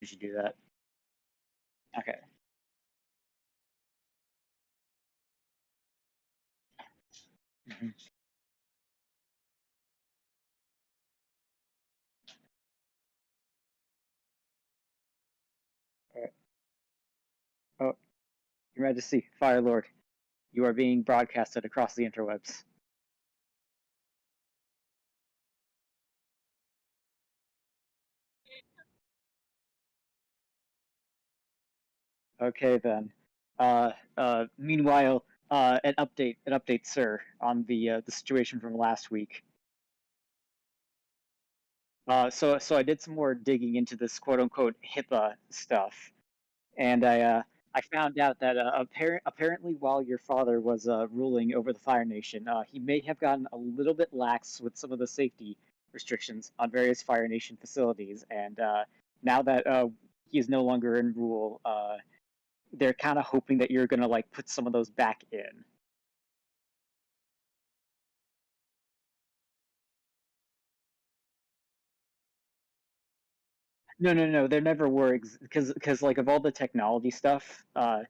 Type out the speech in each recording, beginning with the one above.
We should do that. Okay. Mhm. All right. Oh, Your Majesty, Fire Lord, you are being broadcasted across the interwebs. Okay then. Meanwhile, an update, sir, on the situation from last week. So I did some more digging into this quote unquote HIPAA stuff, and I found out that apparently while your father was ruling over the Fire Nation, he may have gotten a little bit lax with some of the safety restrictions on various Fire Nation facilities, and now that he is no longer in rule, they're kind of hoping that you're gonna like put some of those back in. No, no, no. There never were because like of all the technology stuff, back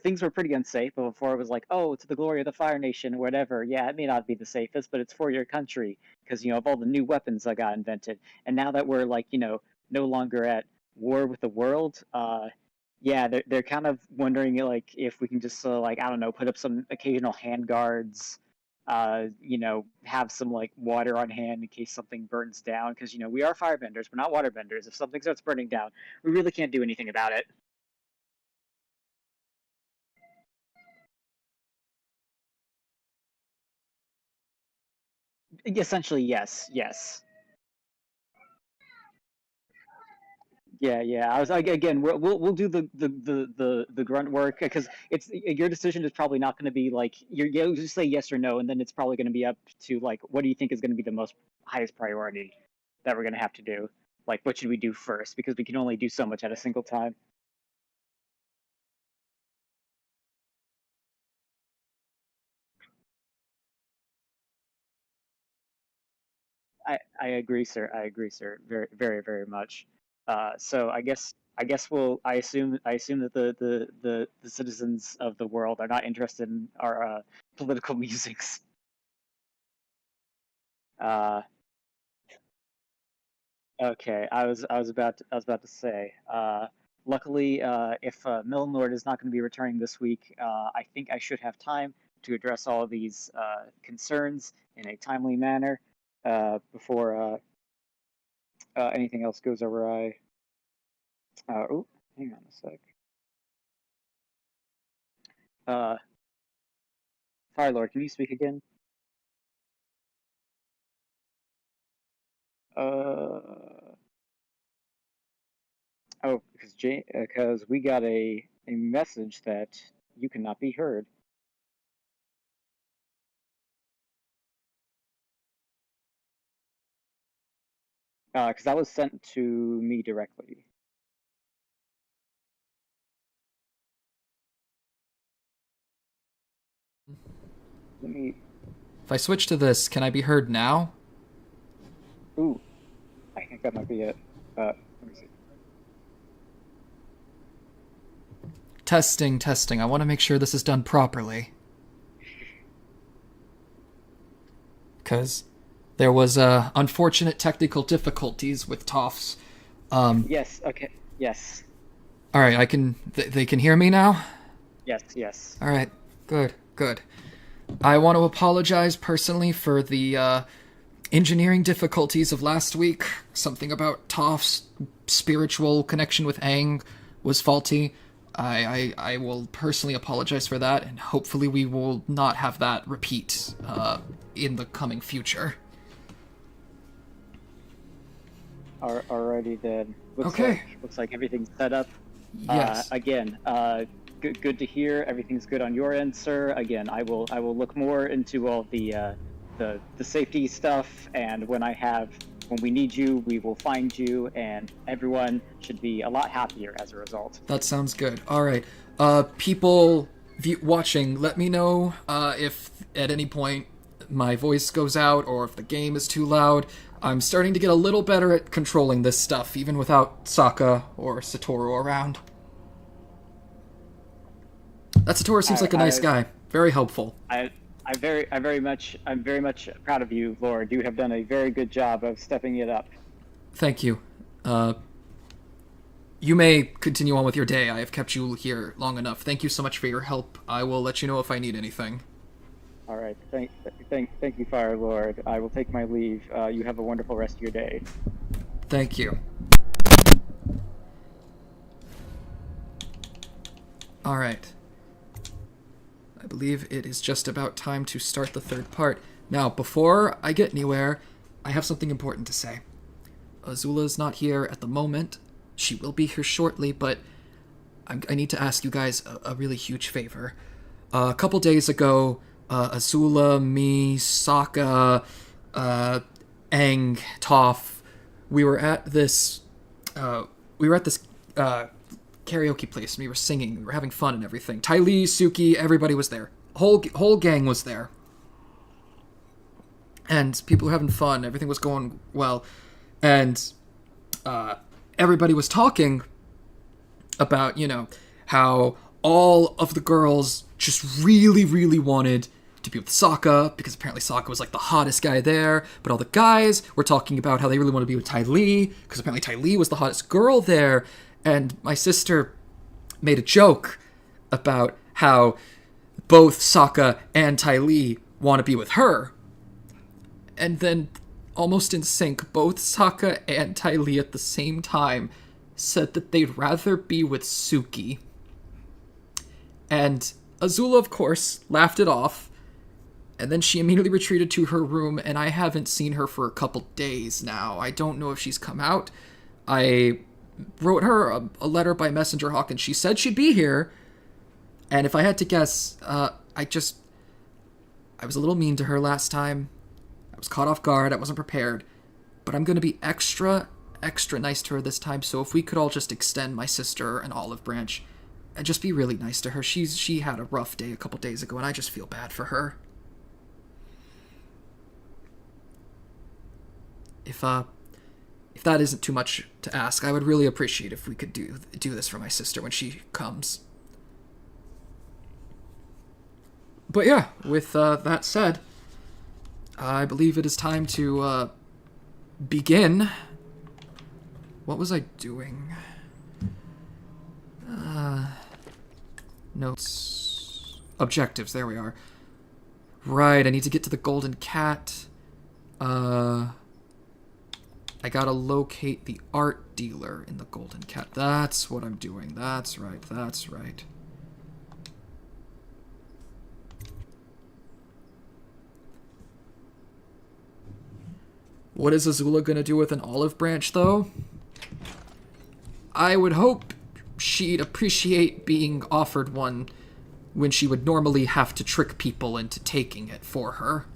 things were pretty unsafe, but before it was like, oh, to the glory of the Fire Nation, whatever. Yeah, it may not be the safest, but it's for your country because of all the new weapons that got invented. And now that we're like no longer at war with the world, yeah, they're kind of wondering like if we can just like I don't know, put up some occasional hand guards, have some like water on hand in case something burns down. Because we are firebenders, we're not waterbenders. If something starts burning down, we really can't do anything about it. Essentially, yes, yes. Yeah, yeah. I was like, again, we'll do the grunt work because it's your decision is probably not going to be like you'll just say yes or no, and then it's probably going to be up to like what do you think is going to be the most highest priority that we're going to have to do. Like, what should we do first? Because we can only do so much at a single time. I agree, sir. I agree, sir. Very, very, very much. So I assume that the citizens of the world are not interested in our political musings. Uh, okay, I was about to say. Luckily, if Milnord is not going to be returning this week, I think I should have time to address all of these concerns in a timely manner before anything else goes awry. Oh, hang on a sec. Uh, Firelord, can you speak again? Uh, oh, because we got a message that you cannot be heard. Because that was sent to me directly. Let me. If I switch to this, can I be heard now? Ooh, I think that might be it. Let me see. Testing, testing. I want to make sure this is done properly. Because there was unfortunate technical difficulties with Toffs. Yes. Okay. Yes. All right, they can hear me now. Yes. Yes. All right, good, good. I want to apologize personally for the engineering difficulties of last week. Something about Toff's spiritual connection with Aang was faulty. I will personally apologize for that, and hopefully we will not have that repeat in the coming future. Alrighty then. Okay. Looks like everything's set up. Yes. Again, good to hear. Everything's good on your end, sir. Again, I will look more into all the safety stuff, and when we need you, we will find you, and everyone should be a lot happier as a result. That sounds good. All right. People watching, let me know if at any point my voice goes out or if the game is too loud. I'm starting to get a little better at controlling this stuff, even without Sokka or Satoru around. That Satoru seems like a nice guy. Very helpful. I'm very much proud of you, Lord. You have done a very good job of stepping it up. Thank you. You may continue on with your day. I have kept you here long enough. Thank you so much for your help. I will let you know if I need anything. All right. Thank you, Fire Lord. I will take my leave. You have a wonderful rest of your day. Thank you. All right. I believe it is just about time to start the third part. Now, before I get anywhere, I have something important to say. Azula's not here at the moment. She will be here shortly, but I need to ask you guys a really huge favor. A couple days ago, Azula, me, Sokka, Aang, Toph, we were at this karaoke place, and we were singing, we were having fun and everything. Ty Lee, Suki, everybody was there. Whole gang was there. And people were having fun, everything was going well. And everybody was talking about, how all of the girls just really, really wanted to be with Sokka, because apparently Sokka was like the hottest guy there, but all the guys were talking about how they really want to be with Ty Lee, because apparently Ty Lee was the hottest girl there. And my sister made a joke about how both Sokka and Ty Lee want to be with her. And then, almost in sync, both Sokka and Ty Lee at the same time said that they'd rather be with Suki. And Azula, of course, laughed it off. And then she immediately retreated to her room, and I haven't seen her for a couple days now. I don't know if she's come out. I wrote her a letter by Messenger Hawk, and she said she'd be here. And if I had to guess, I was a little mean to her last time. I was caught off guard. I wasn't prepared. But I'm going to be extra nice to her this time. So if we could all just extend my sister an olive branch and just be really nice to her. She had a rough day a couple days ago, and I just feel bad for her. If that isn't too much to ask, I would really appreciate if we could do this for my sister when she comes. But yeah, with that said, I believe it is time to begin. What was I doing? Notes. Objectives, there we are. Right, I need to get to the Golden Cat. I gotta locate the art dealer in the Golden Cat. That's what I'm doing. That's right. What is Azula gonna do with an olive branch, though? I would hope she'd appreciate being offered one when she would normally have to trick people into taking it for her.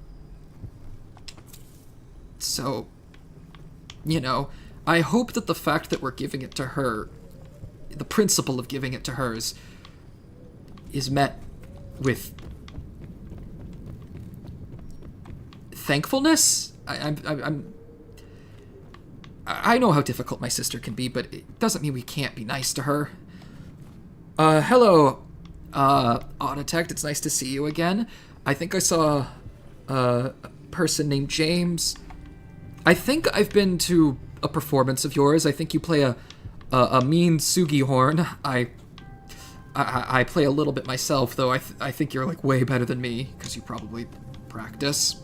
So, I hope that the fact that we're giving it to her, the principle of giving it to her is met with thankfulness. I know how difficult my sister can be, but it doesn't mean we can't be nice to her. Hello, Auditect, it's nice to see you again. I think I saw a person named James. I think I've been to a performance of yours. I think you play a mean Sugi horn. I play a little bit myself, though. I think you're like way better than me because you probably practice.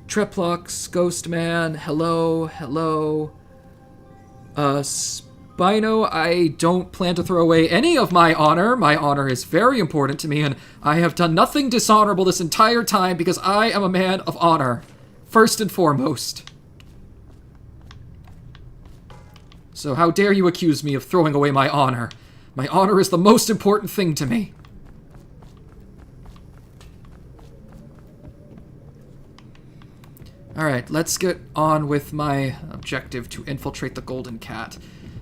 Treplux, Ghostman, hello. Spino, I don't plan to throw away any of my honor. My honor is very important to me, and I have done nothing dishonorable this entire time because I am a man of honor, first and foremost. So how dare you accuse me of throwing away my honor? My honor is the most important thing to me. Alright, let's get on with my objective to infiltrate the Golden Cat.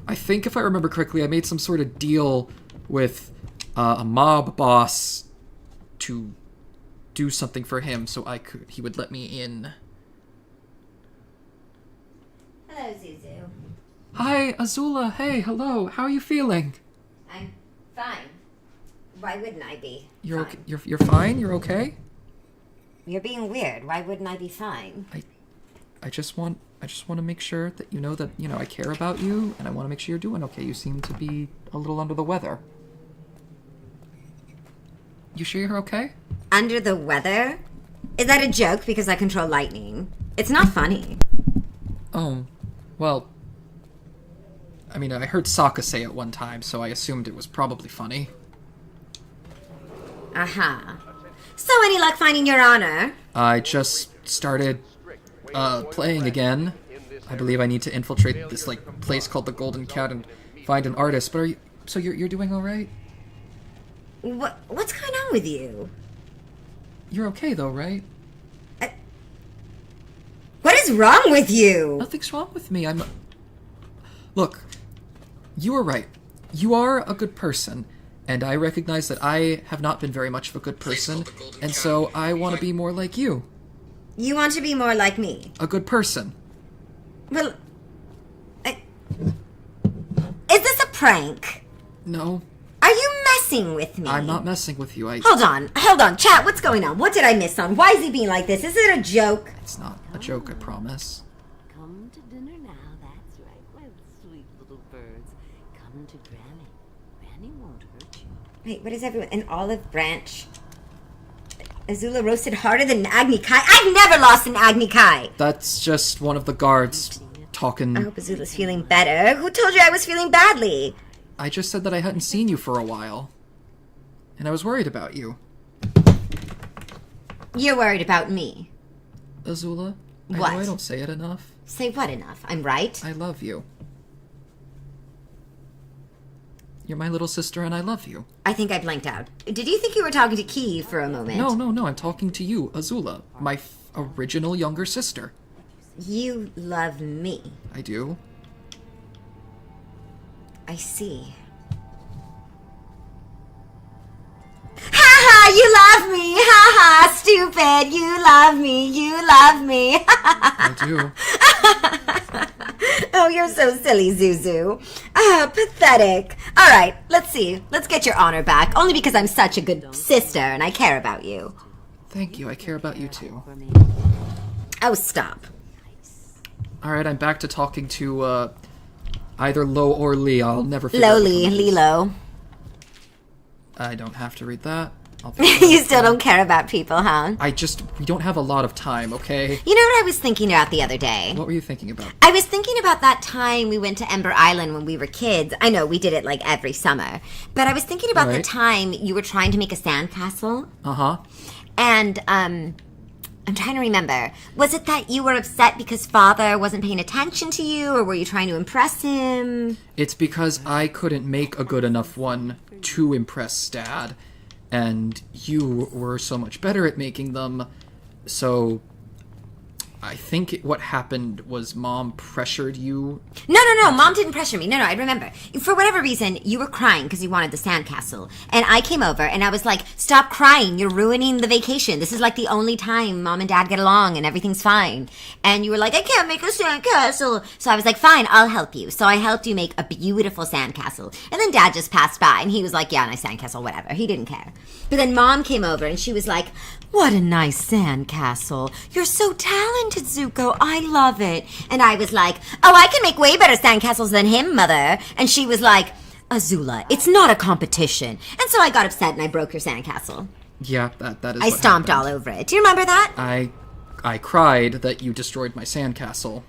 I think, if I remember correctly, I made some sort of deal with a mob boss to do something for him so he would let me in. Hello, Zuzu. Hi, Azula. Hey, hello. How are you feeling? I'm fine. Why wouldn't I be? You're fine? okay, you're fine? You're okay? You're being weird. Why wouldn't I be fine? I just want to make sure that you know that, I care about you, and I want to make sure you're doing okay. You seem to be a little under the weather. You sure you're okay? Under the weather? Is that a joke because I control lightning? It's not funny. Oh, well, I mean, I heard Sokka say it one time, so I assumed it was probably funny. Aha. So any luck finding your honor? I just started playing again. I believe I need to infiltrate this place called the Golden Cat and find an artist. But you're doing all right? What's going on with you? You're okay though, right? What is wrong with you? Nothing's wrong with me. Look, you were right. You are a good person, and I recognize that I have not been very much of a good person, and so I want to be more like you. You want to be more like me? A good person. Well, is this a prank? No. Are you messing with me? I'm not messing with you. Hold on. Chat, what's going on? What did I miss on? Why is he being like this? Is it a joke? It's not a joke, I promise. Come to dinner now, that's right, my sweet little birds. Come to Granny. Granny won't hurt you. Wait, what is everyone? An olive branch. Azula roasted harder than an Agni Kai. I've never lost an Agni Kai. That's just one of the guards talking. I hope Azula's feeling better. Who told you I was feeling badly? I just said that I hadn't seen you for a while. And I was worried about you. You're worried about me. Azula, What? I know I don't say it enough. Say what enough? I'm right? I love you. You're my little sister and I love you. I think I blanked out. Did you think you were talking to Key for a moment? No, I'm talking to you, Azula, my original younger sister. You love me. I do. I see. Ha! You love me! Ha! Stupid! You love me! You love me! I do. Oh, you're so silly, Zuzu. Ah, pathetic. All right, let's see. Let's get your honor back. Only because I'm such a good sister and I care about you. Thank you, I care about you too. Oh, stop. Alright, I'm back to talking to, either Lo or Lee. I'll never figure out which Loli, one it is. Lilo. I don't have to read that. You still don't care about people, huh? We don't have a lot of time, okay? You know what I was thinking about the other day? What were you thinking about? I was thinking about that time we went to Ember Island when we were kids. I know, we did it like every summer. But I was thinking about the Right. time you were trying to make a sandcastle. Uh-huh. And, I'm trying to remember. Was it that you were upset because Father wasn't paying attention to you, or were you trying to impress him? It's because I couldn't make a good enough one to impress Dad, and you were so much better at making them, so I think what happened was Mom pressured you. No, Mom didn't pressure me. No, I remember. For whatever reason, you were crying because you wanted the sandcastle. And I came over and I was like, stop crying. You're ruining the vacation. This is like the only time Mom and Dad get along and everything's fine. And you were like, I can't make a sandcastle. So I was like, fine, I'll help you. So I helped you make a beautiful sandcastle. And then Dad just passed by and he was like, yeah, nice sandcastle, whatever. He didn't care. But then Mom came over and she was like, what a nice sandcastle. You're so talented, Zuko. I love it. And I was like, oh, I can make way better sandcastles than him, Mother. And she was like, Azula, it's not a competition. And so I got upset and I broke your sandcastle. Yeah, that is I what stomped happened. all over it. Do you remember that? I cried that you destroyed my sandcastle.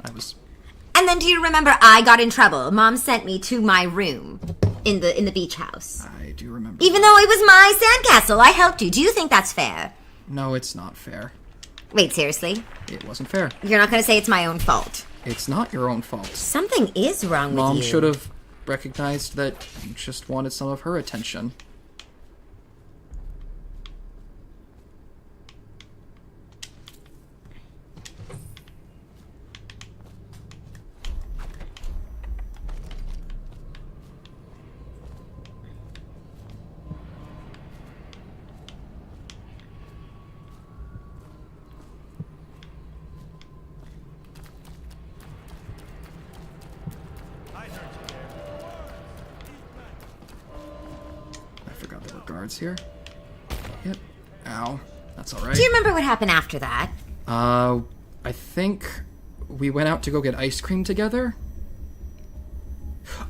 And then do you remember I got in trouble? Mom sent me to my room in the beach house. I do remember. Even though it was my sandcastle, I helped you. Do you think that's fair? No, it's not fair. Wait, seriously? It wasn't fair. You're not going to say it's my own fault. It's not your own fault. Something is wrong with you. Mom should have recognized that you just wanted some of her attention. guards here. Yep. Ow. That's alright. Do you remember what happened after that? I think we went out to go get ice cream together.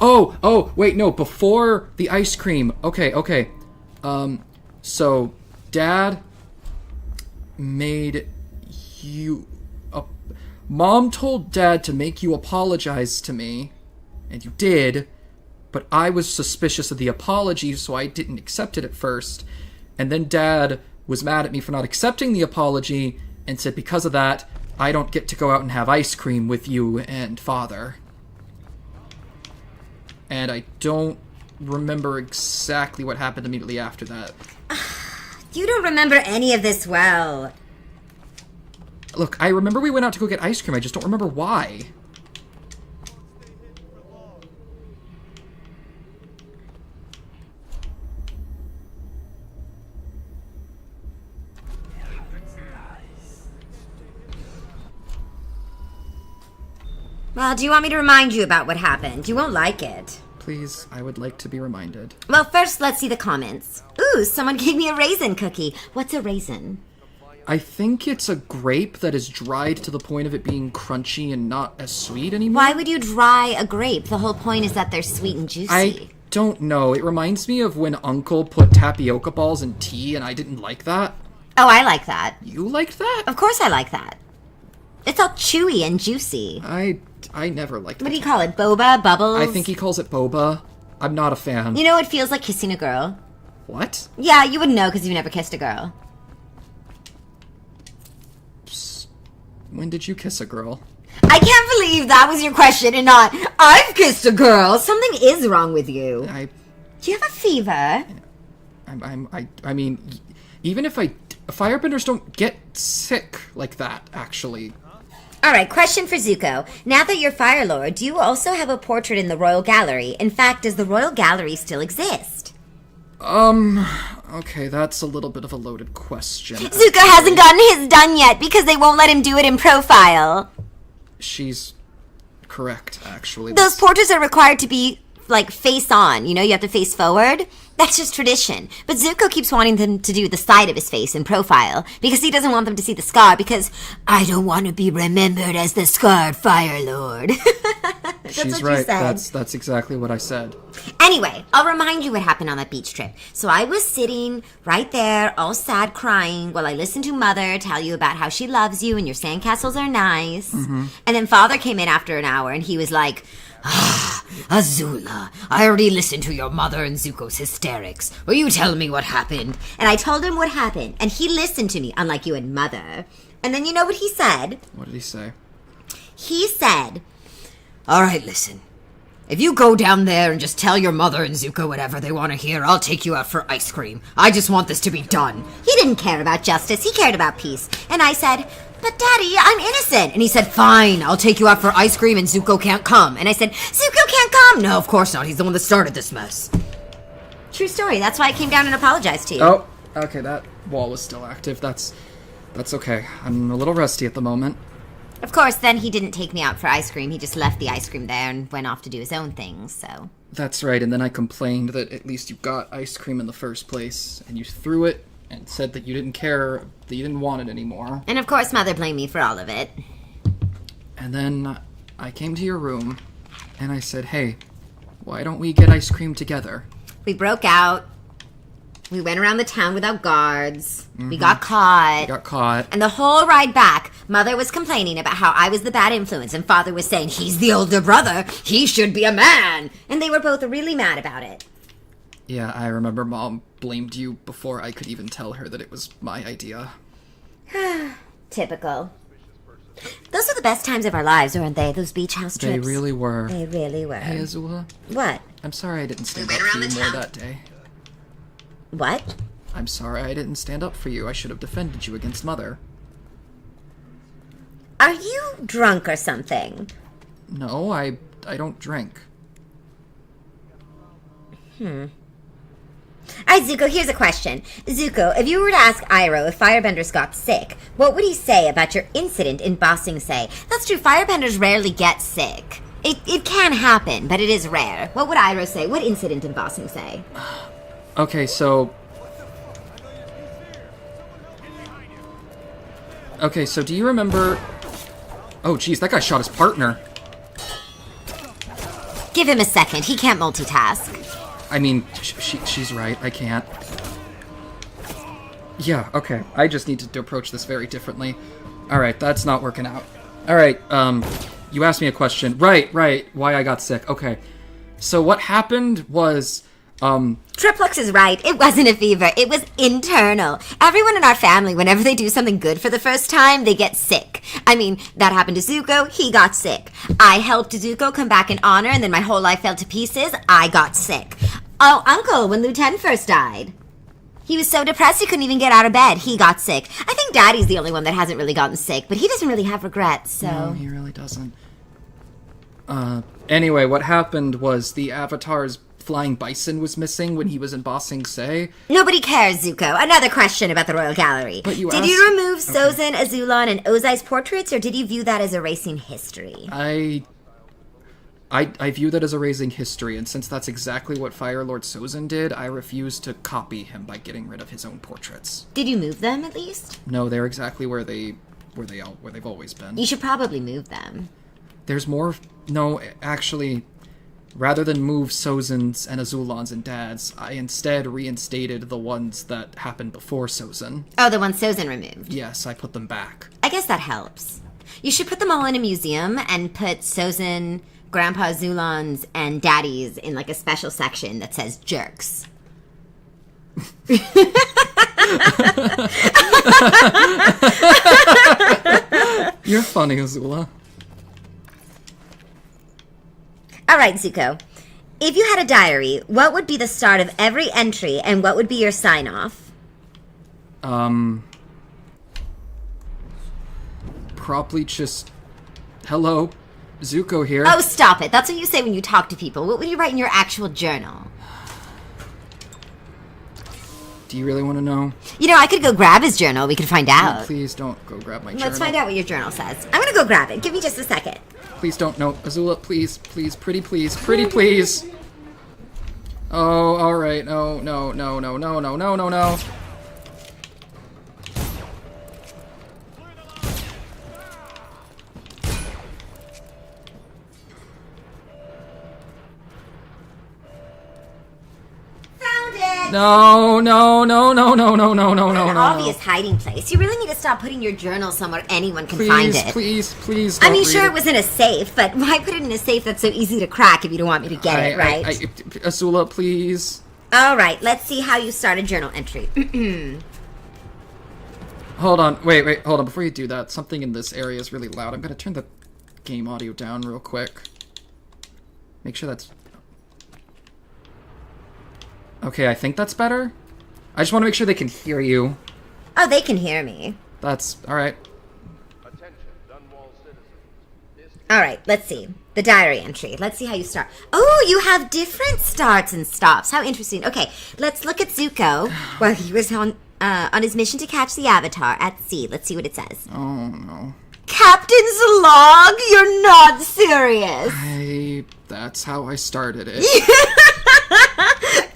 Oh, wait, no, before the ice cream. Okay. So, Dad made you... Mom told Dad to make you apologize to me, and you did, but I was suspicious of the apology, so I didn't accept it at first. And then Dad was mad at me for not accepting the apology, and said because of that, I don't get to go out and have ice cream with you and Father. And I don't remember exactly what happened immediately after that. You don't remember any of this well. Look, I remember we went out to go get ice cream, I just don't remember why. Well, do you want me to remind you about what happened? You won't like it. Please, I would like to be reminded. Well, first, let's see the comments. Ooh, someone gave me a raisin cookie. What's a raisin? I think it's a grape that is dried to the point of it being crunchy and not as sweet anymore. Why would you dry a grape? The whole point is that they're sweet and juicy. I don't know. It reminds me of when Uncle put tapioca balls in tea, and I didn't like that. Oh, I like that. You liked that? Of course I like that. It's all chewy and juicy. I never liked that. What do you call it? Boba? Bubbles? I think he calls it boba. I'm not a fan. You know it feels like kissing a girl? What? Yeah, you wouldn't know because you've never kissed a girl. When did you kiss a girl? I can't believe that was your question and not, I've kissed a girl. Something is wrong with you. Do you have a fever? I mean, even if firebenders don't get sick like that, actually. Alright, question for Zuko. Now that you're Fire Lord, do you also have a portrait in the Royal Gallery? In fact, does the Royal Gallery still exist? Okay, that's a little bit of a loaded question. Zuko hasn't gotten his done yet because they won't let him do it in profile. She's correct, actually. Those portraits are required to be, like, face on. You know, you have to face forward. That's just tradition. But Zuko keeps wanting them to do the side of his face in profile because he doesn't want them to see the scar because I don't want to be remembered as the scarred Fire Lord. She's right. That's exactly what I said. Anyway, I'll remind you what happened on that beach trip. So I was sitting right there, all sad, crying, while I listened to Mother tell you about how she loves you and your sandcastles are nice. Mm-hmm. And then Father came in after an hour and he was like, Azula, I already listened to your mother and Zuko's hysterics. Will you tell me what happened? And I told him what happened, and he listened to me, unlike you and Mother. And then you know what he said? What did he say? He said, all right, listen. If you go down there and just tell your mother and Zuko whatever they want to hear, I'll take you out for ice cream. I just want this to be done. He didn't care about justice. He cared about peace. And I said, but Daddy, I'm innocent. And he said, fine, I'll take you out for ice cream and Zuko can't come. And I said, Zuko can't come. No, of course not. He's the one that started this mess. True story. That's why I came down and apologized to you. Oh, okay, that wall is still active. That's okay. I'm a little rusty at the moment. Of course, then he didn't take me out for ice cream. He just left the ice cream there and went off to do his own things, so. That's right, and then I complained that at least you got ice cream in the first place, and you threw it and said that you didn't care, that you didn't want it anymore. And of course, Mother blamed me for all of it. And then I came to your room, and I said, hey, why don't we get ice cream together? We broke out. We went around the town without guards. Mm-hmm. We got caught. And the whole ride back, Mother was complaining about how I was the bad influence, and Father was saying, he's the older brother. He should be a man. And they were both really mad about it. Yeah, I remember Mom blamed you before I could even tell her that it was my idea. Typical. Those are the best times of our lives, weren't they? Those beach house trips. They really were. They really were. Hey, Azula. What? I'm sorry I didn't stand up for you more that day. What? I'm sorry I didn't stand up for you. I should have defended you against Mother. Are you drunk or something? No, I don't drink. Alright, Zuko, here's a question. Zuko, if you were to ask Iroh if Firebenders got sick, what would he say about your incident in Bossing Say? That's true, Firebenders rarely get sick. It can happen, but it is rare. What would Iroh say? What incident in Bossing Say? Okay, so Okay, so do you remember... Oh, geez, that guy shot his partner. Give him a second. He can't multitask. I mean, she's right. I can't. Yeah, okay. I just need to approach this very differently. Alright, that's not working out. Alright, you asked me a question. Right, why I got sick. Okay. So what happened was, Triplux is right. It wasn't a fever. It was internal. Everyone in our family, whenever they do something good for the first time, they get sick. I mean, that happened to Zuko. He got sick. I helped Zuko come back in honor, and then my whole life fell to pieces. I got sick. Oh, Uncle, when Lieutenant first died. He was so depressed he couldn't even get out of bed. He got sick. I think Daddy's the only one that hasn't really gotten sick, but he doesn't really have regrets, so... No, he really doesn't. Anyway, what happened was the Avatar's flying bison was missing when he was in Ba Sing Se. Nobody cares, Zuko. Another question about the Royal Gallery. But you did asked... you remove Sozin, Azulon, and Ozai's portraits, or did you view that as erasing history? I view that as erasing history, and since that's exactly what Fire Lord Sozin did, I refuse to copy him by getting rid of his own portraits. Did you move them, at least? No, they're exactly where they've always been. You should probably move them. There's more... No, actually, rather than move Sozin's and Azulon's and Dad's, I instead reinstated the ones that happened before Sozin. Oh, the ones Sozin removed? Yes, I put them back. I guess that helps. You should put them all in a museum and put Sozin, Grandpa Zulon's, and Daddy's in like a special section that says jerks. You're funny, Azula. All right, Zuko. If you had a diary, what would be the start of every entry, and what would be your sign-off? Probably just... Hello, Zuko here. Oh, stop it. That's what you say when you talk to people. What would you write in your actual journal? Do you really want to know? You know, I could go grab his journal. We could find out. No, please don't go grab my journal. Let's find out what your journal says. I'm going to go grab it. Give me just a second. Please don't. No, Azula, please, pretty please. Oh, alright. No. Found it! No. An obvious hiding place. You really need to stop putting your journal somewhere anyone can find it. Please. I mean, sure, it was in a safe, but why put it in a safe that's so easy to crack if you don't want me to get it, right? Azula, please. All right, let's see how you start a journal entry. Hold on. Wait. Hold on. Before you do that, something in this area is really loud. I'm going to turn the game audio down real quick. Make sure that's... Okay, I think that's better. I just want to make sure they can hear you. Oh, they can hear me. That's... Alright. All right, let's see. The diary entry. Let's see how you start. Oh, you have different starts and stops. How interesting. Okay, let's look at Zuko while he was on his mission to catch the Avatar at sea. Let's see what it says. Oh, no. Captain's log? You're not serious. That's how I started it.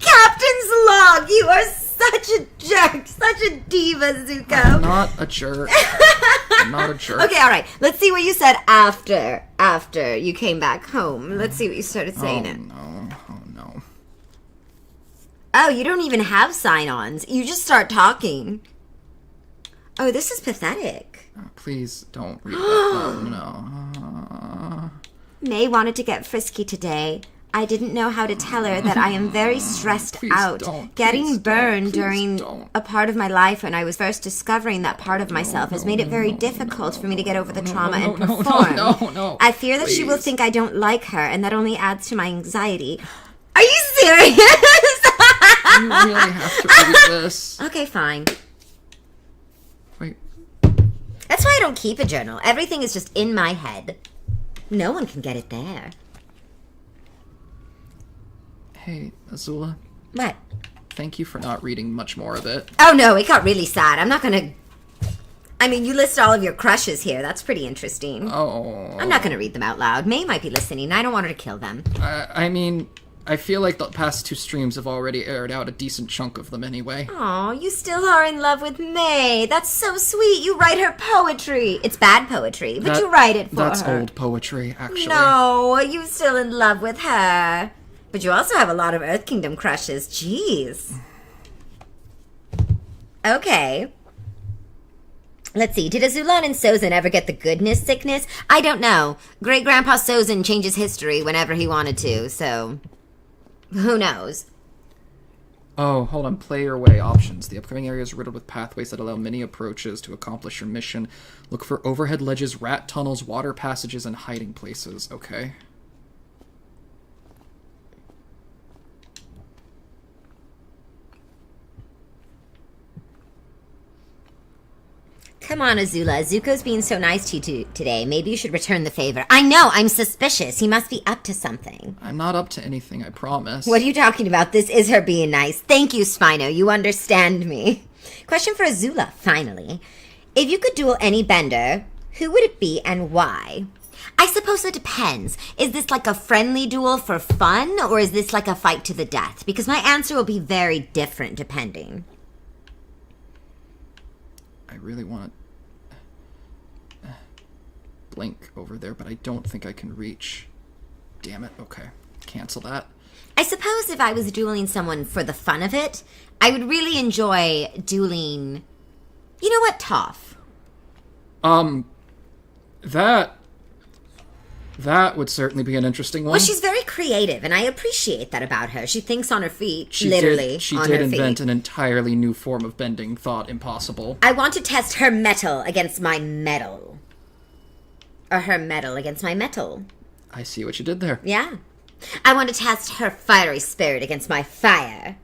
Captain's log. You are such a jerk. Such a diva, Zuko. I'm not a jerk. I'm not a jerk. Okay, all right. Let's see what you said after you came back home. Let's see what you started saying. Oh, no. Oh, you don't even have sign-ons. You just start talking. Oh, this is pathetic. Oh, please don't read that. Oh, no. May wanted to get frisky today. I didn't know how to tell her that I am very stressed Please out. don't. Getting Please burned don't. during Please don't. a part of my life when I was first discovering that part of myself has made it very difficult for me to get over the trauma and perform. No. I fear that she will Please. think I don't like her, and that only adds to my anxiety. Are you serious? You really have to read this. Okay, fine. Wait. That's why I don't keep a journal. Everything is just in my head. No one can get it there. Hey, Azula. What? Thank you for not reading much more of it. Oh no, it got really sad. I'm not gonna... I mean, you list all of your crushes here. That's pretty interesting. Oh. I'm not gonna read them out loud. May might be listening. I don't want her to kill them. I mean, I feel like the past 2 streams have already aired out a decent chunk of them anyway. Aw, you still are in love with May. That's so sweet. You write her poetry. It's bad poetry, but you write it for her. That's old poetry, actually. No, you still in love with her. But you also have a lot of Earth Kingdom crushes. Jeez. Okay. Let's see. Did Azula and Sozin ever get the goodness sickness? I don't know. Great-Grandpa Sozin changes history whenever he wanted to, so... who knows? Oh, hold on. Player way options. The upcoming area is riddled with pathways that allow many approaches to accomplish your mission. Look for overhead ledges, rat tunnels, water passages, and hiding places. Okay. Come on, Azula. Zuko's being so nice to you today. Maybe you should return the favor. I know, I'm suspicious. He must be up to something. I'm not up to anything, I promise. What are you talking about? This is her being nice. Thank you, Spino. You understand me. Question for Azula, finally. If you could duel any bender, who would it be and why? I suppose it depends. Is this like a friendly duel for fun, or is this like a fight to the death? Because my answer will be very different depending. I really want to blink over there, but I don't think I can reach. Damn it. Okay. Cancel that. I suppose if I was dueling someone for the fun of it, I would really enjoy dueling... You know what, Toph? That would certainly be an interesting one. Well, she's very creative, and I appreciate that about her. She thinks on her feet, She literally did on her invent feet. an entirely new form of bending thought impossible. I want to test her metal against my metal. Or her metal against my metal. I see what you did there. Yeah. I want to test her fiery spirit against my fire.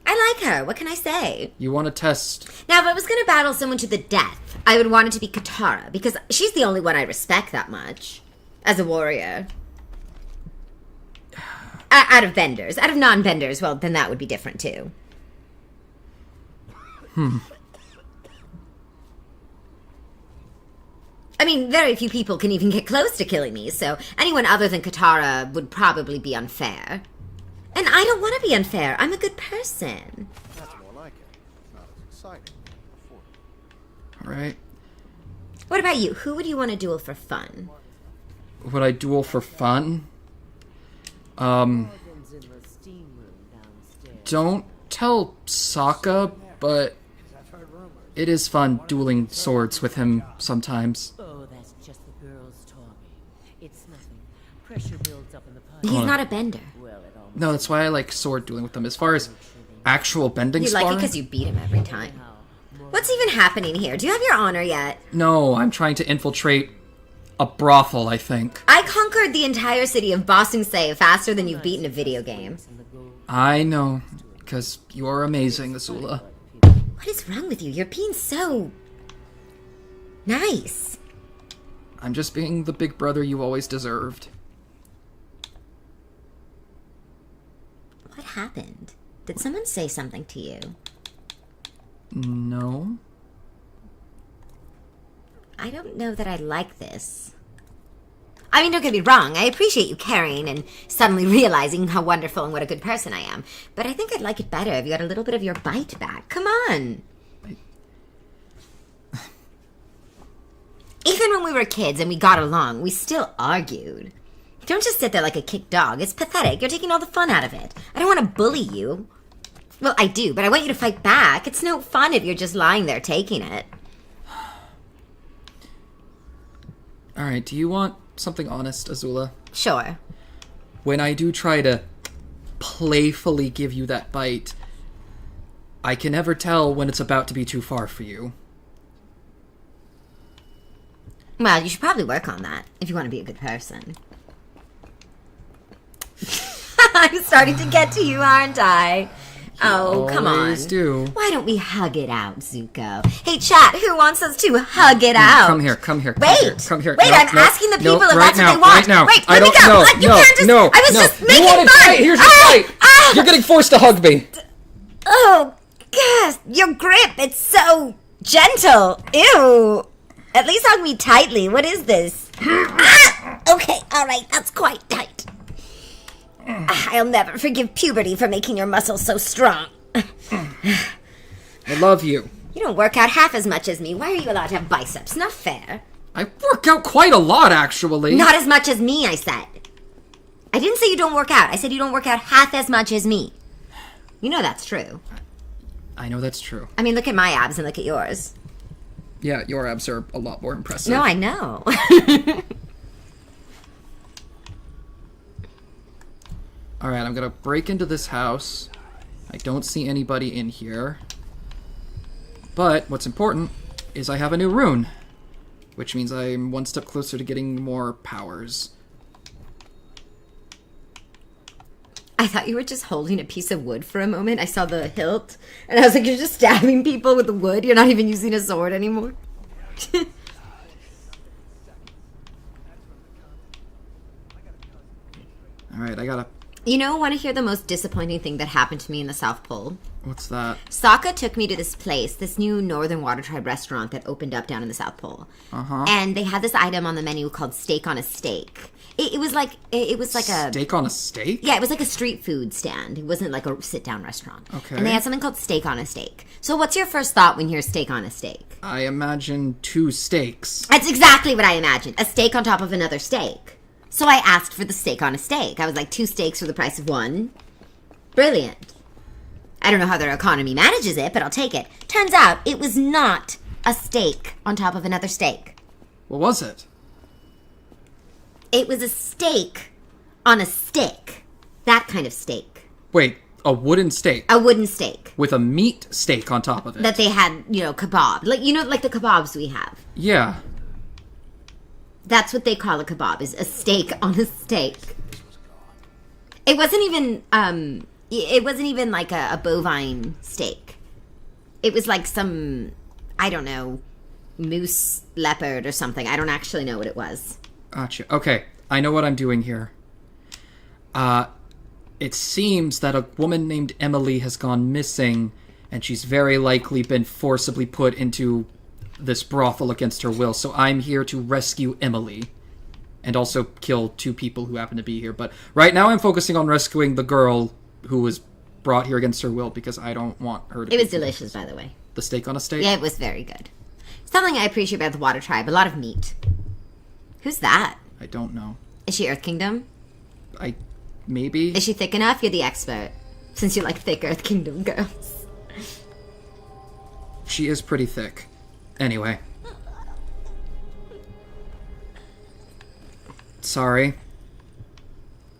I like her. What can I say? You want to test... Now, if I was going to battle someone to the death, I would want it to be Katara, because she's the only one I respect that much. As a warrior. Out of benders. Out of non-benders, well, then that would be different, too. I mean, very few people can even get close to killing me, so anyone other than Katara would probably be unfair. And I don't want to be unfair. I'm a good person. That's more like it. Not as exciting as before. Alright. What about you? Who would you want to duel for fun? Would I duel for fun? Morgan's in the steam room downstairs. Don't tell Sokka, but it is fun dueling swords with him sometimes. Oh, that's just the girls talking. It's nothing. Pressure builds up in the pipe. He's not a bender. Well, it almost No, that's why I like sword dueling with them. As far as actual bending You like it sparring... because you beat him every time. What's even happening here? Do you have your honor yet? No, I'm trying to infiltrate a brothel, I think. I conquered the entire city of Ba Sing Se faster than you've beaten a video game. I know, because you are amazing, Azula. What is wrong with you? You're being so... nice. I'm just being the big brother you always deserved. What happened? Did someone say something to you? No? I don't know that I like this. I mean, don't get me wrong. I appreciate you caring and suddenly realizing how wonderful and what a good person I am. But I think I'd like it better if you had a little bit of your bite back. Come on. Even when we were kids and we got along, we still argued. Don't just sit there like a kicked dog. It's pathetic. You're taking all the fun out of it. I don't want to bully you. Well, I do, but I want you to fight back. It's no fun if you're just lying there taking it. Alright, do you want something honest, Azula? Sure. When I do try to playfully give you that bite, I can never tell when it's about to be too far for you. Well, you should probably work on that if you want to be a good person. I'm starting to get to you, aren't I? Oh, come on. Always do. Why don't we hug it out, Zuko? Hey, chat, who wants us to hug it out? Come here, come here, come Wait, here, come here. wait, No, I'm no, asking the people no, if right that's what now, they want. Right now, Wait, I let me don't go. know. You can't just, no, I was no. just making You wanted fun. fight. Here's your fight. You're getting forced to hug me. Oh, gosh, your grip, it's so gentle. Ew. At least hug me tightly. What is this? Ah! Okay, all right, that's quite tight. I'll never forgive puberty for making your muscles so strong. I love you. You don't work out half as much as me. Why are you allowed to have biceps? Not fair. I work out quite a lot, actually. Not as much as me, I said. I didn't say you don't work out. I said you don't work out half as much as me. You know that's true. I know that's true. I mean, look at my abs and look at yours. Yeah, your abs are a lot more impressive. No, I know. Alright, I'm gonna break into this house. I don't see anybody in here. But what's important is I have a new rune, which means I'm one step closer to getting more powers. I thought you were just holding a piece of wood for a moment. I saw the hilt, and I was like, you're just stabbing people with the wood? You're not even using a sword anymore? Alright, I gotta... You know, want to hear the most disappointing thing that happened to me in the South Pole? What's that? Sokka took me to this place, this new Northern Water Tribe restaurant that opened up down in the South Pole. Uh-huh. And they had this item on the menu called steak on a steak. It was like a... Steak on a steak? Yeah, it was like a street food stand. It wasn't like a sit-down restaurant. Okay. And they had something called steak on a steak. So what's your first thought when you hear steak on a steak? I imagine 2 steaks. That's exactly what I imagined. A steak on top of another steak. So I asked for the steak on a steak. I was like, 2 steaks for the price of 1. Brilliant. I don't know how their economy manages it, but I'll take it. Turns out it was not a steak on top of another steak. What was it? It was a steak on a stick. That kind of steak. Wait, a wooden steak? A wooden steak. With a meat steak on top of it? That they had, kebab. Like the kebabs we have. Yeah. That's what they call a kebab, is a steak on a steak. It wasn't even like a bovine steak. It was like some, I don't know, moose leopard or something. I don't actually know what it was. Gotcha. Okay, I know what I'm doing here. It seems that a woman named Emily has gone missing, and she's very likely been forcibly put into this brothel against her will, so I'm here to rescue Emily. And also kill 2 people who happen to be here. But right now I'm focusing on rescuing the girl who was brought here against her will, because I don't want her to It was delicious, by the way. The steak on a steak? Yeah, it was very good. Something I appreciate about the Water Tribe, a lot of meat. Who's that? I don't know. Is she Earth Kingdom? Maybe? Is she thick enough? You're the expert. Since you like thick Earth Kingdom girls. She is pretty thick. Anyway. Sorry.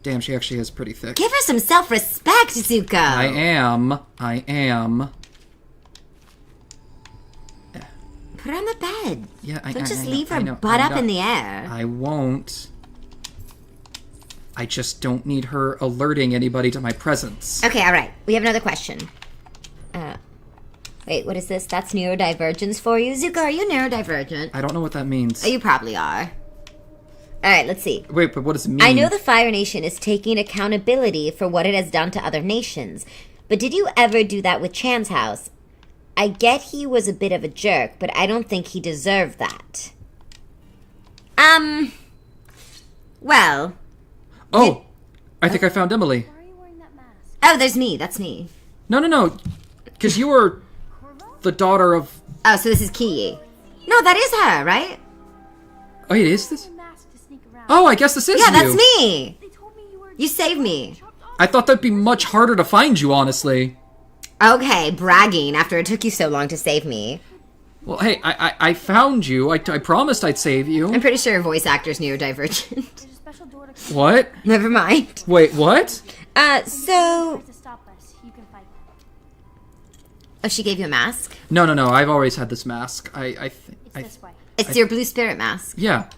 Damn, she actually is pretty thick. Give her some self-respect, Zuko! I am. Put her on the bed. Yeah, Don't just know, leave her I know, butt I'm up in the air. I won't. I just don't need her alerting anybody to my presence. Okay, alright. We have another question. Wait, what is this? That's neurodivergence for you? Zuko, are you neurodivergent? I don't know what that means. Oh, you probably are. Alright, let's see. Wait, but what does it mean? I know the Fire Nation is taking accountability for what it has done to other nations, but did you ever do that with Chan's house? I get he was a bit of a jerk, but I don't think he deserved that. Well... Oh! I think I found Emily. Why are you wearing that mask? Oh, there's me. That's me. No. Because you were the daughter of... Oh, so this is Kiyi. No, that is her, right? Oh, it is this? Mask to sneak around. Oh, I guess this is Yeah, you. that's me. They told me you were. You saved me. I thought that'd be much harder to find you, honestly. Okay, bragging after it took you so long to save me. Well, hey, I found you. I promised I'd save you. I'm pretty sure your voice actor's neurodivergent. There's a special door to What? Never mind. Wait, what? So... to stop us. You can fight them. Oh, she gave you a mask? No. I've always had this mask. It's this way. It's your blue spirit mask. Yeah.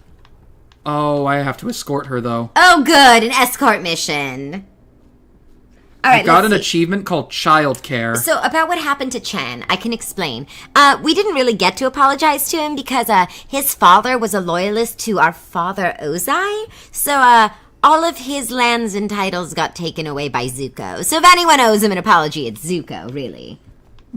Oh, I have to escort her, though. Oh, good. An escort mission. All right, I got an let's see. achievement called childcare. So, about what happened to Chan, I can explain. We didn't really get to apologize to him because his father was a loyalist to our father Ozai. So, all of his lands and titles got taken away by Zuko. So, if anyone owes him an apology, it's Zuko, really.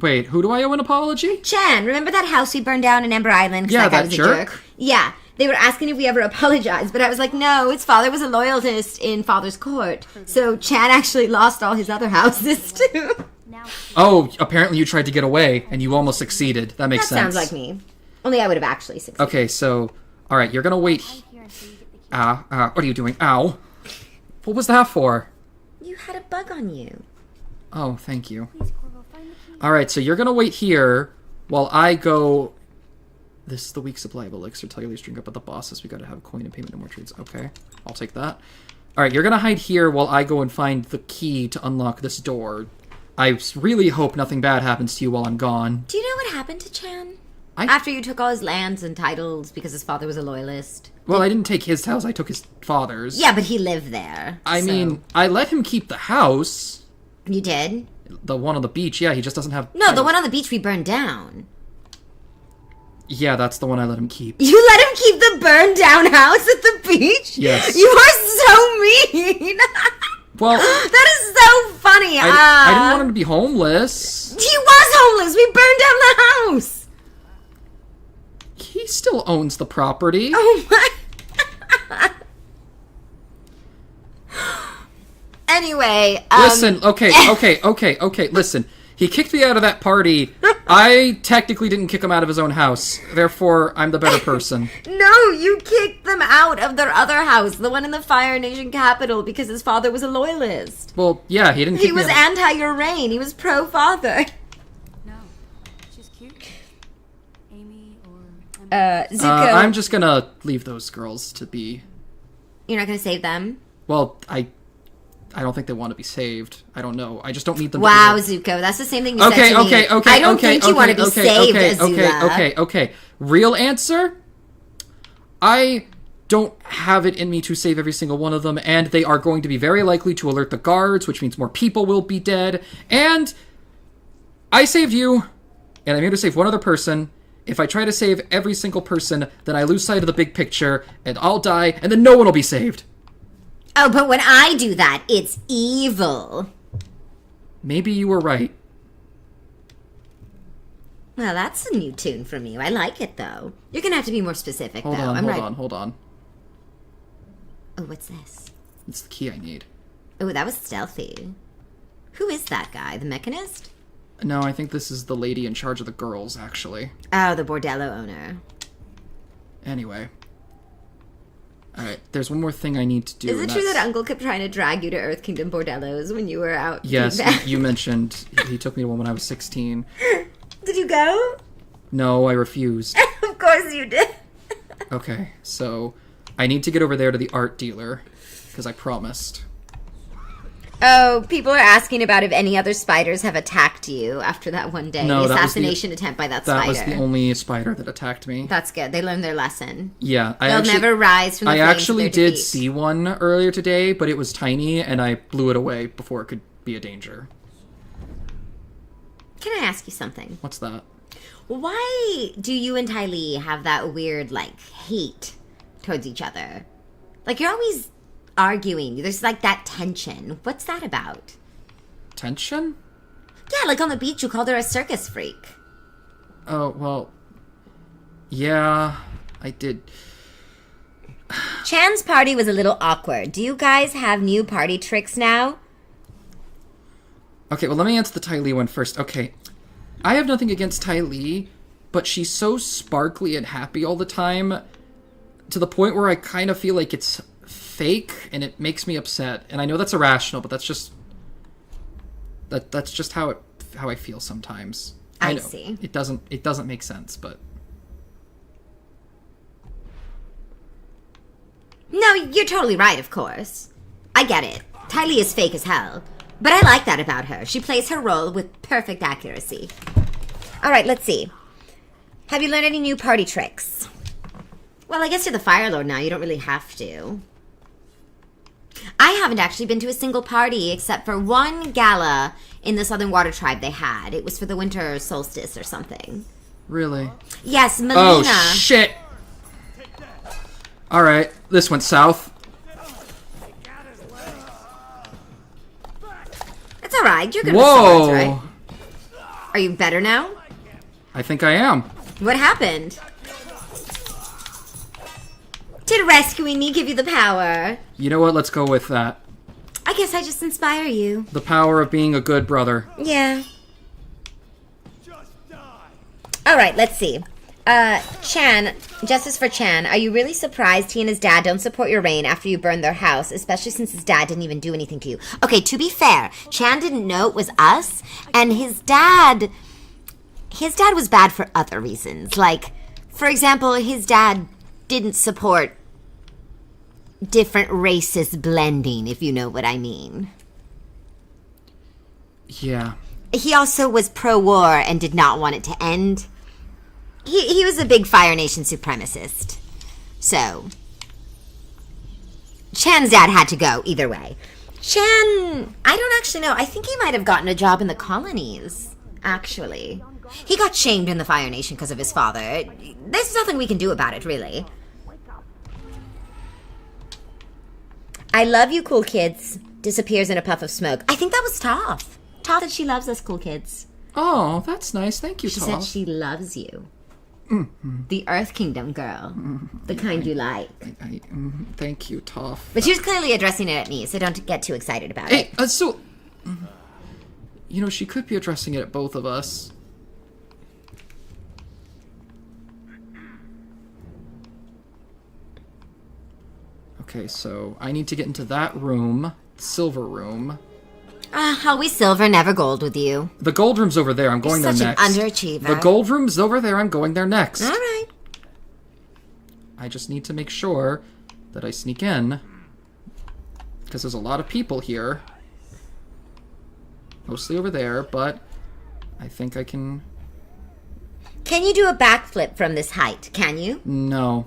Wait, who do I owe an apology? Chan, remember that house we burned down in Ember Island? 'Cause Yeah, guy that was a jerk? Yeah. they were asking if we ever apologized, but I was like, no, his father was a loyalist in Father's Court. So Chan actually lost all his other houses, too. Now, Oh, apparently you tried to get away, and you almost succeeded. That makes That sense. sounds like me. Only I would have actually succeeded. Okay, so... Alright, you're gonna wait... here until you get the key. What are you doing? Ow. What was that for? You had a bug on you. Oh, thank you. Please, Corvo, find the key. Alright, so you're gonna wait here while I go... This is the week supply of elixir. Tell your least drink up at the bosses. We gotta have coin and payment, no more trades. Okay, I'll take that. Alright, you're gonna hide here while I go and find the key to unlock this door. I really hope nothing bad happens to you while I'm gone. Do you know what happened to Chan? I- After you took all his lands and titles because his father was a loyalist. Well, I didn't take his house, I took his father's. Yeah, but he lived there. I so- mean, I let him keep the house. You did? The one on the beach, yeah, he just doesn't have... No, the one on the beach we burned down. Yeah, that's the one I let him keep. You let him keep the burned down house at the beach? Yes. You are so mean. Well, That is so funny. I didn't want him to be homeless. He was homeless. We burned down the house. He still owns the property. Oh my. Anyway, Listen, okay, listen. He kicked me out of that party. I technically didn't kick him out of his own house. Therefore, I'm the better person. No, you kicked them out of their other house, the one in the Fire Nation capital, because his father was a loyalist. Well, yeah, he didn't kick He me was out. anti your reign. He was pro father. No, she's cute. Amy or Zuko, I'm just gonna leave those girls to be... you're not going to save them? Well, I don't think they want to be saved. I don't know. I just don't need them Wow, to... Zuko, that's the same thing you said to me. Okay. I don't think you want to be saved, Azula. Okay. Real answer? I don't have it in me to save every single one of them, and they are going to be very likely to alert the guards, which means more people will be dead. And I saved you, and I'm here to save one other person. If I try to save every single person, then I lose sight of the big picture, and I'll die, and then no one will be saved. Oh, but when I do that, it's evil. Maybe you were right. Well, that's a new tune from you. I like it, though. You're going to have to be more specific, Hold though. on, hold on. Oh, what's this? It's the key I need. Oh, that was stealthy. Who is that guy? The mechanist? No, I think this is the lady in charge of the girls, actually. Oh, the bordello owner. Anyway. Alright, there's one more thing I need to do. Is it and true that's- that Uncle kept trying to drag you to Earth Kingdom bordellos when you were out? Yes, doing that? you mentioned he took me to one when I was 16. Did you go? No, I refused. Of course you did. Okay, so I need to get over there to the art dealer, because I promised. Oh, people are asking about if any other spiders have attacked you after that one day. No, the that was the- assassination attempt by that spider. That was the only spider that attacked me. That's good. They learned their lesson. Yeah, They'll never rise from the I flames of actually their did defeat. see one earlier today, but it was tiny, and I blew it away before it could be a danger. Can I ask you something? What's that? Why do you and Ty Lee have that weird, like, hate towards each other? Like, you're always arguing. There's, like, that tension. What's that about? Tension? Yeah, like on the beach, you called her a circus freak. Oh, well... Yeah, I did. Chan's party was a little awkward. Do you guys have new party tricks now? Okay, well, let me answer the Ty Lee one first. Okay, I have nothing against Ty Lee, but she's so sparkly and happy all the time, to the point where I kind of feel like it's fake, and it makes me upset. And I know that's irrational, but that's just... That's just how I feel sometimes. I know. see. It doesn't make sense, but... No, you're totally right, of course. I get it. Ty Lee is fake as hell. But I like that about her. She plays her role with perfect accuracy. Alright, let's see. Have you learned any new party tricks? Well, I guess you're the Fire Lord now. You don't really have to. I haven't actually been to a single party except for one gala in the Southern Water Tribe they had. It was for the winter solstice or something. Really? Yes, Melina. Oh, shit! Alright, this went south. It's alright. You're good with swords, Whoa! right? Are you better now? I think I am. What happened? did rescuing me give you the power? You know what? Let's go with that. I guess I just inspire you. The power of being a good brother. Yeah. Alright, let's see. Chan, justice for Chan, are you really surprised he and his dad don't support your reign after you burned their house, especially since his dad didn't even do anything to you? Okay, to be fair, Chan didn't know it was us, and his dad was bad for other reasons. Like, for example, his dad didn't support different races blending, if you know what I mean. Yeah. He also was pro-war and did not want it to end. He was a big Fire Nation supremacist. So, Chan's dad had to go either way. Chan, I don't actually know. I think he might have gotten a job in the colonies, actually. He got shamed in the Fire Nation because of his father. There's nothing we can do about it, really. I love you, cool kids. Disappears in a puff of smoke. I think that was Toph. Toph said she loves us, cool kids. Oh, that's nice. Thank you, She Toph. said she loves you. The Earth Kingdom girl. The kind you like. Thank you, Toph. But she was clearly addressing it at me, so don't get too excited about Hey, it. so... You know, she could be addressing it at both of us. Okay, so I need to get into that room. Silver room. Always silver, never gold with you. The gold room's over there. I'm going You're there such an next. underachiever. The gold room's over there. I'm going there next. All right. I just need to make sure that I sneak in. Because there's a lot of people here. Mostly over there, but I think I can... Can you do a backflip from this height? Can you? No.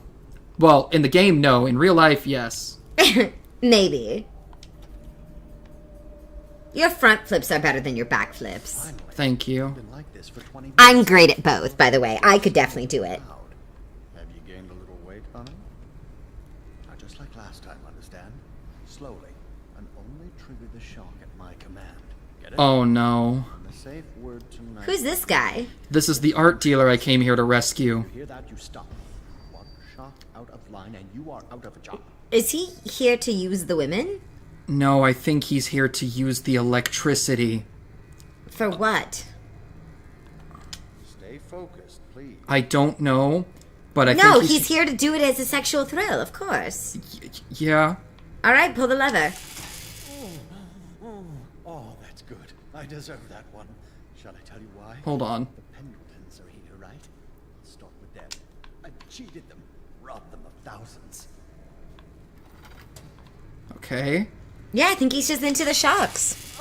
Well, in the game, no. In real life, yes. Maybe. Your front flips are better than your back flips. Thank you. Been like this for 20 I'm great at both, by the way. I could definitely do it. Have you gained a little weight, honey? Now, just like last time, understand? Slowly, and only trigger the shock at my command. Get it? Oh, no. And the safe word tonight. Who's this guy? This is the art dealer I came here to rescue. Hear that? You stop. One shock out of line, and you are out of a job. Is he here to use the women? No, I think he's here to use the electricity. For what? Stay focused, please. I don't know, but I No, think he's here to do it as a sexual thrill, of course. Yeah. All right, pull the lever. Oh, that's good. I deserve that one. Shall I tell you why? Hold on. The Pendletons are here, right? I'll start with them. I cheated them, robbed them of thousands. Okay. Yeah, I think he's just into the shocks.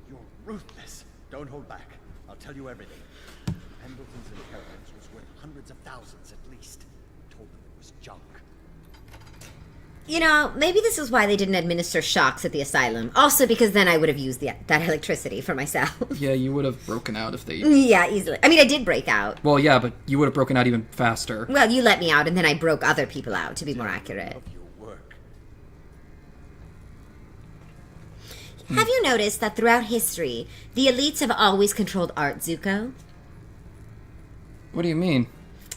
You're ruthless. Don't hold back. I'll tell you everything. Pendleton's inheritance was worth hundreds of thousands at least. Told them it was junk. You know, maybe this is why they didn't administer shocks at the asylum. Also because then I would have used that electricity for myself. Yeah, you would have broken out if they... Yeah, easily. I mean, I did break out. Well, yeah, but you would have broken out even faster. Well, you let me out, and then I broke other people out, to be more accurate. Of your work. Have you noticed that throughout history, the elites have always controlled art, Zuko? What do you mean?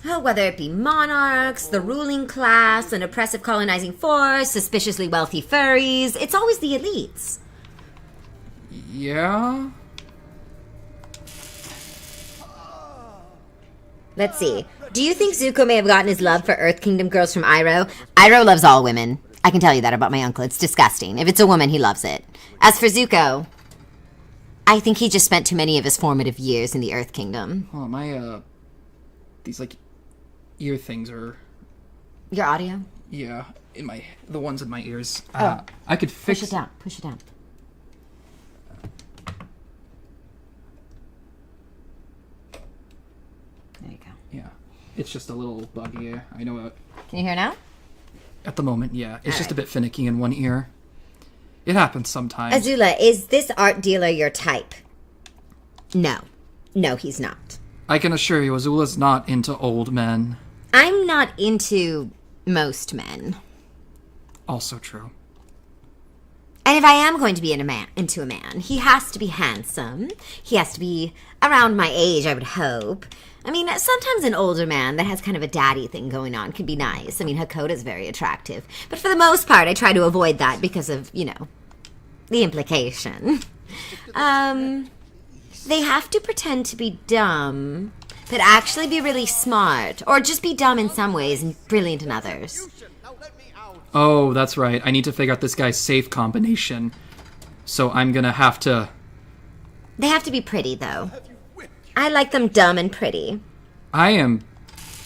Oh, whether it be monarchs, the ruling class, an oppressive colonizing force, suspiciously wealthy furries, it's always the elites. Yeah? Let's see. Do you think Zuko may have gotten his love for Earth Kingdom girls from Iroh? Iroh loves all women. I can tell you that about my uncle. It's disgusting. If it's a woman, he loves it. As for Zuko, I think he just spent too many of his formative years in the Earth Kingdom. Oh, my, these, like, ear things are... Your audio? Yeah, the ones in my ears. Oh. I could fix... Push it down. Push it down. There you go. Yeah. It's just a little buggy. I know it. Can you hear now? At the moment, yeah. It's just Alright. a bit finicky in one ear. It happens sometimes. Azula, is this art dealer your type? No. No, he's not. I can assure you, Azula's not into old men. I'm not into most men. Also true. And if I am going to be into a man, he has to be handsome. He has to be around my age, I would hope. I mean, sometimes an older man that has kind of a daddy thing going on can be nice. I mean, Hakoda's very attractive. But for the most part, I try to avoid that because of, you know, the implication. They have to pretend to be dumb, but actually be really smart. Or just be dumb in some ways and brilliant in others. Oh, that's right. I need to figure out this guy's safe combination. So I'm gonna have to... They have to be pretty, though. I like them dumb and pretty. I am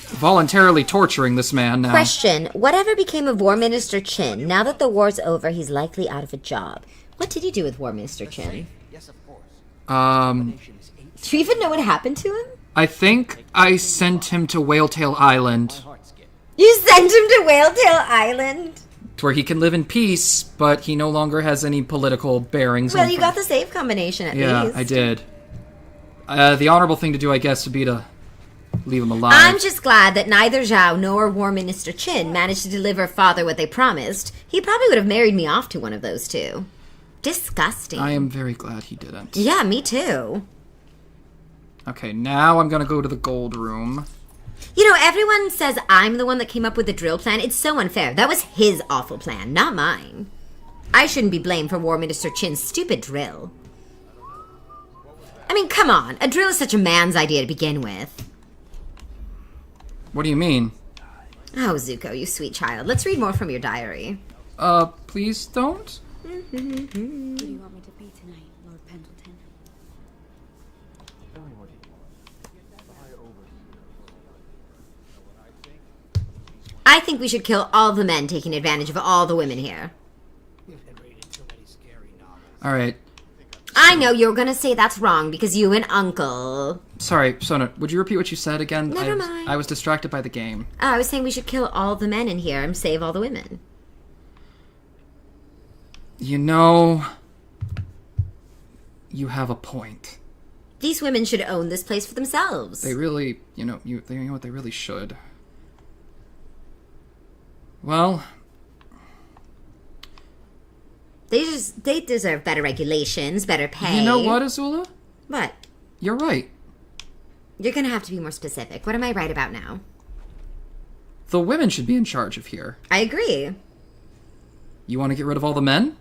voluntarily torturing this man now. Question. Whatever became of War Minister Chin? Now that the war's over, he's likely out of a job. What did you do with War Minister Chin? Yes, of course. Do you even know what happened to him? I think I sent him to Whaletail Island, You sent him to Whaletail Island? where he can live in peace, but he no longer has any political bearings. Well, on you got the save combination at Yeah, least. I did. The honorable thing to do, I guess, would be to leave him alive. I'm just glad that neither Zhao nor War Minister Chin managed to deliver father what they promised. He probably would have married me off to one of those two. Disgusting. I am very glad he didn't. Yeah, me too. Okay, now I'm gonna go to the gold room. You know, everyone says I'm the one that came up with the drill plan. It's so unfair. That was his awful plan, not mine. I shouldn't be blamed for War Minister Chin's stupid drill. I mean, come on. A drill is such a man's idea to begin with. What do you mean? Oh, Zuko, you sweet child. Let's read more from your diary. Please don't? What do you want me to be tonight, Lord Pendleton? I think we should kill all the men taking advantage of all the women here. Alright. I know you're gonna say that's wrong because you and Uncle... Sorry, Sona, would you repeat what you said again? Never mind. I was distracted by the game. I was saying we should kill all the men in here and save all the women. You know... You have a point. These women should own this place for themselves. They really, you know what, they really should. Well... They deserve better regulations, better pay. You know what, Azula? What? You're right. You're gonna have to be more specific. What am I right about now? The women should be in charge of here. I agree. You want to get rid of all the men?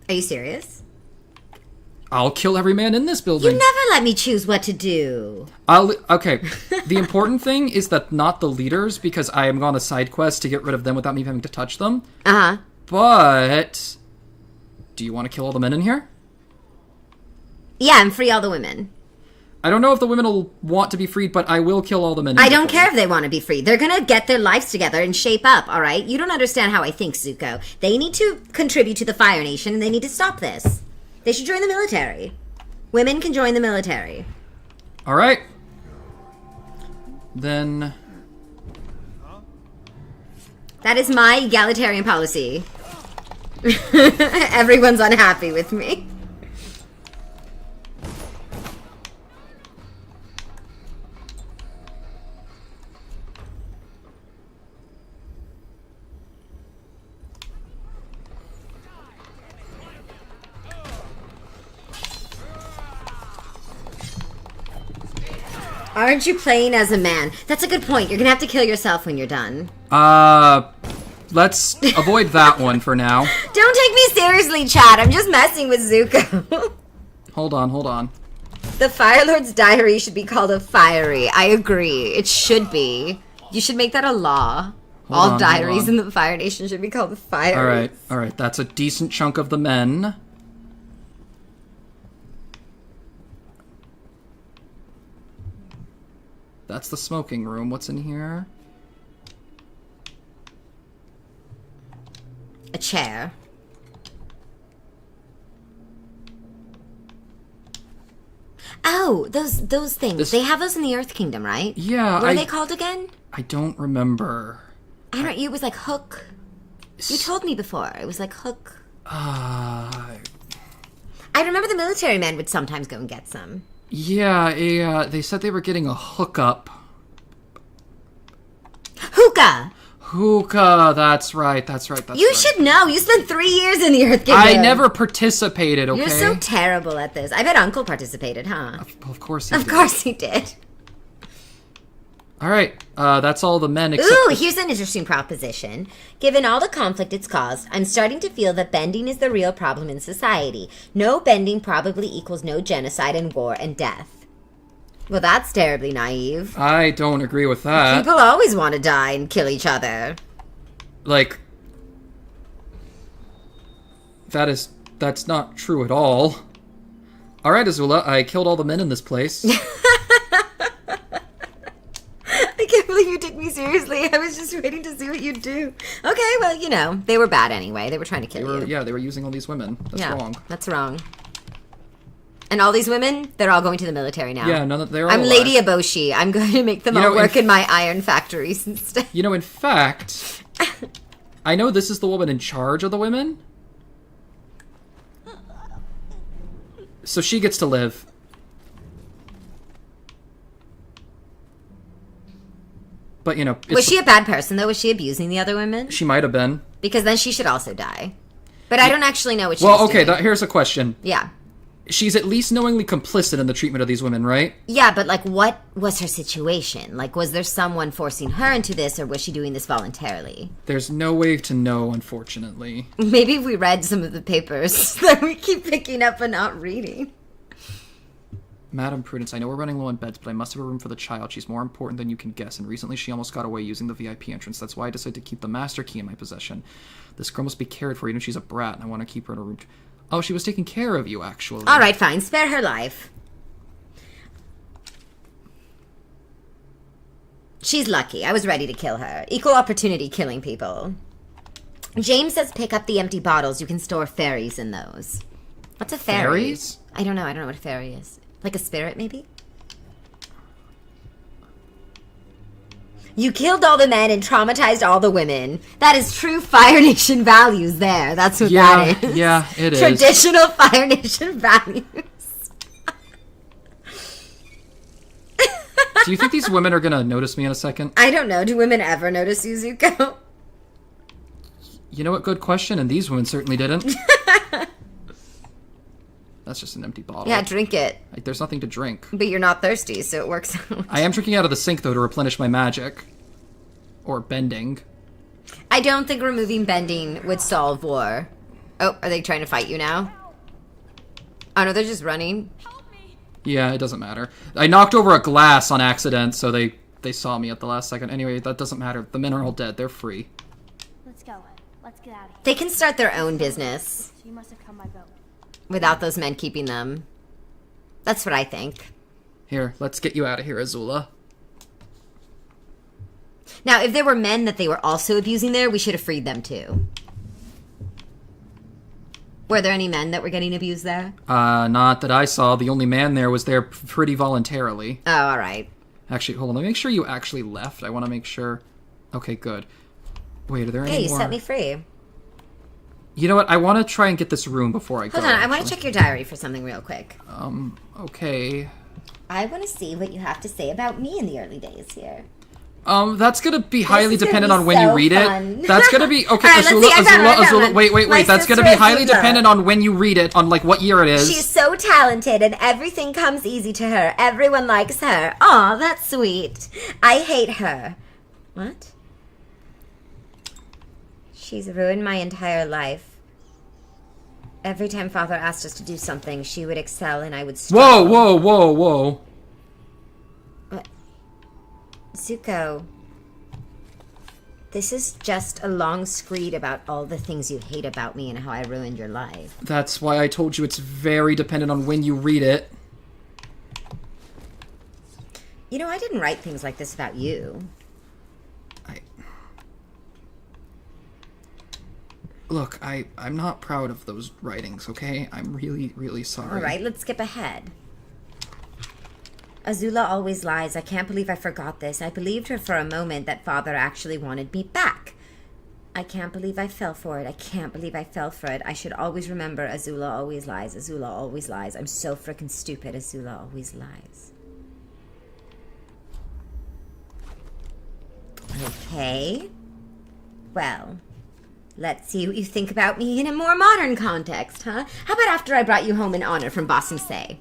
Are you serious? I'll kill every man in this building. You never let me choose what to do. Okay, the important thing is that not the leaders, because I am on a side quest to get rid of them without me having to touch them. Uh-huh. But... Do you want to kill all the men in here? Yeah, and free all the women. I don't know if the women will want to be freed, but I will kill all the men. I don't care if they want to be free. They're gonna get their lives together and shape up, alright? You don't understand how I think, Zuko. They need to contribute to the Fire Nation, and they need to stop this. They should join the military. Women can join the military. Alright. Then... That is my egalitarian policy. Everyone's unhappy with me. Aren't you playing as a man? That's a good point. You're gonna have to kill yourself when you're done. Let's avoid that one for now. Don't take me seriously, Chad. I'm just messing with Zuko. Hold on. The Fire Lord's diary should be called a fiery. I agree. It should be. You should make that a law. All diaries in the Fire Nation should be called the fiery. Alright. That's a decent chunk of the men. That's the smoking room. What's in here? A chair. Oh, those things. They have those in the Earth Kingdom, right? Yeah. What are they called again? I don't remember. I don't. It was like hook. You told me before. It was like hook. I remember the military men would sometimes go and get some. Yeah, they said they were getting a hookup. Hookah! Hookah, that's right. You should know. You spent 3 years in the Earth Kingdom. I never participated, okay? You're so terrible at this. I bet Uncle participated, huh? Of course he did. Of course he did. Alright, that's all the men except... Ooh, here's an interesting proposition. Given all the conflict it's caused, I'm starting to feel that bending is the real problem in society. No bending probably equals no genocide and war and death. Well, that's terribly naive. I don't agree with that. People always want to die and kill each other. Like... That's not true at all. Alright, Azula, I killed all the men in this place. I can't believe you took me seriously. I was just waiting to see what you'd do. Okay, well, you know, they were bad anyway. They were trying to kill you. Yeah, they were using all these women. That's wrong. That's wrong. And all these women, they're all going to the military now. Yeah, they're all I'm Lady Eboshi. I'm going to make them all work in my iron factories instead. You know, in fact, I know this is the woman in charge of the women. So she gets to live. But, you know... Was she a bad person, though? Was she abusing the other women? She might have been. Because then she should also die. But I don't actually know what she was doing. Here's a question. Yeah. She's at least knowingly complicit in the treatment of these women, right? Yeah, but, like, what was her situation? Like, was there someone forcing her into this, or was she doing this voluntarily? There's no way to know, unfortunately. Maybe if we read some of the papers that we keep picking up and not reading. Madam Prudence, I know we're running low on beds, but I must have a room for the child. She's more important than you can guess, and recently she almost got away using the VIP entrance. That's why I decided to keep the master key in my possession. This girl must be cared for, even if she's a brat, and I want to keep her in a room. Oh, she was taking care of you, actually. All right, fine. Spare her life. She's lucky. I was ready to kill her. Equal opportunity killing people. James says pick up the empty bottles. You can store fairies in those. What's a fairy? Fairies? I don't know. I don't know what a fairy is. Like a spirit, maybe? You killed all the men and traumatized all the women. That is true Fire Nation values there. That's what that is. Yeah, it is. Traditional Fire Nation values. Do you think these women are going to notice me in a second? I don't know. Do women ever notice you, Zuko? You know what? Good question, and these women certainly didn't. That's just an empty bottle. Yeah, drink it. There's nothing to drink. But you're not thirsty, so it works out. I am drinking out of the sink, though, to replenish my magic. Or bending. I don't think removing bending would solve war. Oh, are they trying to fight you now? Oh, no, they're just running. Yeah, it doesn't matter. I knocked over a glass on accident, so they saw me at the last second. Anyway, that doesn't matter. The men are all dead. They're free. Let's go. Let's get out of here. They can start their own business. So you must have come by boat. Without those men keeping them. That's what I think. Here, let's get you out of here, Azula. Now, if there were men that they were also abusing there, we should have freed them too. Were there any men that were getting abused there? Not that I saw. The only man there was there pretty voluntarily. Oh, alright. Actually, hold on. Let me make sure you actually left. I want to make sure... Okay, good. Wait, are there any more? Hey, you set me free. You know what? I want to try and get this room before I go. Hold on, I want to check your diary for something real quick. Okay. I want to see what you have to say about me in the early days here. That's gonna be highly is gonna dependent be on when so you read fun. it. That's gonna be okay. All right, let's see, I found one. Wait. My That's gonna sister be highly Azula. dependent on when you read it, on like what year it is. She's so talented and everything comes easy to her. Everyone likes her. Aw, that's sweet. I hate her. What? She's ruined my entire life. Every time Father asked us to do something, she would excel and I would struggle. Whoa. What? Zuko. This is just a long screed about all the things you hate about me and how I ruined your life. That's why I told you it's very dependent on when you read it. You know, I didn't write things like this about you. Look, I'm not proud of those writings, okay? I'm really, really sorry. All right, let's skip ahead. Azula always lies. I can't believe I forgot this. I believed her for a moment that Father actually wanted me back. I can't believe I fell for it. I can't believe I fell for it. I should always remember Azula always lies. Azula always lies. I'm so frickin' stupid. Azula always lies. Okay. Well, let's see what you think about me in a more modern context, huh? How about after I brought you home in honor from Bossum Say?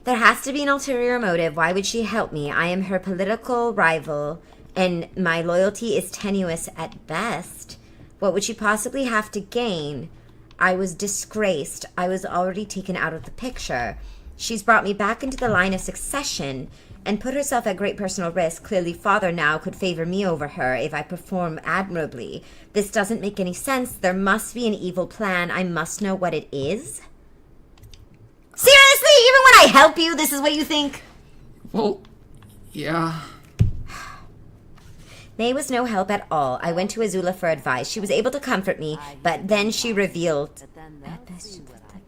There has to be an ulterior motive. Why would she help me? I am her political rival, and my loyalty is tenuous at best. What would she possibly have to gain? I was disgraced. I was already taken out of the picture. She's brought me back into the line of succession and put herself at great personal risk. Clearly, Father now could favor me over her if I perform admirably. This doesn't make any sense. There must be an evil plan. I must know what it is. Seriously? Even when I help you, this is what you think? Well, yeah. May was no help at all. I went to Azula for advice. She was able to comfort me, but then she revealed... But then they'll see what I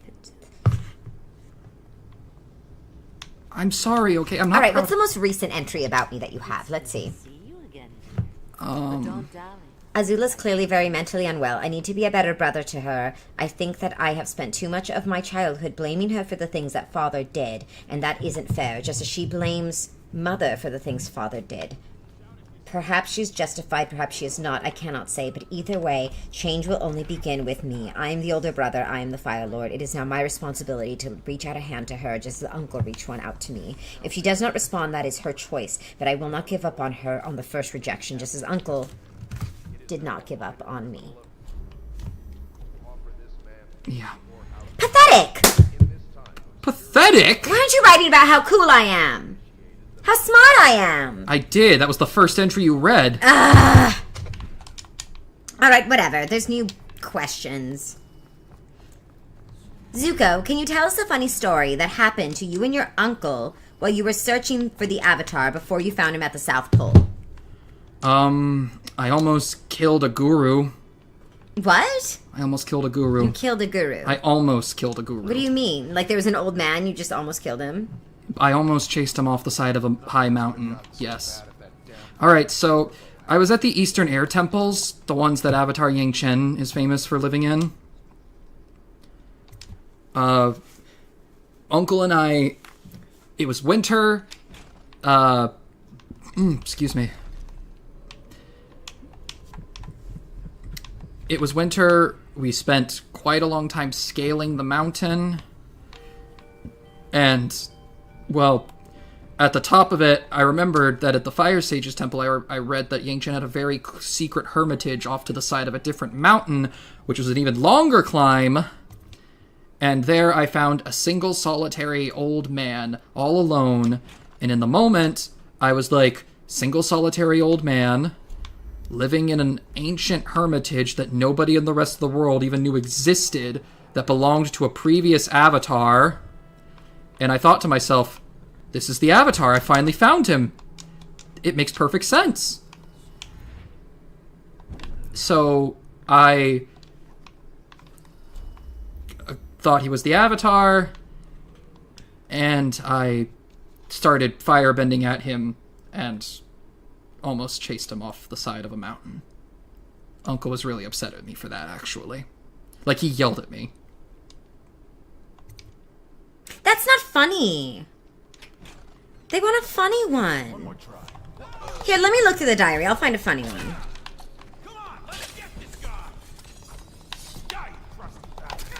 I'm sorry, okay? I'm not... All right, what's the most recent entry about me that you have? Let's see. see you again. But don't dally. Azula's clearly very mentally unwell. I need to be a better brother to her. I think that I have spent too much of my childhood blaming her for the things that Father did, and that isn't fair, just as she blames Mother for the things Father did. Perhaps she's justified, perhaps she is not, I cannot say, but either way, change will only begin with me. I am the older brother, I am the Fire Lord. It is now my responsibility to reach out a hand to her, just as Uncle reached one out to me. If she does not respond, that is her choice, but I will not give up on her on the first rejection, just as Uncle did not give up on me. Yeah. Pathetic! Pathetic? Why aren't you writing about how cool I am? How smart I am? I did. That was the first entry you read. Alright, whatever. There's new questions. Zuko, can you tell us a funny story that happened to you and your uncle while you were searching for the Avatar before you found him at the South Pole? I almost killed a guru. What? I almost killed a guru. You killed a guru. I almost killed a guru. What do you mean? Like there was an old man, you just almost killed him? I almost chased him off the side of a high mountain. Yes. Alright, so I was at the Eastern Air Temples, the ones that Avatar Yang Chen is famous for living in. Uncle and I... It was winter. Excuse me. It was winter. We spent quite a long time scaling the mountain. And... well, at the top of it, I remembered that at the Fire Sage's temple, I read that Yang Chen had a very secret hermitage off to the side of a different mountain, which was an even longer climb. And there I found a single solitary old man, all alone. And in the moment, I was like, single solitary old man, living in an ancient hermitage that nobody in the rest of the world even knew existed, that belonged to a previous Avatar. And I thought to myself, this is the Avatar. I finally found him. It makes perfect sense. So I thought he was the Avatar, and I started firebending at him and almost chased him off the side of a mountain. Uncle was really upset at me for that, actually. Like, he yelled at me. That's not funny. They want a funny one. Here, let me look through the diary. I'll find a funny one. Come on, let's get this guy. Die, you crusty bastard.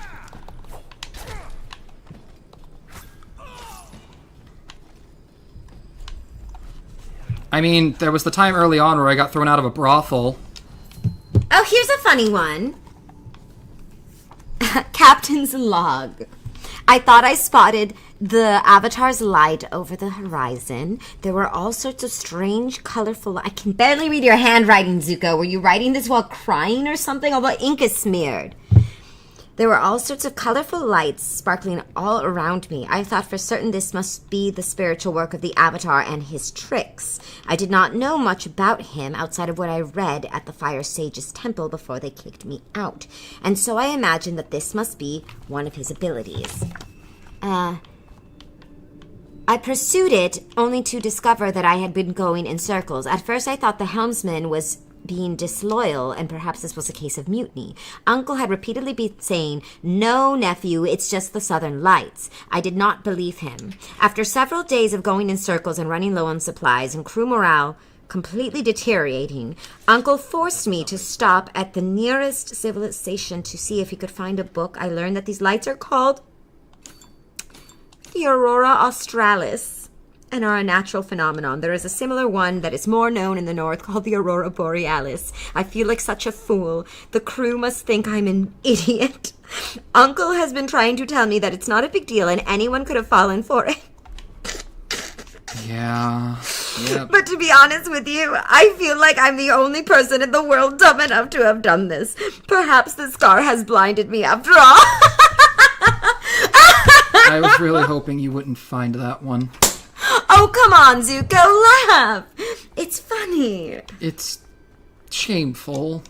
I mean, there was the time early on where I got thrown out of a brothel. Oh, here's a funny one. Captain's log. I thought I spotted the Avatar's light over the horizon. There were all sorts of strange, colorful... I can barely read your handwriting, Zuko. Were you writing this while crying or something? All the ink is smeared. There were all sorts of colorful lights sparkling all around me. I thought for certain this must be the spiritual work of the Avatar and his tricks. I did not know much about him outside of what I read at the Fire Sage's temple before they kicked me out. And so I imagined that this must be one of his abilities. I pursued it only to discover that I had been going in circles. At first I thought the helmsman was being disloyal, and perhaps this was a case of mutiny. Uncle had repeatedly been saying, "No, nephew, it's just the Southern Lights." I did not believe him. After several days of going in circles and running low on supplies and crew morale completely deteriorating, Uncle forced me to stop at the nearest civilization to see if he could find a book. I learned that these lights are called the Aurora Australis and are a natural phenomenon. There is a similar one that is more known in the north called the Aurora Borealis. I feel like such a fool. The crew must think I'm an idiot. Uncle has been trying to tell me that it's not a big deal and anyone could have fallen for it. Yeah. Yep. But to be honest with you, I feel like I'm the only person in the world dumb enough to have done this. Perhaps the scar has blinded me after all. I was really hoping you wouldn't find that one. Oh, come on, Zuko, laugh. It's funny. It's shameful.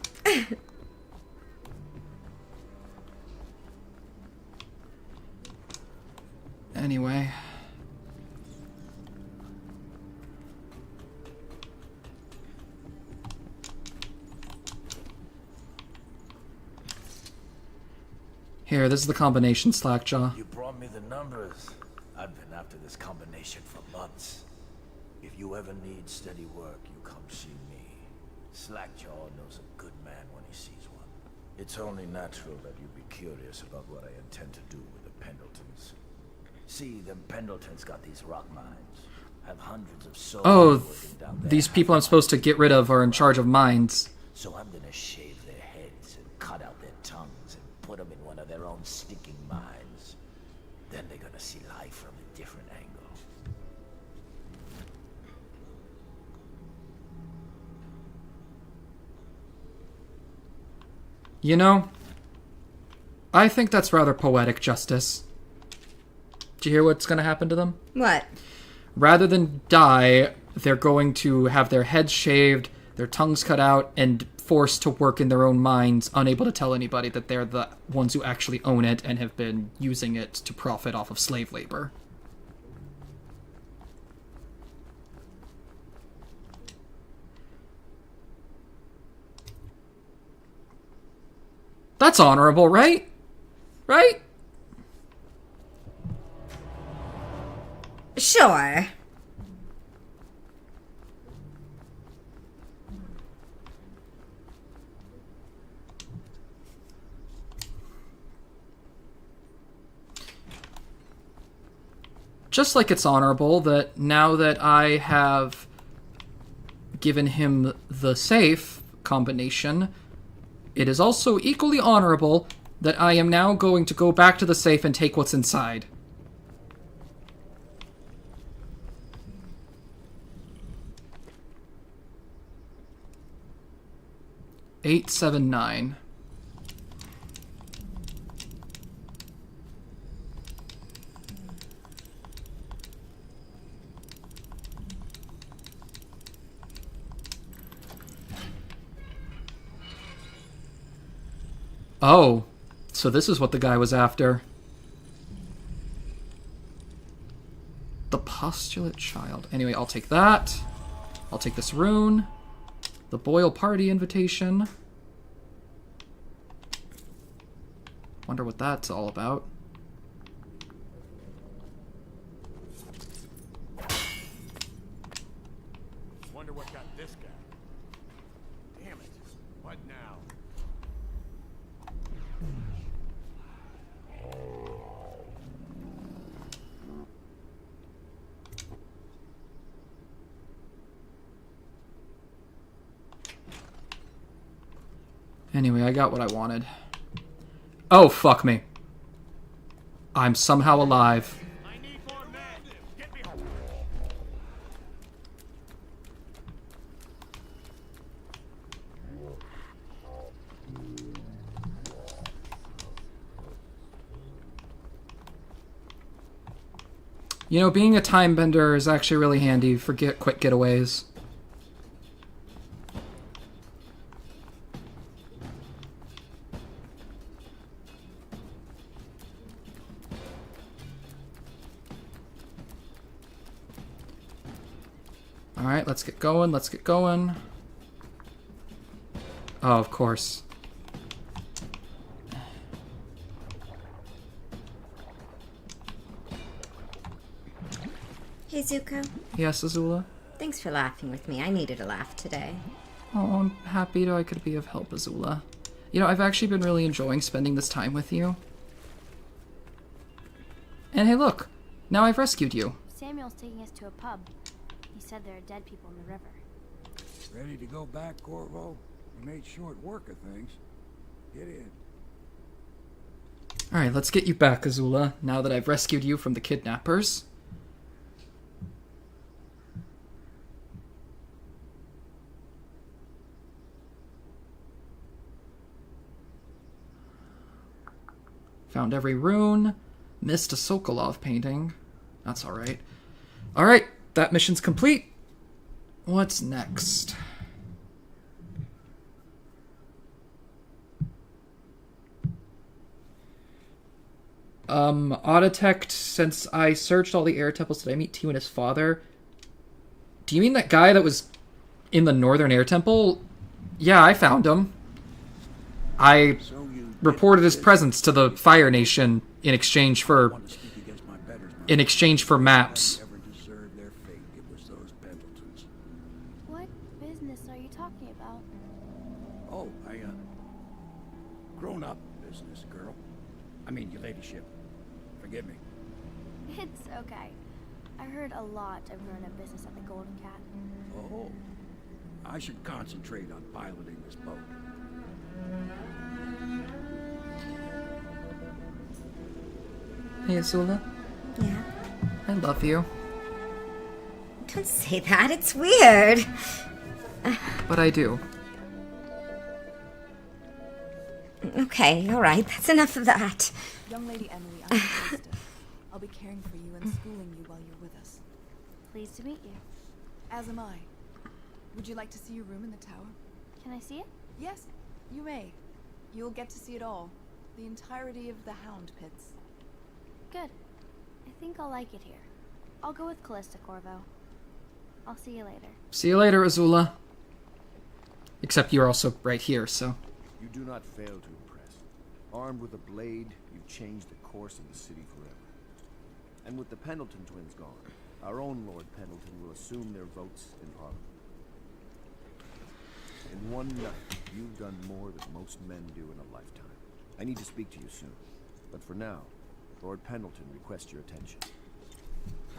Anyway. Here, this is the combination, Slackjaw. You brought me the numbers. I've been after this combination for months. If you ever need steady work, you come see me. Slackjaw knows a good man when he sees one. It's only natural that you be curious about what I intend to do with the Pendletons. See, them Pendletons got these rock mines. Have hundreds of souls working down there. These people I'm supposed to get rid of are in charge of mines. So I'm gonna shave their heads and cut out their tongues and put them in one of their own stinking mines. Then they're gonna see life from a different angle. You know, I think that's rather poetic justice. Do you hear what's going to happen to them? What? Rather than die, they're going to have their heads shaved, their tongues cut out, and forced to work in their own mines, unable to tell anybody that they're the ones who actually own it and have been using it to profit off of slave labor. That's honorable, right? Right? Sure. Just like it's honorable that now that I have given him the safe combination, it is also equally honorable that I am now going to go back to the safe and take what's inside. $879. Oh, so this is what the guy was after. The postulate child. Anyway, I'll take that. I'll take this rune. The Boyle party invitation. Wonder what that's all about. Wonder what got this guy. Damn it. What now? Anyway, I got what I wanted. Oh, fuck me. I'm somehow alive. I need more men. Get me home. You know, being a time bender is actually really handy for quick getaways. Alright, let's get going, let's get going. Oh, of course. Hey, Zuko. Yes, Azula? Thanks for laughing with me. I needed a laugh today. Oh, I'm happy I could be of help, Azula. You know, I've actually been really enjoying spending this time with you. And hey, look! Now I've rescued you. Samuel's taking us to a pub. He said there are dead people in the river. Ready to go back, Corvo? We made short work of things. Get in. Alright, let's get you back, Azula, now that I've rescued you from the kidnappers. Found every rune. Missed a Sokolov painting. That's alright. Alright, that mission's complete. What's next? Autotect, since I searched all the air temples, did I meet T and his father? Do you mean that guy that was in the northern air temple? Yeah, I found him. I reported his presence to the Fire Nation in exchange for maps. What business are you talking about? Oh, grown-up business, girl. I mean, your ladyship. Forgive me. It's okay. I heard a lot of grown-up business at the Golden Cat. Oh, I should concentrate on piloting this boat. Hey, Azula. Yeah? I love you. Don't say that. It's weird. But I do. Okay, alright. That's enough of that. Young Lady Emily, I'm Krista. I'll be caring for you and schooling you while you're with us. Pleased to meet you. As am I. Would you like to see your room in the tower? Can I see it? Yes, you may. You'll get to see it all. The entirety of the Hound Pits. Good. I think I'll like it here. I'll go with Callista, Corvo. I'll see you later. See you later, Azula. Except you're also right here, so... You do not fail to impress. Armed with a blade, you've changed the course of the city forever. And with the Pendleton twins gone, our own Lord Pendleton will assume their votes in Parliament. In one night, you've done more than most men do in a lifetime. I need to speak to you soon. But for now, Lord Pendleton requests your attention.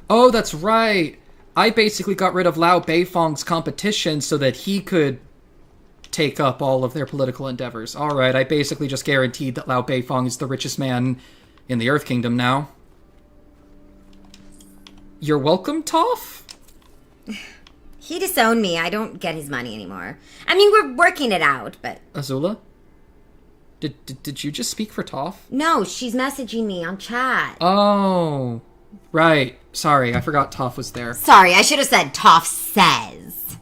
Oh, that's right! I basically got rid of Lao Beifong's competition so that he could take up all of their political endeavors. Alright, I basically just guaranteed that Lao Beifong is the richest man in the Earth Kingdom now. You're welcome, Toph? He disowned me. I don't get his money anymore. I mean, we're working it out, but... Azula? Did you just speak for Toph? No, she's messaging me on chat. Oh, right. Sorry, I forgot Toph was there. Sorry, I should have said Toph says.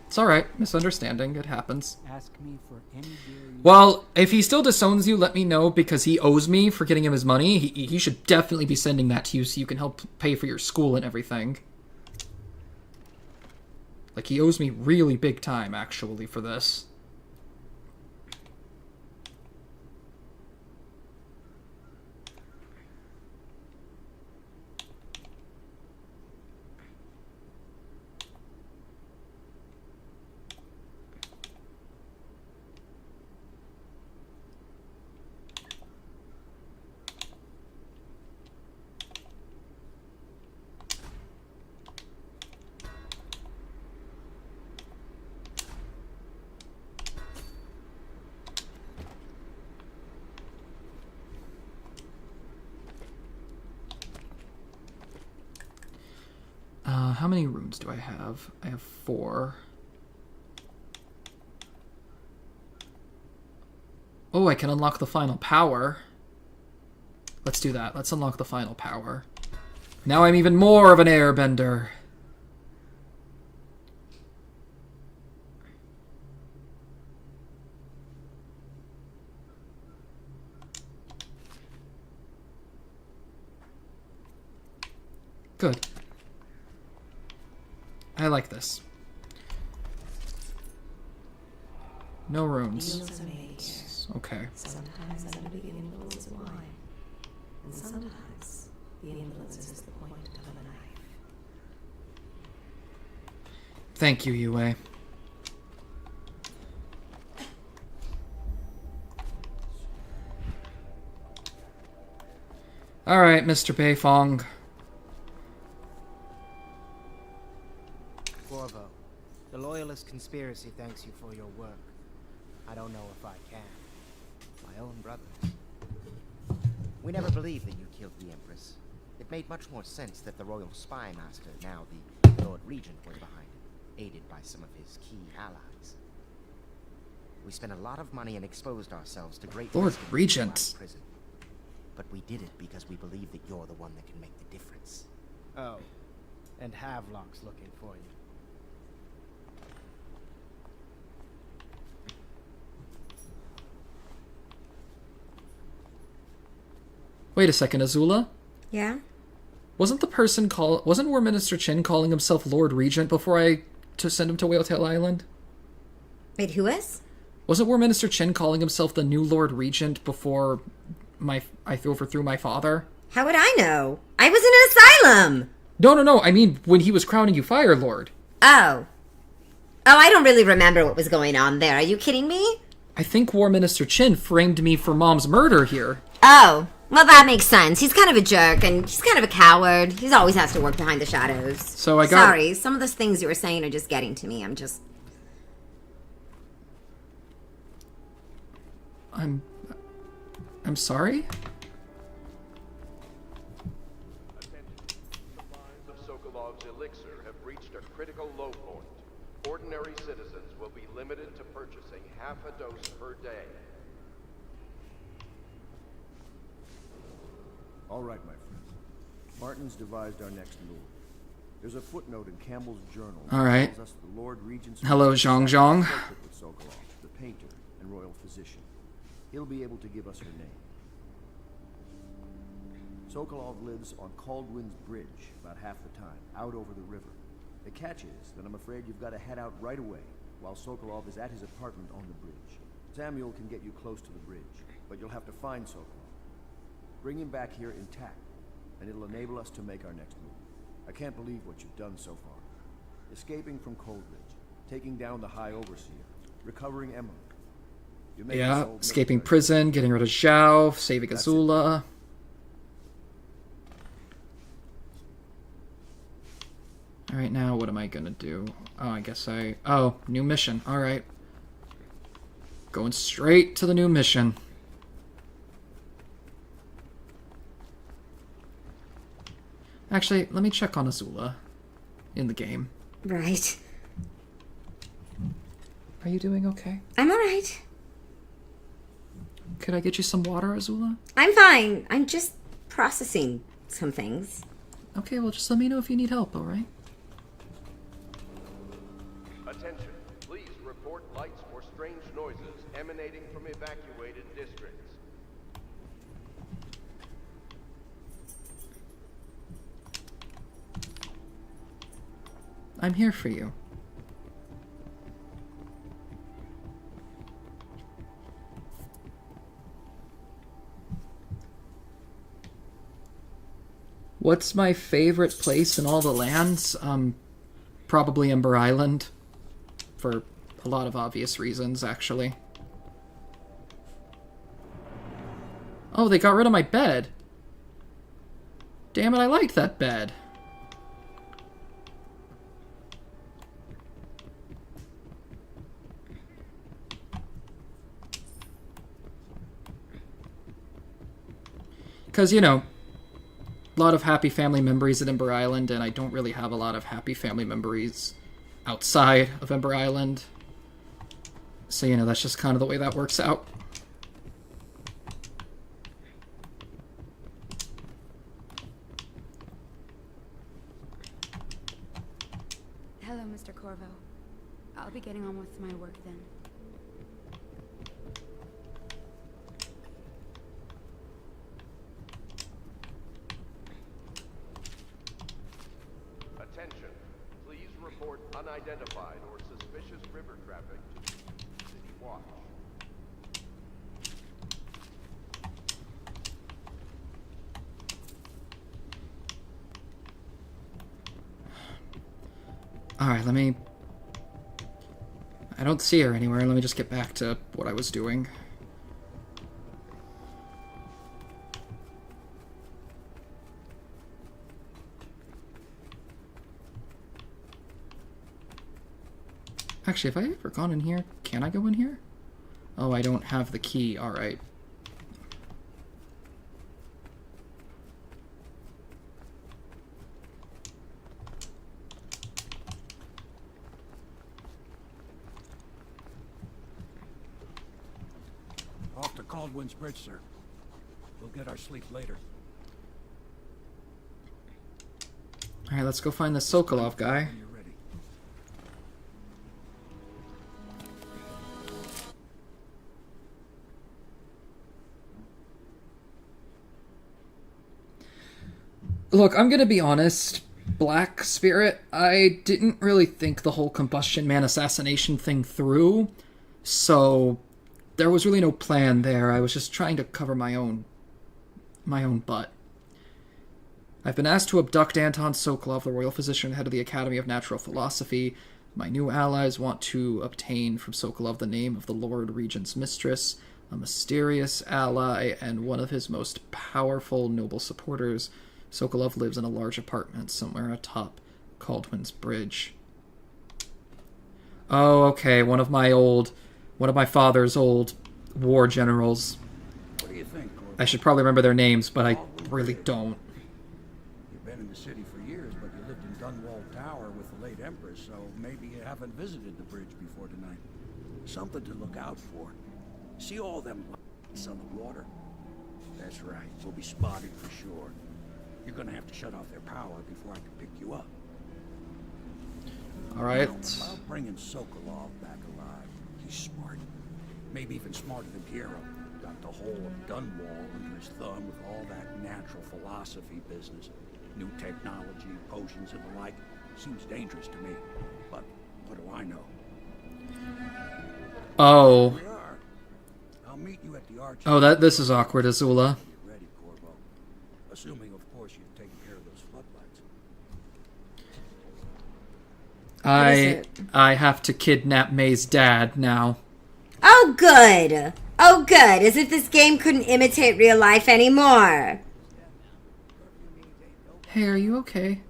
It's alright. Misunderstanding. It happens. Ask me for any deal. Well, if he still disowns you, let me know, because he owes me for getting him his money. He should definitely be sending that to you so you can help pay for your school and everything. Like, he owes me really big time, actually, for this. How many rooms do I have? I have 4. Oh, I can unlock the final power. Let's do that. Let's unlock the final power. Now I'm even more of an airbender. Good. I like this. No runes. Okay. Sometimes the influence is wine, and sometimes the influence is the point of a knife. Thank you, Yue. Alright, Mr. Beifong. Corvo, the Loyalist conspiracy thanks you for your work. I don't know if I can. My own brothers. We never believed that you killed the Empress. It made much more sense that the Royal Spy Master, now the Lord Regent, was behind it, aided by some of his key allies. We spent a lot of money and exposed ourselves to great Lord risk in Regent. prison. But we did it because we believe that you're the one that can make the difference. Oh, and Havelock's looking for you. Wait a second, Azula? Yeah? Wasn't War Minister Chin calling himself Lord Regent before I send him to Whaletail Island? Wait, who is? Wasn't War Minister Chin calling himself the new Lord Regent before I overthrew my father? How would I know? I was in an asylum! No, I mean, when he was crowning you Fire Lord. Oh. Oh, I don't really remember what was going on there. Are you kidding me? I think War Minister Chin framed me for Mom's murder here. Oh. Well, that makes sense. He's kind of a jerk, and he's kind of a coward. He always has to work behind the shadows. So I got... Sorry, some of those things you were saying are just getting to me. I'm sorry? Attention. Supplies of Sokolov's elixir have reached a critical low point. Ordinary citizens will be limited to purchasing half a dose per day. All right, my friend. Martin's devised our next move. There's a footnote in Campbell's journal. All right. That tells us the Lord Regent's Hello, Zhang Zhang. with Sokolov, the painter and royal physician. He'll be able to give us her name. Sokolov lives on Caldwin's Bridge about half the time, out over the river. The catch is that I'm afraid you've got to head out right away while Sokolov is at his apartment on the bridge. Samuel can get you close to the bridge, but you'll have to find Sokolov. Bring him back here intact, and it'll enable us to make our next move. I can't believe what you've done so far. Escaping from Coldridge, taking down the High Overseer, recovering Emily. You made us Yeah, old escaping military. prison, getting rid of Zhao, saving That's it. Azula. Alright, now what am I gonna do? Oh, new mission. Alright. Going straight to the new mission. Actually, let me check on Azula in the game. Right. Are you doing okay? I'm alright. Could I get you some water, Azula? I'm fine. I'm just processing some things. Okay, well, just let me know if you need help, alright? Attention. Please report lights or strange noises emanating from evacuated districts. I'm here for you. What's my favorite place in all the lands? Probably Ember Island. For a lot of obvious reasons, actually. Oh, they got rid of my bed. Damn it, I liked that bed. Because, you know, a lot of happy family memories at Ember Island, and I don't really have a lot of happy family memories outside of Ember Island. So, you know, that's just kind of the way that works out. Hello, Mr. Corvo. I'll be getting on with my work then. Attention. Please report unidentified or suspicious river traffic to City Watch. Alright, let me I don't see her anywhere. Let me just get back to what I was doing. Actually, have I ever gone in here? Can I go in here? Oh, I don't have the key. Alright. Off to Caldwin's Bridge, sir. We'll get our sleep later. Alright, let's go find the Sokolov guy. When you're ready. Look, I'm gonna be honest. Black Spirit, I didn't really think the whole Combustion Man assassination thing through, so there was really no plan there. I was just trying to cover my own butt. I've been asked to abduct Anton Sokolov, the royal physician, head of the Academy of Natural Philosophy. My new allies want to obtain from Sokolov the name of the Lord Regent's mistress, a mysterious ally, and one of his most powerful noble supporters. Sokolov lives in a large apartment somewhere atop Caldwin's Bridge. Oh, okay, one of my father's old war generals. What do you think, Corvo? I should probably remember their names, but I really don't. You've been in the city for years, but you lived in Dunwall Tower with the late Empress, so maybe you haven't visited the bridge before tonight. Something to look out for. See all them lights on the water? That's right, we'll be spotted for sure. You're gonna have to shut off their power before I can pick you up. Alright. Now, about bringing Sokolov back alive. He's smart. Maybe even smarter than Piero. Got the whole of Dunwall under his thumb with all that natural philosophy business. New technology, potions and the like. Seems dangerous to me. But what do I know? Oh. Here we are. I'll meet you at the arch. Oh, this is awkward, Azula. Get ready, Corvo. Assuming, of course, you've taken care of those floodlights. I have to kidnap May's dad now. Oh, good. Oh, good. As if this game couldn't imitate real life anymore. Hey, are you okay?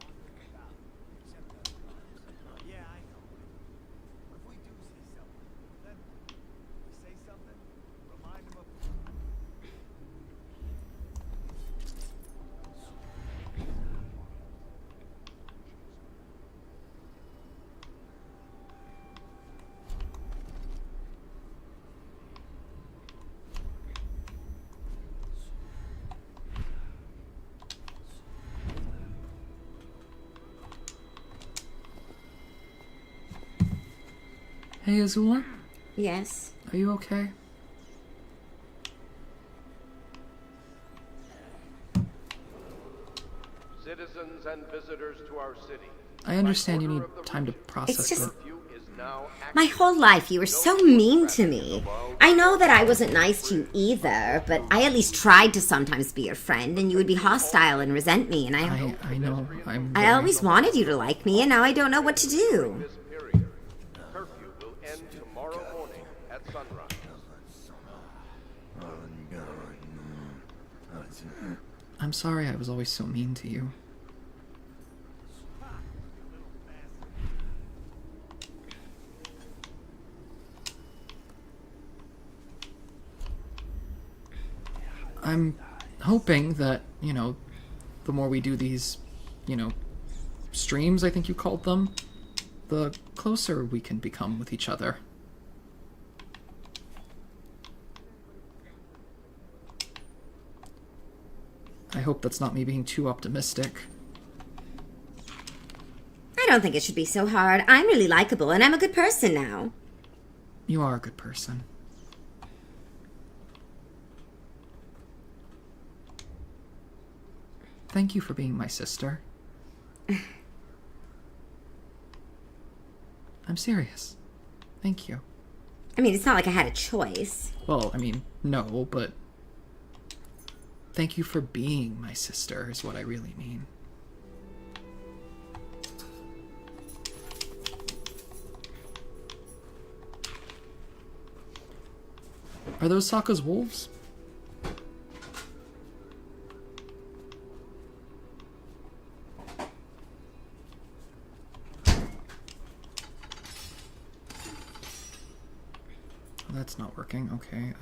Hey, Azula? Yes. Are you okay? Citizens and visitors to our city. I understand you need time to process It's just- it. My whole life, you were so mean to me. I know that I wasn't nice to you either, but I at least tried to sometimes be your friend, and you would be hostile and resent me, and I know. I always wanted you to like me, and now I don't know what to do. Curfew will end tomorrow morning at sunrise. I'm sorry I was always so mean to you. I'm hoping that, the more we do these, streams, I think you called them, the closer we can become with each other. I hope that's not me being too optimistic. I don't think it should be so hard. I'm really likable, and I'm a good person now. You are a good person. Thank you for being my sister. I'm serious. Thank you. I mean, it's not like I had a choice. Well, no, but thank you for being my sister is what I really mean. Are those Sokka's wolves? That's not working. Okay,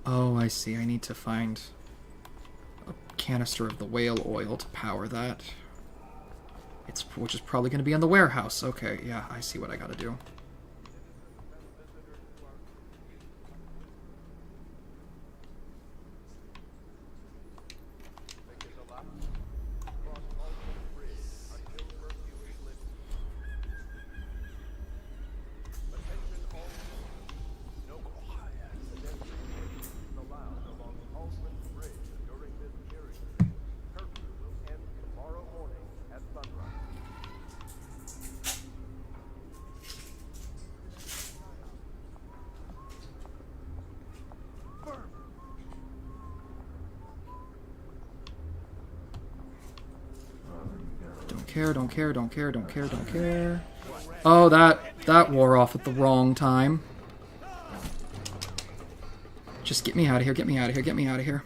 oh, I see. I need to find a canister of the whale oil to power that. Which is probably going to be in the warehouse. Okay, yeah, I see what I gotta do. Don't care. Oh, that wore off at the wrong time. Just get me out of here, get me out of here.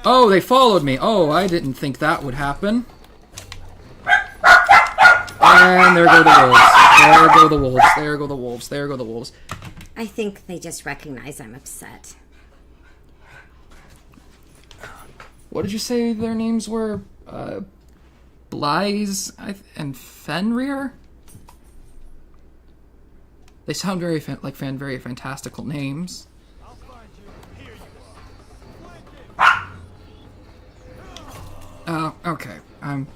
Oh, they followed me. Oh, I didn't think that would happen. And there go the wolves. I think they just recognize I'm upset. What did you say their names were? Blythe and Fenrir? They sound very very fantastical names. Okay. I'm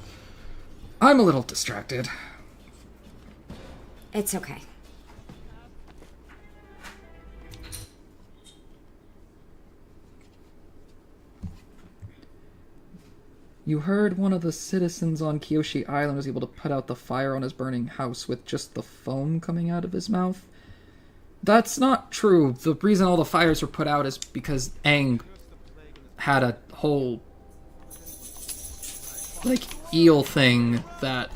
a little distracted. It's okay. You heard one of the citizens on Kyoshi Island was able to put out the fire on his burning house with just the foam coming out of his mouth. That's not true. The reason all the fires were put out is because Aang had a whole, eel thing that...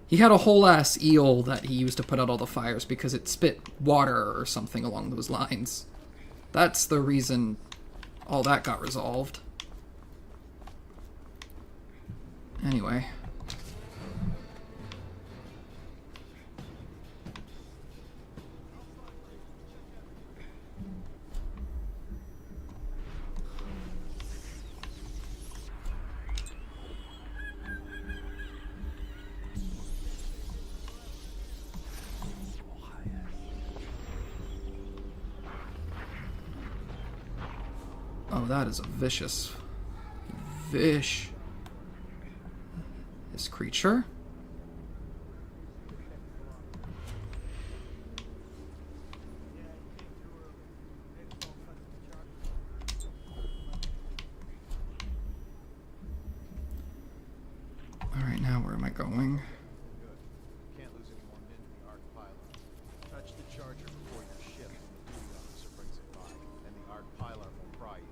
He had a whole-ass eel that he used to put out all the fires because it spit water or something along those lines. That's the reason all that got resolved. Anyway. Oh, that is a vicious creature. Alright, now where am I going? Can't lose any more men in the arc pylon. Touch the charger before your ship when the duty officer brings it by, and the arc pylon will pry you.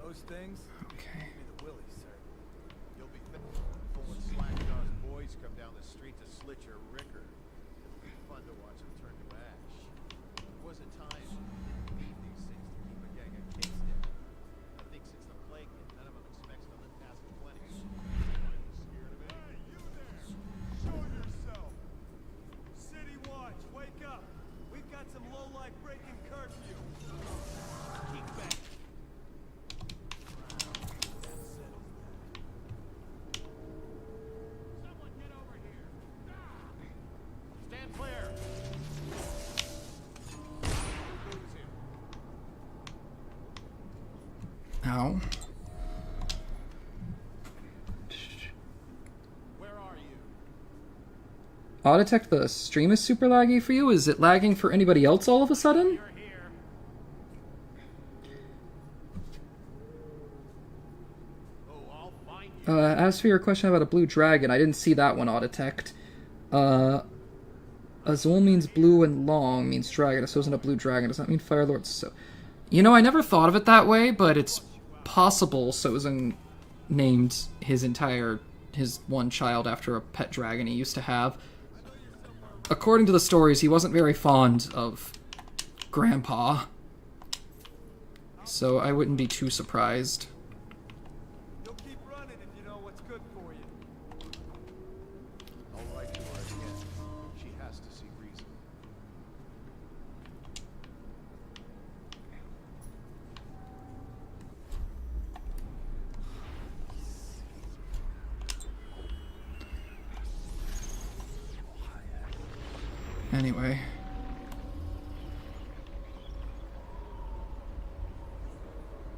Those things? Okay. Give me the willies, sir. You'll be full of slack-jawed boys come down the street to slit your ricker. It'll be fun to watch them turn to ash. There was a time when you didn't need these things to keep a gang of kids down. I think since the plague hit, none of them expects to live past 20. Scared of it? Hey, you there! Show yourself! City Watch, wake up! We've got some low-life breaking curfew! Keep back! Someone get over here! Stand clear! Ow. Where are you? I'll detect the stream is super laggy for you. Is it lagging for anybody else all of a sudden? You're here. Oh, I'll find you. As for your question about a blue dragon, I didn't see that one auto-detect. Azul means blue and long means dragon. So isn't a blue dragon. Does that mean Fire Lord? So, you know, I never thought of it that way, but it's possible Sozin named his one child after a pet dragon he used to have. According to the stories, he wasn't very fond of Grandpa. So I wouldn't be too surprised. You'll keep running if you know what's good for you. All right, to our again. She has to see reason. Anyway.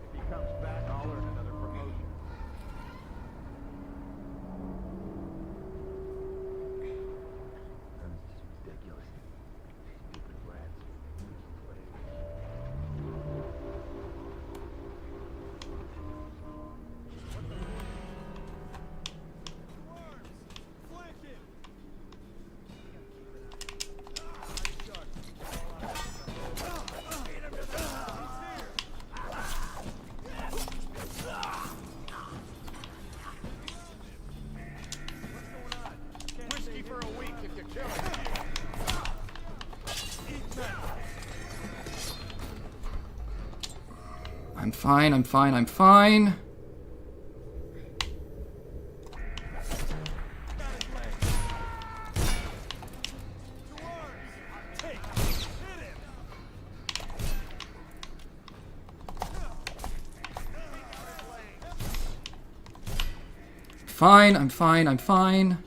If he comes back, I'll earn another promotion. That's ridiculous. Stupid rats. Flank him! Whiskey for a week if you kill him. I'm fine, I'm fine, I'm fine. Fine, I'm fine, I'm fine.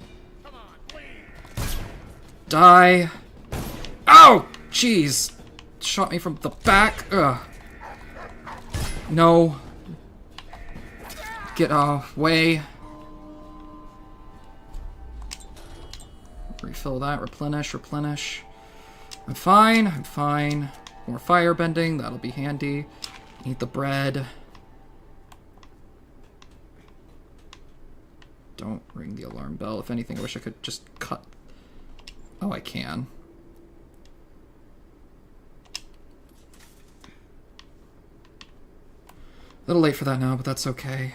Die. Ow! Jeez. Shot me from the back. Ugh. No. Get away. Refill that. Replenish, replenish. I'm fine, I'm fine. More firebending, that'll be handy. Eat the bread. Don't ring the alarm bell. If anything, I wish I could just cut. Oh, I can. A little late for that now, but that's okay.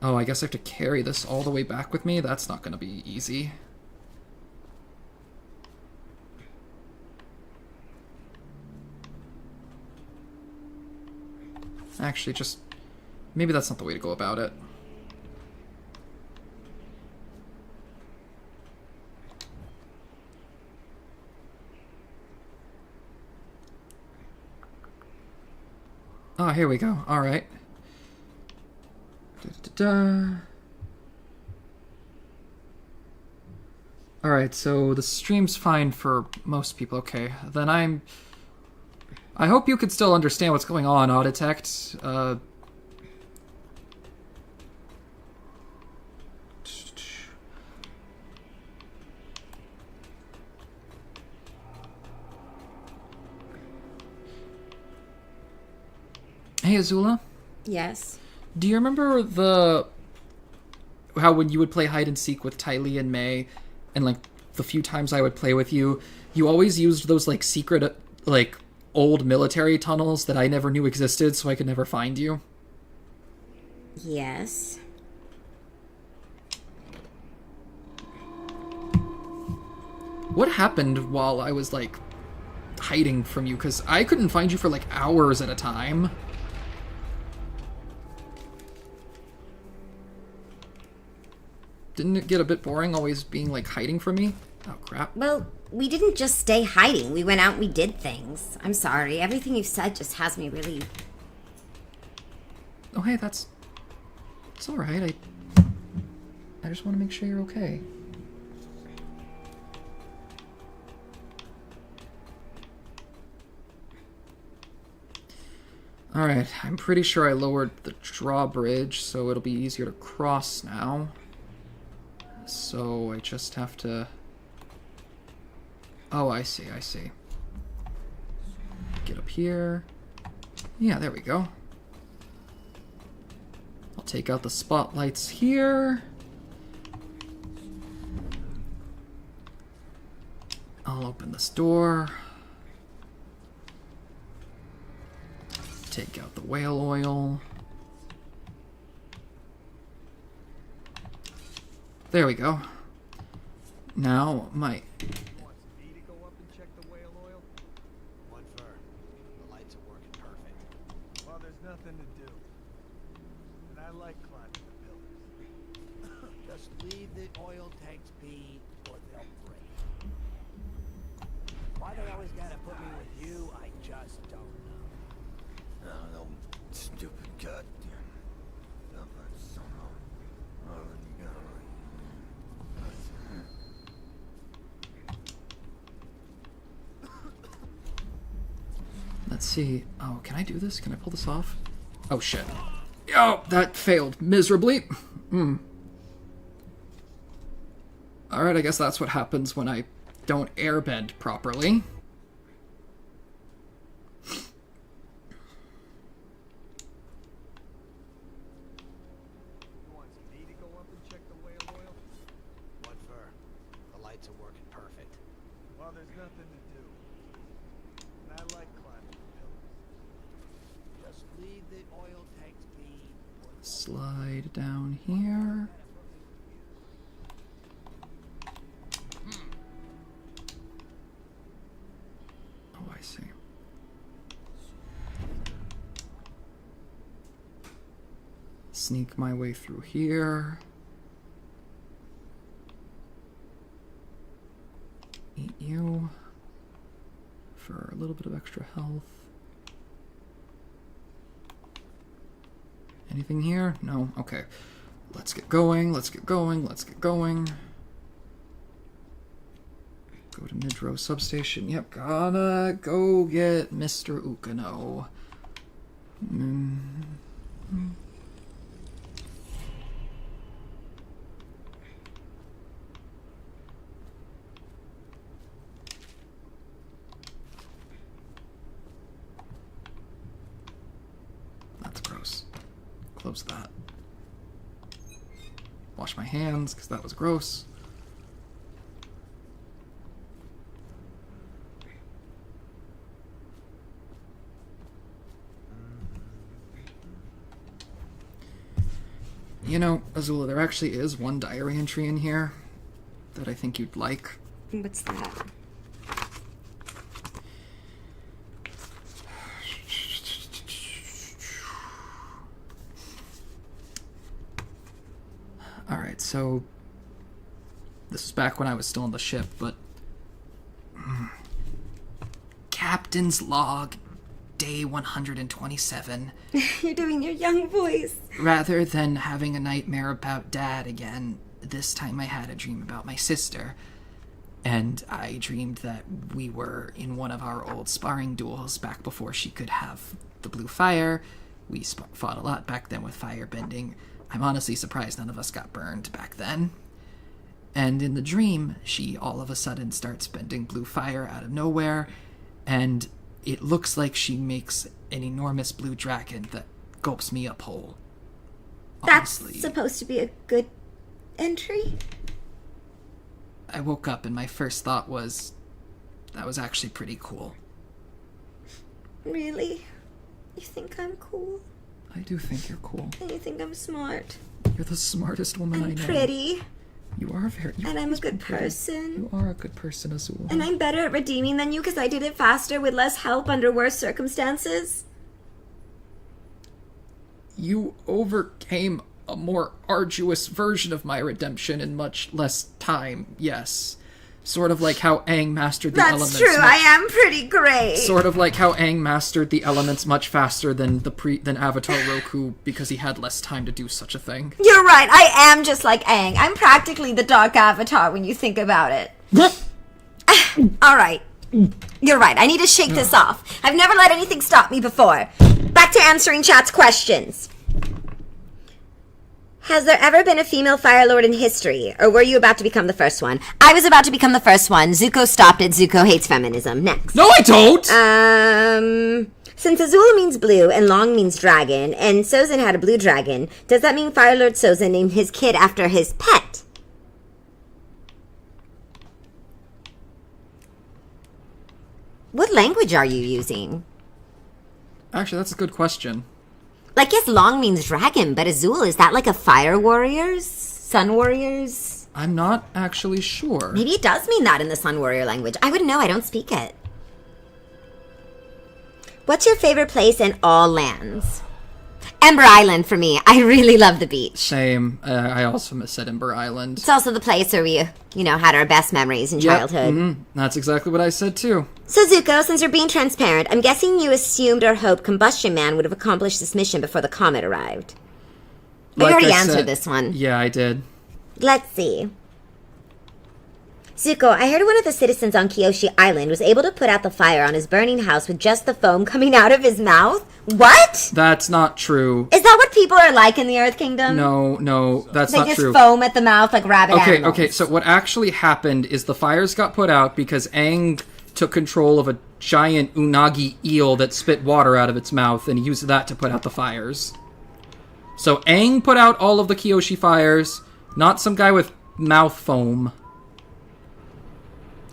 Oh, I guess I have to carry this all the way back with me? That's not gonna be easy. Actually, just... maybe that's not the way to go about it. Ah, here we go. Alright. Alright, so the stream's fine for most people. Okay, then I hope you could still understand what's going on, Auditect. Hey, Azula? Yes? Do you remember how when you would play hide and seek with Tylee and May, and, like, the few times I would play with you, you always used those, like, secret, like, old military tunnels that I never knew existed, so I could never find you? Yes. What happened while I was, like, hiding from you? Because I couldn't find you for, like, hours at a time. Didn't it get a bit boring always being, like, hiding from me? Oh, crap. Well, we didn't just stay hiding. We went out and we did things. I'm sorry. Everything you've said just has me really... Oh, hey, it's alright. I just want to make sure you're okay. Alright, I'm pretty sure I lowered the drawbridge, so it'll be easier to cross now. So I just have to... Oh, I see. Get up here. Yeah, there we go. I'll take out the spotlights here. I'll open this door. Take out the whale oil. There we go. Now, my... What for? The lights are working perfect. Well, there's nothing to do. And I like climbing the pillars. Just leave the oil tanks be, or they'll break. Why they always gotta put me with you, I just don't know. No, stupid goddamn. Let's see. Oh, can I do this? Can I pull this off? Oh, shit. Oh, that failed miserably. Alright, I guess that's what happens when I don't airbend properly. What for? The lights are working perfect. Well, there's nothing to do. And I like climbing the pillars. Just leave the oil tanks be. Slide down here. Oh, I see. Sneak my way through here. Eat you for a little bit of extra health. Anything here? No? Okay. Let's get going, let's get going, let's get going. Go to Midrow Substation. Yep, gotta go get Mr. Ukano. That's gross. Close that. Wash my hands, because that was gross. You know, Azula, there actually is one diary entry in here that I think you'd like. What's that? Alright, so this is back when I was still on the ship, but Captain's Log, day 127. You're doing your young voice. Rather than having a nightmare about Dad again, this time I had a dream about my sister. And I dreamed that we were in one of our old sparring duels back before she could have the blue fire. We fought a lot back then with fire bending. I'm honestly surprised none of us got burned back then. And in the dream, she all of a sudden starts bending blue fire out of nowhere, and it looks like she makes an enormous blue dragon that gulps me up whole. Honestly, that's supposed to be a good entry? I woke up and my first thought was, that was actually pretty cool. Really? You think I'm cool? I do think you're cool. And you think I'm smart? You're the smartest woman I know. I'm pretty. You are very... And I'm a good person. You are a good person, Azula. And I'm better at redeeming than you because I did it faster with less help under worse circumstances. You overcame a more arduous version of my redemption in much less time, yes. Sort of like how Aang mastered the elements. That's true, I am pretty great. Sort of like how Aang mastered the elements much faster than than Avatar Roku because he had less time to do such a thing. You're right, I am just like Aang. I'm practically the Dark Avatar when you think about it. Alright. You're right, I need to shake this off. I've never let anything stop me before. Back to answering chat's questions. Has there ever been a female Fire Lord in history? Or were you about to become the first one? I was about to become the first one. Zuko stopped it. Zuko hates feminism. Next. No, I don't! Since Azula means blue and Long means dragon, and Sozin had a blue dragon, does that mean Fire Lord Sozin named his kid after his pet? What language are you using? Actually, that's a good question. Like, yes, long means dragon, but Azula, is that like a fire warriors? Sun warriors? I'm not actually sure. Maybe it does mean that in the Sun warrior language. I wouldn't know, I don't speak it. What's your favorite place in all lands? Ember Island for me. I really love the beach. Same. I also said Ember Island. It's also the place where we, had our best memories in childhood. That's exactly what I said too. So Zuko, since you're being transparent, I'm guessing you assumed or hoped Combustion Man would have accomplished this mission before the comet arrived. But you already answered this one. Yeah, I did. Let's see. Zuko, I heard one of the citizens on Kyoshi Island was able to put out the fire on his burning house with just the foam coming out of his mouth? What? That's not true. Is that what people are like in the Earth Kingdom? No, that's not true. They just foam at the mouth like rabid animals. Okay, so what actually happened is the fires got put out because Aang took control of a giant unagi eel that spit water out of its mouth, and he used that to put out the fires. So Aang put out all of the Kyoshi fires, not some guy with mouth foam.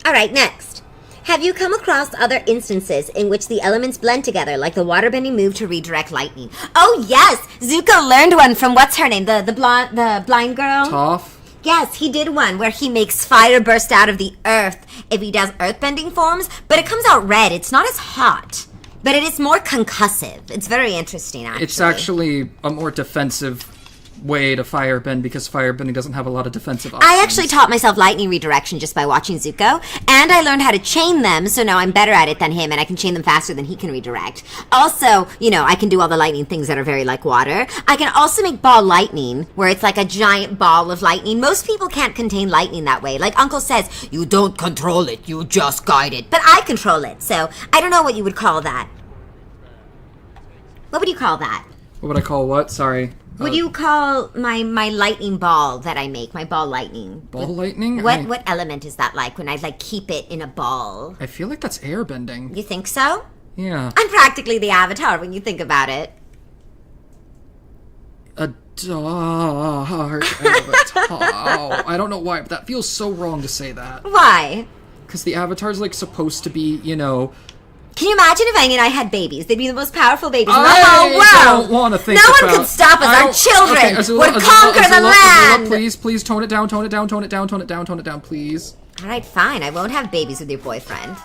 Alright, next. Have you come across other instances in which the elements blend together, like the waterbending move to redirect lightning? Oh yes! Zuko learned one from, what's her name, the blind girl? Toph? Yes, he did one where he makes fire burst out of the earth if he does earthbending forms, but it comes out red. It's not as hot, but it is more concussive. It's very interesting, actually. It's actually a more defensive way to firebend because firebending doesn't have a lot of defensive options. I actually taught myself lightning redirection just by watching Zuko, and I learned how to chain them, so now I'm better at it than him, and I can chain them faster than he can redirect. Also, I can do all the lightning things that are very like water. I can also make ball lightning, where it's like a giant ball of lightning. Most people can't contain lightning that way. Like Uncle says, you don't control it, you just guide it. But I control it, so I don't know what you would call that. What would you call that? What would I call what? Sorry. What do you call my lightning ball that I make? My ball lightning. Ball lightning? What element is that like when I keep it in a ball? I feel like that's airbending. You think so? Yeah. I'm practically the Avatar when you think about it. A dark Avatar. I don't know why, but that feels so wrong to say that. Why? Because the Avatar's supposed to be, Can you imagine if Aang and I had babies? They'd be the most powerful babies in the I whole world. don't want to think No about... one could stop us. Our children okay, Azula, would conquer the land. Azula, please, tone it down, please. All right, fine. I won't have babies with your boyfriend.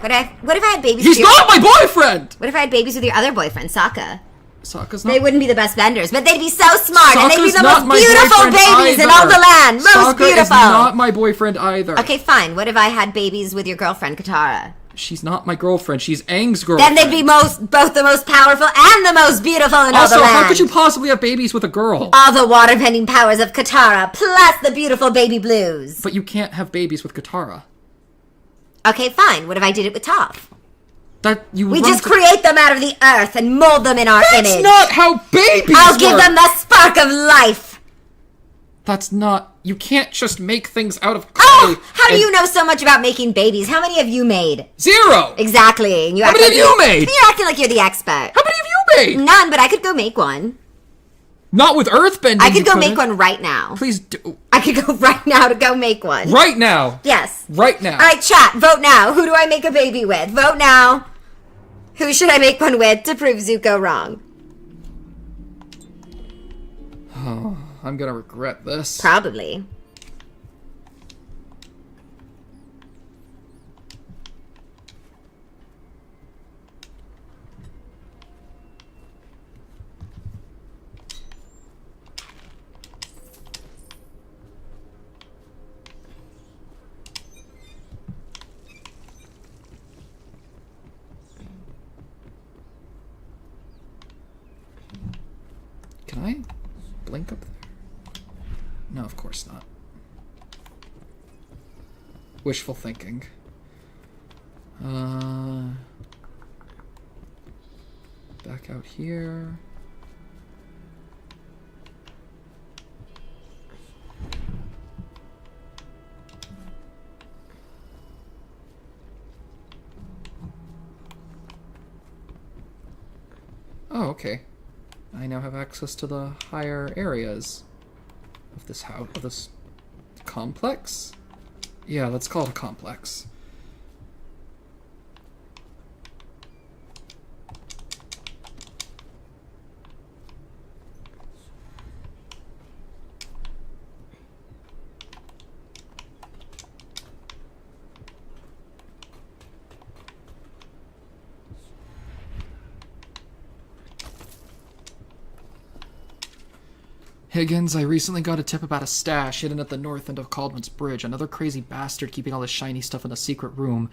What if I had babies He's with your... not my boyfriend! What if I had babies with your other boyfriend, Sokka? Sokka's not... They wouldn't be the best benders, but they'd be so smart, and they'd be Sokka's the not most my beautiful boyfriend babies in either. all the land. Most Sokka beautiful. is not my boyfriend either. Okay, fine. What if I had babies with your girlfriend, Katara? She's not my girlfriend. She's Aang's girlfriend. Then they'd be both the most powerful and the most beautiful in all the Also, land. how could you possibly have babies with a girl? All the waterbending powers of Katara, plus the beautiful baby blues. But you can't have babies with Katara. Okay, fine. What if I did it with Toph? We just to... create them out of the earth and mold them in our image. That's not how babies I'll work. give them the spark of life. That's not... You can't just make things out of clay. Oh! How do you know so much about making babies? How many have you made? 0! Exactly. And How many have you made? You're acting like you're the expert. How many have you made? None, but I could go make one. Not with earthbending. I could go make one right now. Please do. I could go right now to go make one. Right now? Yes. Right now. Alright, chat. Vote now. Who do I make a baby with? Vote now. Who should I make one with to prove Zuko wrong? Oh, I'm gonna regret this. Probably. Can I blink up there? No, of course not. Wishful thinking. Back out here. Oh, okay. I now have access to the higher areas of this house, of this complex? Yeah, let's call it a complex. Higgins, I recently got a tip about a stash hidden at the north end of Caldwell's Bridge. Another crazy bastard keeping all this shiny stuff in a secret room.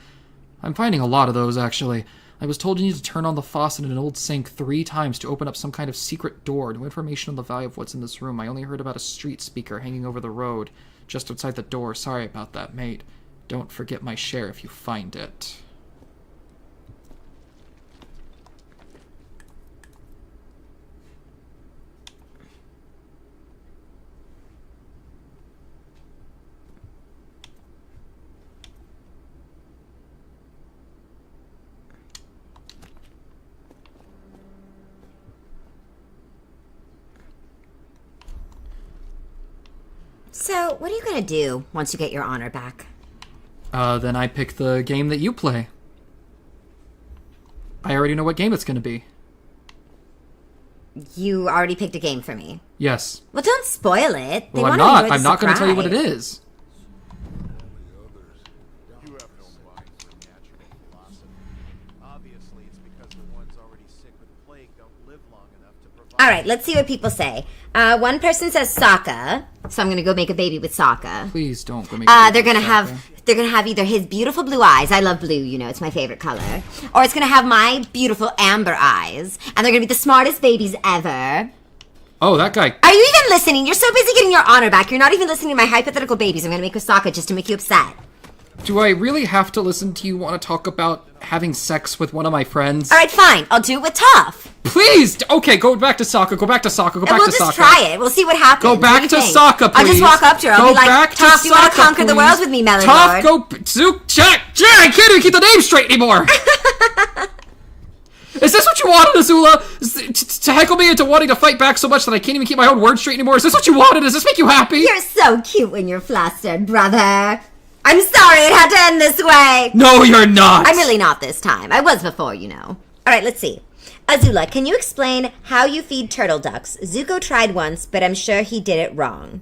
I'm finding a lot of those, actually. I was told you need to turn on the faucet in an old sink 3 times to open up some kind of secret door. No information on the value of what's in this room. I only heard about a street speaker hanging over the road, just outside the door. Sorry about that, mate. Don't forget my share if you find it. So, what are you gonna do once you get your honor back? Then I pick the game that you play. I already know what game it's gonna be. You already picked a game for me. Yes. Well, don't spoil it. Well, I'm not. I'm not gonna tell you what it is. You have no mind for natural philosophy. Obviously, it's because the ones already sick with plague don't live long enough to provide... Alright, let's see what people say. One person says Sokka, so I'm gonna go make a baby with Sokka. Please don't go make a baby They're gonna have either his beautiful blue eyes, I love blue, you know, it's my favorite color, or it's gonna have my beautiful amber eyes, and they're gonna be the smartest babies ever. Oh, that guy. Are you even listening? You're so busy getting your honor back, you're not even listening to my hypothetical babies I'm gonna make with Sokka just to make you upset. Do I really have to listen to you want to talk about having sex with one of my friends? Alright, fine, I'll do it with Toph. Please! Okay, go back to Sokka, go back to Sokka, go back to Sokka. We'll just try it, we'll see what happens. Go back to Sokka, please. I'll just walk up to her, I'll go be like, back to Toph, do you want to Sokka, conquer the please. world with me, Melody Toph, Lord? go... Jack, I can't even keep the name straight anymore! Is this what you wanted, Azula? To heckle me into wanting to fight back so much that I can't even keep my own words straight anymore? Is this what you wanted? Does this make you happy? You're so cute when you're flustered, brother. I'm sorry it had to end this way. No, you're not. I'm really not this time. I was before, you know. Alright, let's see. Azula, can you explain how you feed turtle ducks? Zuko tried once, but I'm sure he did it wrong.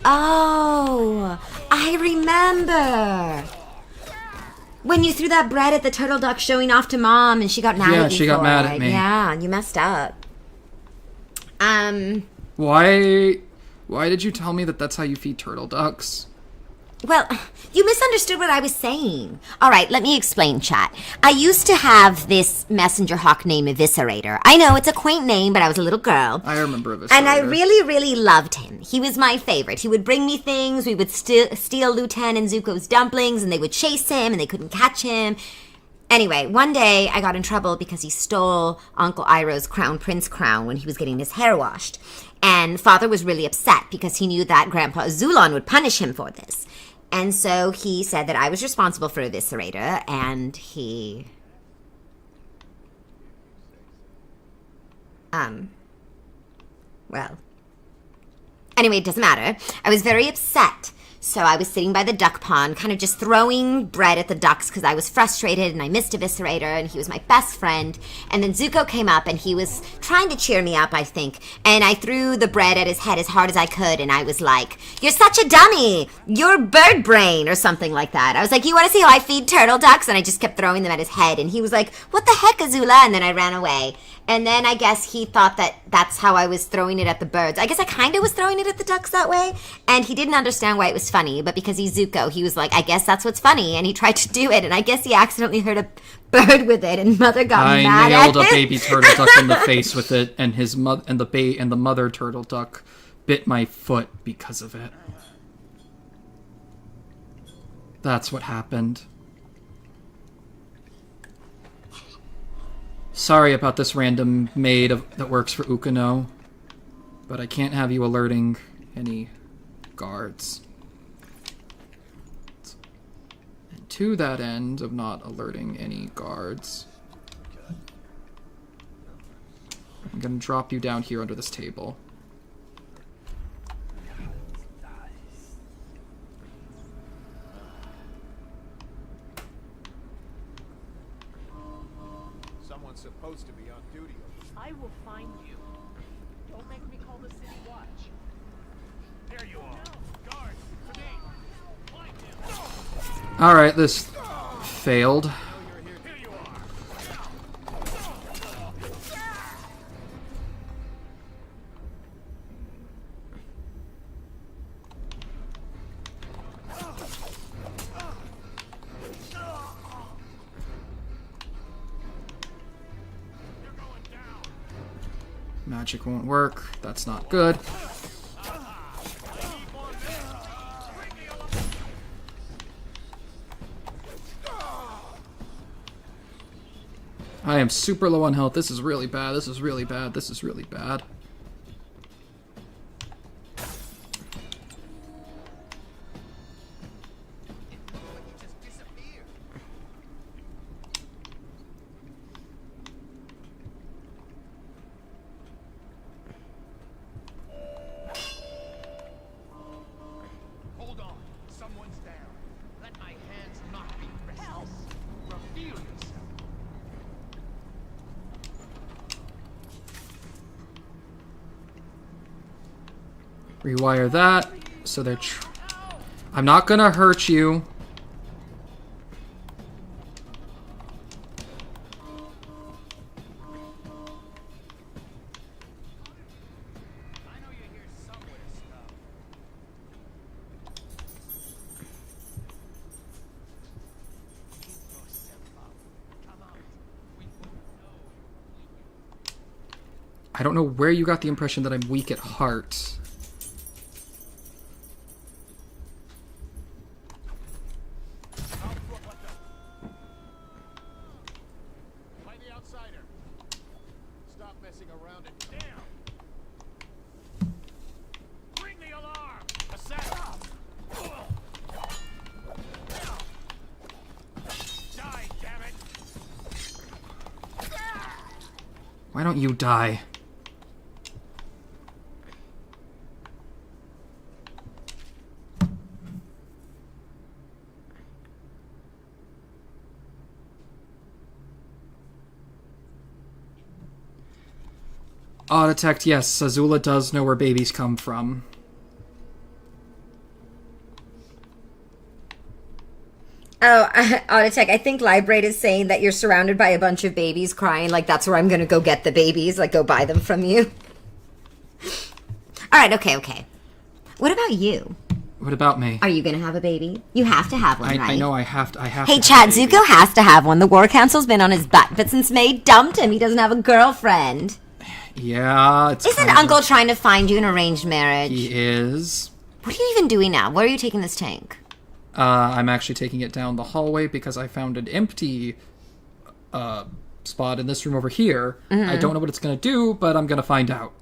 Oh, I remember. When you threw that bread at the turtle duck showing off to Mom and she got mad at you. Yeah, she got mad at me. Yeah, you messed up. Why did you tell me that that's how you feed turtle ducks? Well, you misunderstood what I was saying. All right, let me explain, chat. I used to have this messenger hawk named Eviscerator. I know, it's a quaint name, but I was a little girl. I remember Eviscerator. And I really, really loved him. He was my favorite. He would bring me things. We would steal Lieutenant and Zuko's dumplings, and they would chase him, and they couldn't catch him. Anyway, one day I got in trouble because he stole Uncle Iroh's crown prince crown when he was getting his hair washed. And Father was really upset because he knew that Grandpa Zulon would punish him for this. And so he said that I was responsible for Eviscerator, and he... Well... Anyway, it doesn't matter. I was very upset. So I was sitting by the duck pond, kind of just throwing bread at the ducks because I was frustrated and I missed Eviscerator and he was my best friend. And then Zuko came up and he was trying to cheer me up, I think. And I threw the bread at his head as hard as I could and I was like, "You're such a dummy! You're bird brain," or something like that. I was like, "You want to see how I feed turtle ducks?" And I just kept throwing them at his head and he was like, "What the heck, Azula?" And then I ran away. And then I guess he thought that that's how I was throwing it at the birds. I guess I kind of was throwing it at the ducks that way. And he didn't understand why it was funny. But because he's Zuko, he was like, "I guess that's what's funny." And he tried to do it. And I guess he accidentally hurt a bird with it. And Mother got mad at him. I nailed a baby turtle duck in the face with it. And his the mother turtle duck bit my foot because of it. That's what happened. Sorry about this random maid that works for Ukano, but I can't have you alerting any guards. And to that end of not alerting any guards, I'm gonna drop you down here under this table. Someone's supposed to be on duty. I will find you. Don't make me call the city watch. There you are. Guard, grenade. Find him. Alright, this failed. Here you are. Magic won't work. That's not good. I am super low on health. This is really bad. This is really bad. This is really bad. Hold on. Someone's down. Let my hands not be restless. Reveal yourself. Rewire that. So they're I'm not gonna hurt you. I don't know where you got the impression that I'm weak at heart. Find the outsider. Stop messing around and down. Bring the alarm! Assassin! Die, damn it! Why don't you die? Detect, yes, Azula does know where babies come from. Oh, Autotech, I think Librate is saying that you're surrounded by a bunch of babies crying, like that's where I'm gonna go get the babies, like go buy them from you. Alright, okay. What about you? What about me? Are you gonna have a baby? You have to have one, right? I know I have to. Hey, Chad, Zuko has to have one. The War Council's been on his butt, but since May dumped him, he doesn't have a girlfriend. Yeah, it's Isn't Uncle trying to find you an arranged marriage? He is. What are you even doing now? Where are you taking this tank? I'm actually taking it down the hallway because I found an empty spot in this room over here. Mm-hmm. I don't know what it's going to do, but I'm going to find out.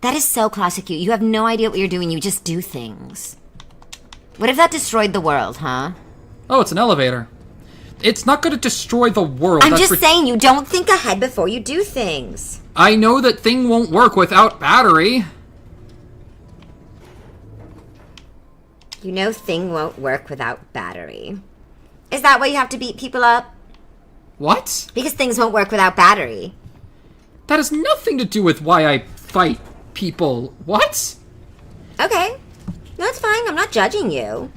That is so classic you. You have no idea what you're doing. You just do things. What if that destroyed the world, huh? Oh, it's an elevator. It's not going to destroy the world. I'm just saying, you don't think ahead before you do things. I know that thing won't work without battery. You know thing won't work without battery. Is that why you have to beat people up? What? Because things won't work without battery. That has nothing to do with why I fight people. What? Okay. That's fine. I'm not judging you.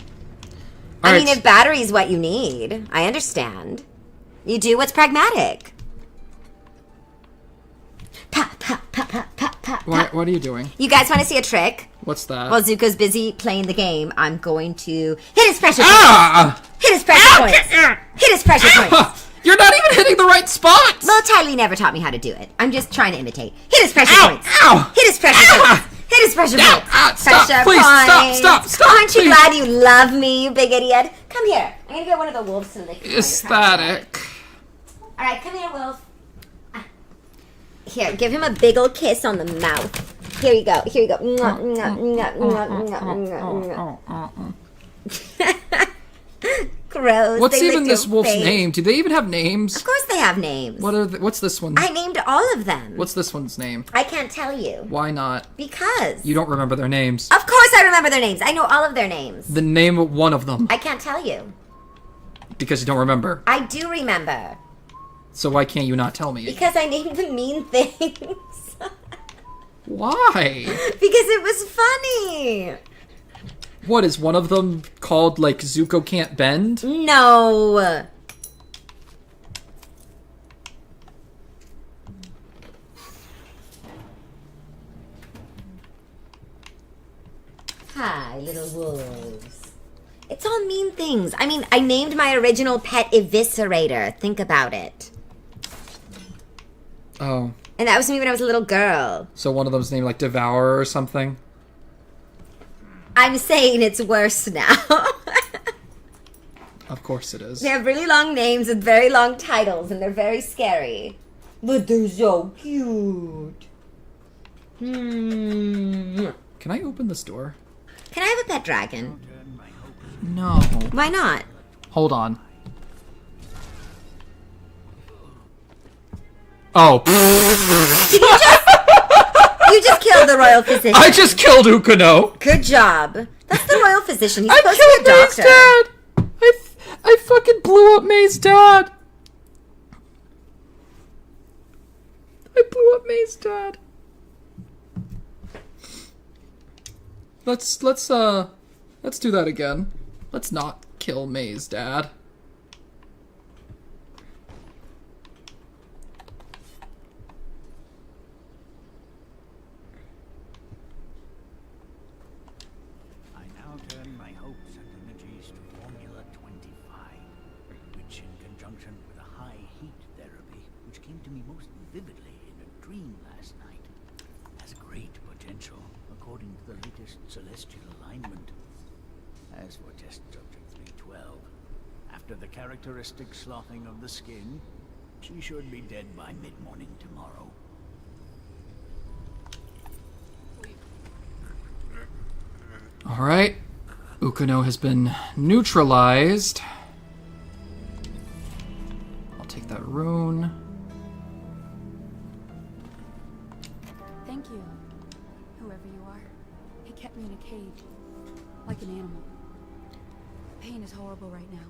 All right. If battery's what you need, I understand. You do what's pragmatic. Pa, pa, pa, pa, pa, pa, pa. What are you doing? You guys want to see a trick? What's that? While Zuko's busy playing the game, I'm going to hit his pressure points. Hit his pressure points. Hit his pressure points. You're not even hitting the right spots. Well, Tylee never taught me how to do it. I'm just trying to imitate. Hit his pressure points. Ow. Hit his pressure points. Hit his pressure points. Stop, pressure please, points. stop, Aren't you please. glad you love me, you big idiot? Come here. I'm going to get one of the wolves to lick you. Ecstatic. All right, come here, wolf. Here, give him a big ol' kiss on the mouth. Here you go. Here you go. Mwah, mwah, mwah, mwah, mwah, mwah, mwah. Gross. What's They even licked this your wolf's face. name? Do they even have names? Of course they have names. What's this one? I named all of them. What's this one's name? I can't tell you. Why not? Because. You don't remember their names. Of course I remember their names. I know all of their names. The name of one of them. I can't tell you. Because you don't remember. I do remember. So why can't you not tell me? Because I named the mean things. Why? Because it was funny. What, is one of them called, like, Zuko Can't Bend? No. Hi, little wolves. It's all mean things. I mean, I named my original pet Eviscerator. Think about it. Oh. And that was me when I was a little girl. So one of them's named like Devourer or something? I'm saying it's worse now. Of course it is. They have really long names with very long titles, and they're very scary. But they're so cute. Can I open this door? Can I have a pet dragon? No. Why not? Hold on. Oh. You just killed the royal physician. I just killed Ukano. Good job. That's the royal physician. He's I supposed to be a killed May's doctor. dad. I fucking blew up May's dad. I blew up May's dad. Let's do that again. Let's not kill May's dad. I now turn my hopes and energies to Formula 25, which in conjunction with a high heat therapy, which came to me most vividly in a dream last night, has great potential according to the latest celestial alignment. As for test subject 312, after the characteristic sloughing of the skin, she should be dead by mid-morning tomorrow. Alright. Ukano has been neutralized. I'll take that rune. Thank you, whoever you are. He kept me in a cage, like an animal. Pain is horrible right now.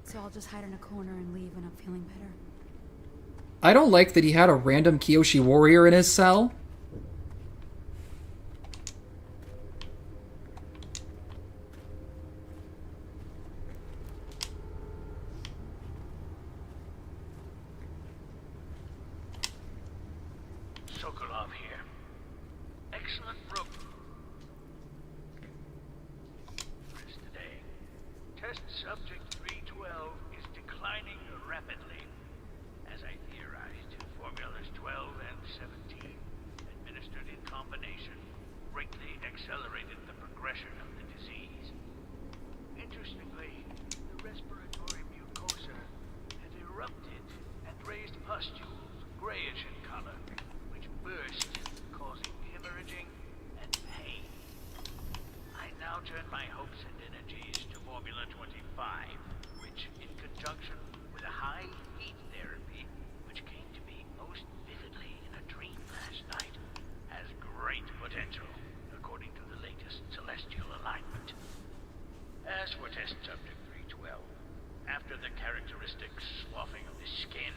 So I'll just hide in a corner and leave when I'm feeling better. I don't like that he had a random Kyoshi warrior in his cell. Sokolov here. Excellent rope. First today. Test subject 312 is declining rapidly. As I theorized, formulas 12 and 17, administered in combination, greatly accelerated the progression of the disease. Interestingly, the respiratory mucosa had erupted and raised pustules, grayish in color, which burst, causing hemorrhaging and pain. I now turn my hopes and energies to Formula 25, which, in conjunction with a high heat therapy, which came to me most vividly in a dream last night, has great potential, according to the latest celestial alignment. As for test subject 312, after the characteristic sloughing of the skin,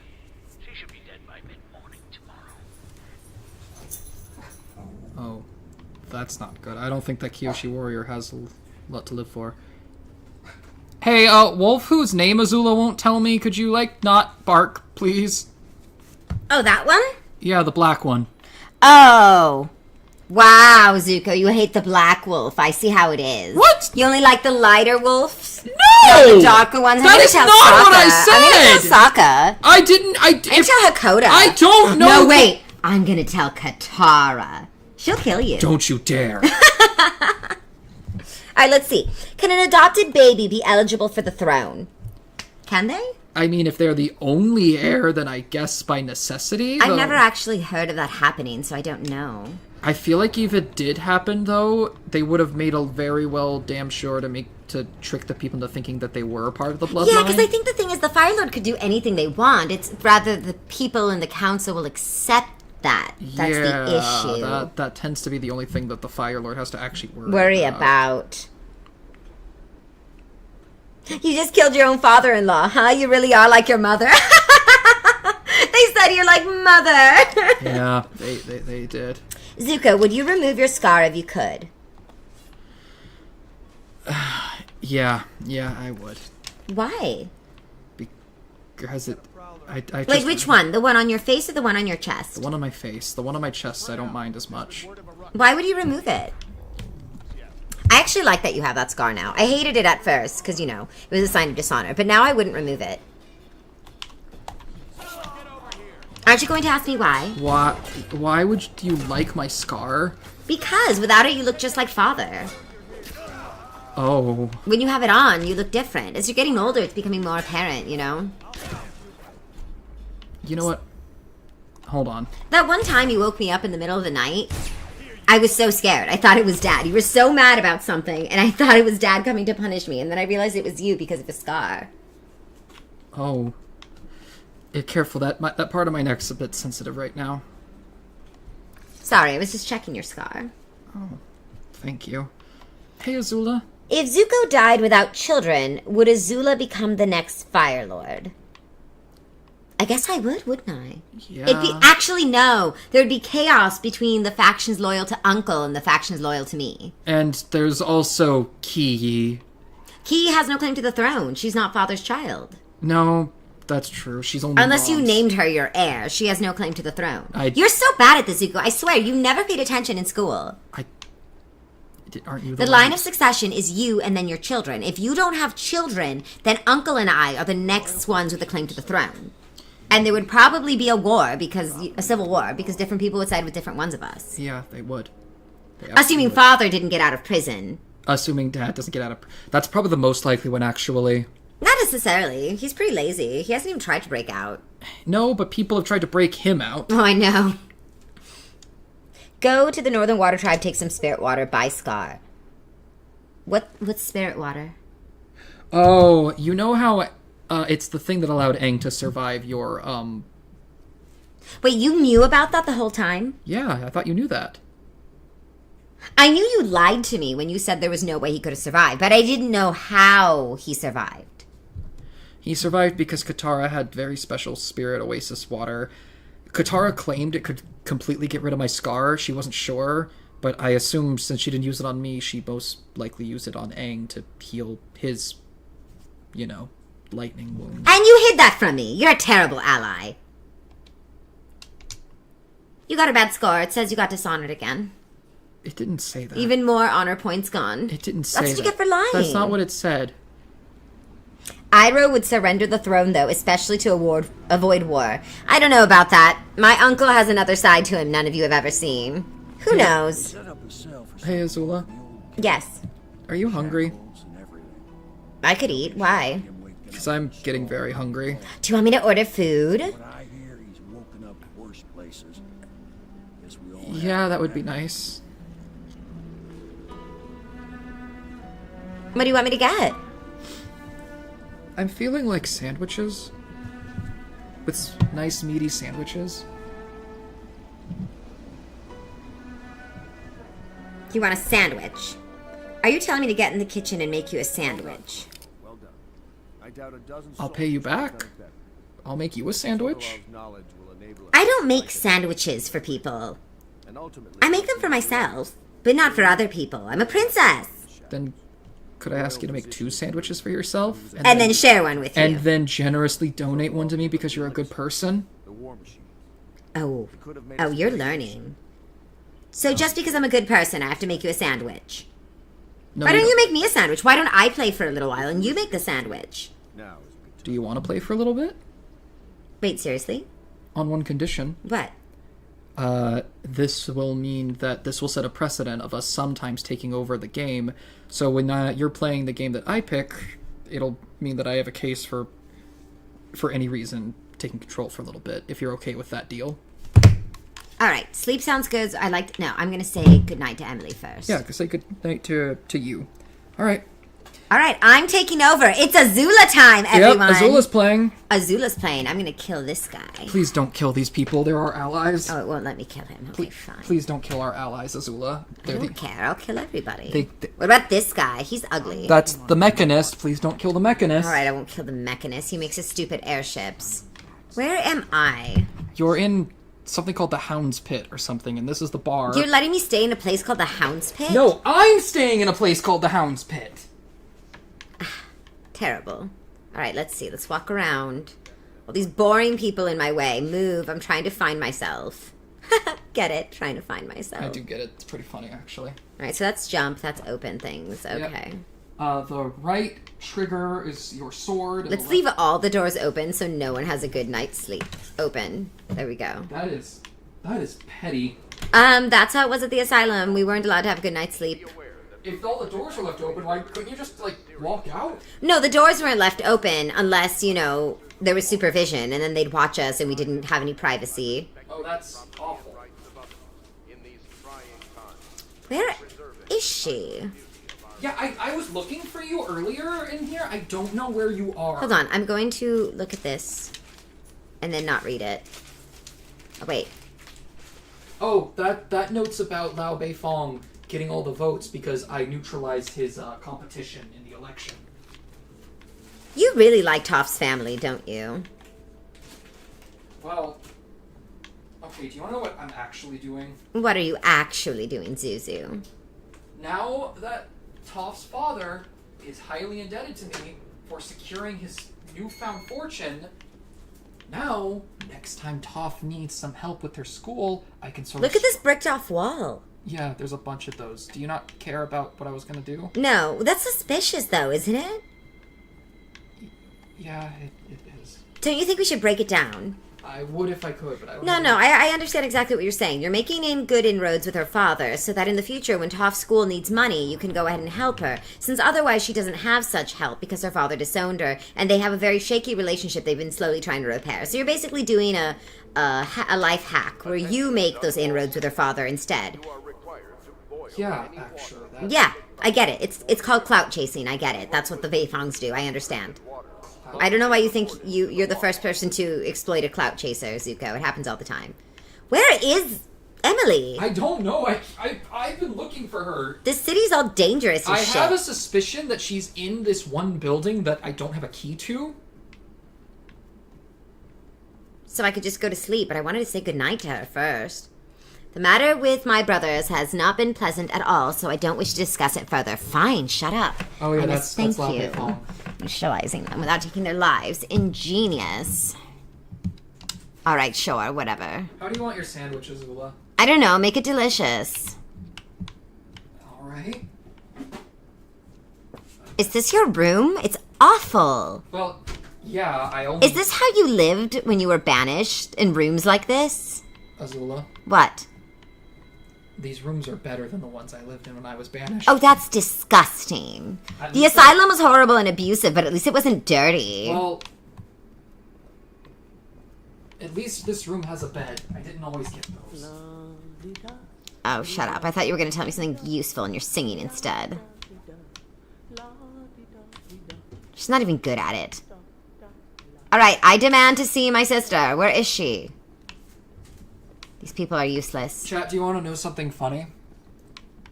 she should be dead by mid-morning tomorrow. Oh, that's not good. I don't think that Kyoshi warrior has a lot to live for. Hey, wolf whose name Azula won't tell me, could you, like, not bark, please? Oh, that one? Yeah, the black one. Oh. Wow, Zuko, you hate the black wolf. I see how it is. What? You only like the lighter wolves? No! The darker ones? That is not what I said! I'm gonna tell Sokka. I didn't, And tell Hakoda. I don't know. No, wait. I'm gonna tell Katara. She'll kill you. Don't you dare. Alright, let's see. Can an adopted baby be eligible for the throne? Can they? I mean, if they're the only heir, then I guess by necessity. I've though. never actually heard of that happening, so I don't know. I feel like if it did happen, though, they would have made a very well damn sure to trick the people into thinking that they were part of the bloodline. Yeah, because I think the thing is the Fire Lord could do anything they want. It's rather the people in the council will accept that. That's the issue. That tends to be the only thing that the Fire Lord has to actually worry about. You just killed your own father-in-law, huh? You really are like your mother. They said you're like mother. Yeah, they did. Zuko, would you remove your scar if you could? Yeah, I would. Why? Because it... I Like, just, which one? The one on your face or the one on your chest? The one on my face. The one on my chest I don't mind as much. Why would you remove it? I actually like that you have that scar now. I hated it at first, because, you know, it was a sign of dishonor. But now I wouldn't remove it. Aren't you going to ask me why? Why would you like my scar? Because without it, you look just like father. Oh. When you have it on, you look different. As you're getting older, it's becoming more apparent, you know? You know what? Hold on. That one time you woke me up in the middle of the night, I was so scared. I thought it was Dad. You were so mad about something, and I thought it was Dad coming to punish me, and then I realized it was you because of a scar. Oh. Yeah, careful. That part of my neck's a bit sensitive right now. Sorry, I was just checking your scar. Oh, thank you. Hey, Azula. If Zuko died without children, would Azula become the next Fire Lord? I guess I would, wouldn't I? Yeah. It'd be actually no. There would be chaos between the factions loyal to Uncle and the factions loyal to me. And there's also Ki. Ki has no claim to the throne. She's not Father's child. No, that's true. She's only Unless you Mom's. named her your heir, she has no claim to the throne. You're so bad at this, Zuko. I swear, you never paid attention in school. Aren't you The line of succession is you and then your children. If you don't have children, then Uncle and I are the next ones with a claim to the throne. And there would probably be a civil war, because different people would side with different ones of us. Yeah, they would. Assuming Father didn't get out of prison. Assuming Dad doesn't get out of... That's probably the most likely one, actually. Not necessarily. He's pretty lazy. He hasn't even tried to break out. No, but people have tried to break him out. Oh, I know. Go to the Northern Water Tribe, take some spirit water, buy Scar. What's spirit water? Oh, you know how it's the thing that allowed Aang to survive your, Wait, you knew about that the whole time? Yeah, I thought you knew that. I knew you lied to me when you said there was no way he could have survived, but I didn't know how he survived. He survived because Katara had very special spirit oasis water. Katara claimed it could completely get rid of my scar. She wasn't sure, but I assume since she didn't use it on me, she most likely used it on Aang to heal his, lightning wound. And you hid that from me. You're a terrible ally. You got a bad score. It says you got Dishonored again. It didn't say that. Even more honor points gone. It didn't say that. That's what you get for lying. That's not what it said. Iroh would surrender the throne, though, especially to avoid war. I don't know about that. My uncle has another side to him none of you have ever seen. Who knows? Hey, Azula. Yes. Are you hungry? I could eat. Why? Because I'm getting very hungry. Do you want me to order food? Yeah, that would be nice. What do you want me to get? I'm feeling like sandwiches. With nice meaty sandwiches. You want a sandwich? Are you telling me to get in the kitchen and make you a sandwich? Well done. I doubt a dozen I'll pay you back. I'll make you a sandwich. I don't make sandwiches for people. I make them for myself, but not for other people. I'm a princess. Then could I ask you to make 2 sandwiches for yourself? And then share one with you. And then generously donate one to me because you're a good person? Oh, you're learning. So just because I'm a good person, I have to make you a sandwich. No, Why don't you make me a sandwich? Why don't I play for a little while and you make the sandwich? Do you want to play for a little bit? Wait, seriously? On one condition. What? This will mean that this will set a precedent of us sometimes taking over the game. So when you're playing the game that I pick, it'll mean that I have a case for any reason taking control for a little bit, if you're okay with that deal. Alright, sleep sounds good. No, I'm gonna say goodnight to Emily first. Yeah, say goodnight to you. Alright. Alright, I'm taking over. It's Azula time, everyone. Yep, Azula's playing. Azula's playing. I'm gonna kill this guy. Please don't kill these people. They're our allies. Oh, it won't let me kill him. Okay, fine. Please don't kill our allies, Azula. I don't care. I'll kill everybody. What about this guy? He's ugly. That's the Mechanist. Please don't kill the Mechanist. Alright, I won't kill the Mechanist. He makes his stupid airships. Where am I? You're in something called the Hound's Pit or something, and this is the bar. You're letting me stay in a place called the Hound's Pit? No, I'm staying in a place called the Hound's Pit. Terrible. Alright, let's see. Let's walk around. All these boring people in my way. Move. I'm trying to find myself. Get it? Trying to find myself. I do get it. It's pretty funny, actually. Alright, so that's jump. That's open things. Okay. The right trigger is your sword. Let's leave all the doors open so no one has a good night's sleep. Open. There we go. That is petty. That's how it was at the asylum. We weren't allowed to have a good night's sleep. If all the doors were left open, why couldn't you just, like, walk out? No, the doors weren't left open unless, you know, there was supervision, and then they'd watch us and we didn't have any privacy. Oh, that's awful. Where is she? Yeah, I was looking for you earlier in here. I don't know where you are. Hold on, I'm going to look at this and then not read it. Oh, wait. Oh, that note's about Lao Beifong getting all the votes because I neutralized his competition in the election. You really like Toph's family, don't you? Well, okay, do you want to know what I'm actually doing? What are you actually doing, Zuzu? Now that Toph's father is highly indebted to me for securing his newfound fortune, now, next time Toph needs some help with her school, I can sort of... Look at this bricked off wall. Yeah, there's a bunch of those. Do you not care about what I was gonna do? No, that's suspicious though, isn't it? Yeah, it is. Don't you think we should break it down? I would if I could, but I don't No, I understand exactly what you're saying. You're making good inroads with her father, so that in the future, when Toph's school needs money, you can go ahead and help her. Since otherwise she doesn't have such help because her father disowned her, and they have a very shaky relationship they've been slowly trying to repair. So you're basically doing a life hack where you make those inroads with her father instead. Yeah, actually. Yeah, I get it. It's called clout chasing. I get it. That's what the Beifongs do. I understand. I don't know why you think you're the first person to exploit a clout chaser, Zuko. It happens all the time. Where is Emily? I don't know. I've been looking for her. This city's all dangerous as shit. I have a suspicion that she's in this one building that I don't have a key to. So I could just go to sleep, but I wanted to say goodnight to her first. The matter with my brothers has not been pleasant at all, so I don't wish to discuss it further. Fine, shut up. Oh yeah, that's thank lovely. you. Neutralizing them without taking their lives. Ingenious. Alright, sure, whatever. How do you want your sandwich, Azula? I don't know, make it delicious. Alright. Is this your room? It's awful. Well, yeah, I only... Is this how you lived when you were banished, in rooms like this? Azula? What? These rooms are better than the ones I lived in when I was banished. Oh, that's disgusting. The asylum was horrible and abusive, but at least it wasn't dirty. Well, at least this room has a bed. I didn't always get those. Oh, shut up. I thought you were going to tell me something useful and you're singing instead. She's not even good at it. Alright, I demand to see my sister. Where is she? These people are useless. Chat, do you want to know something funny?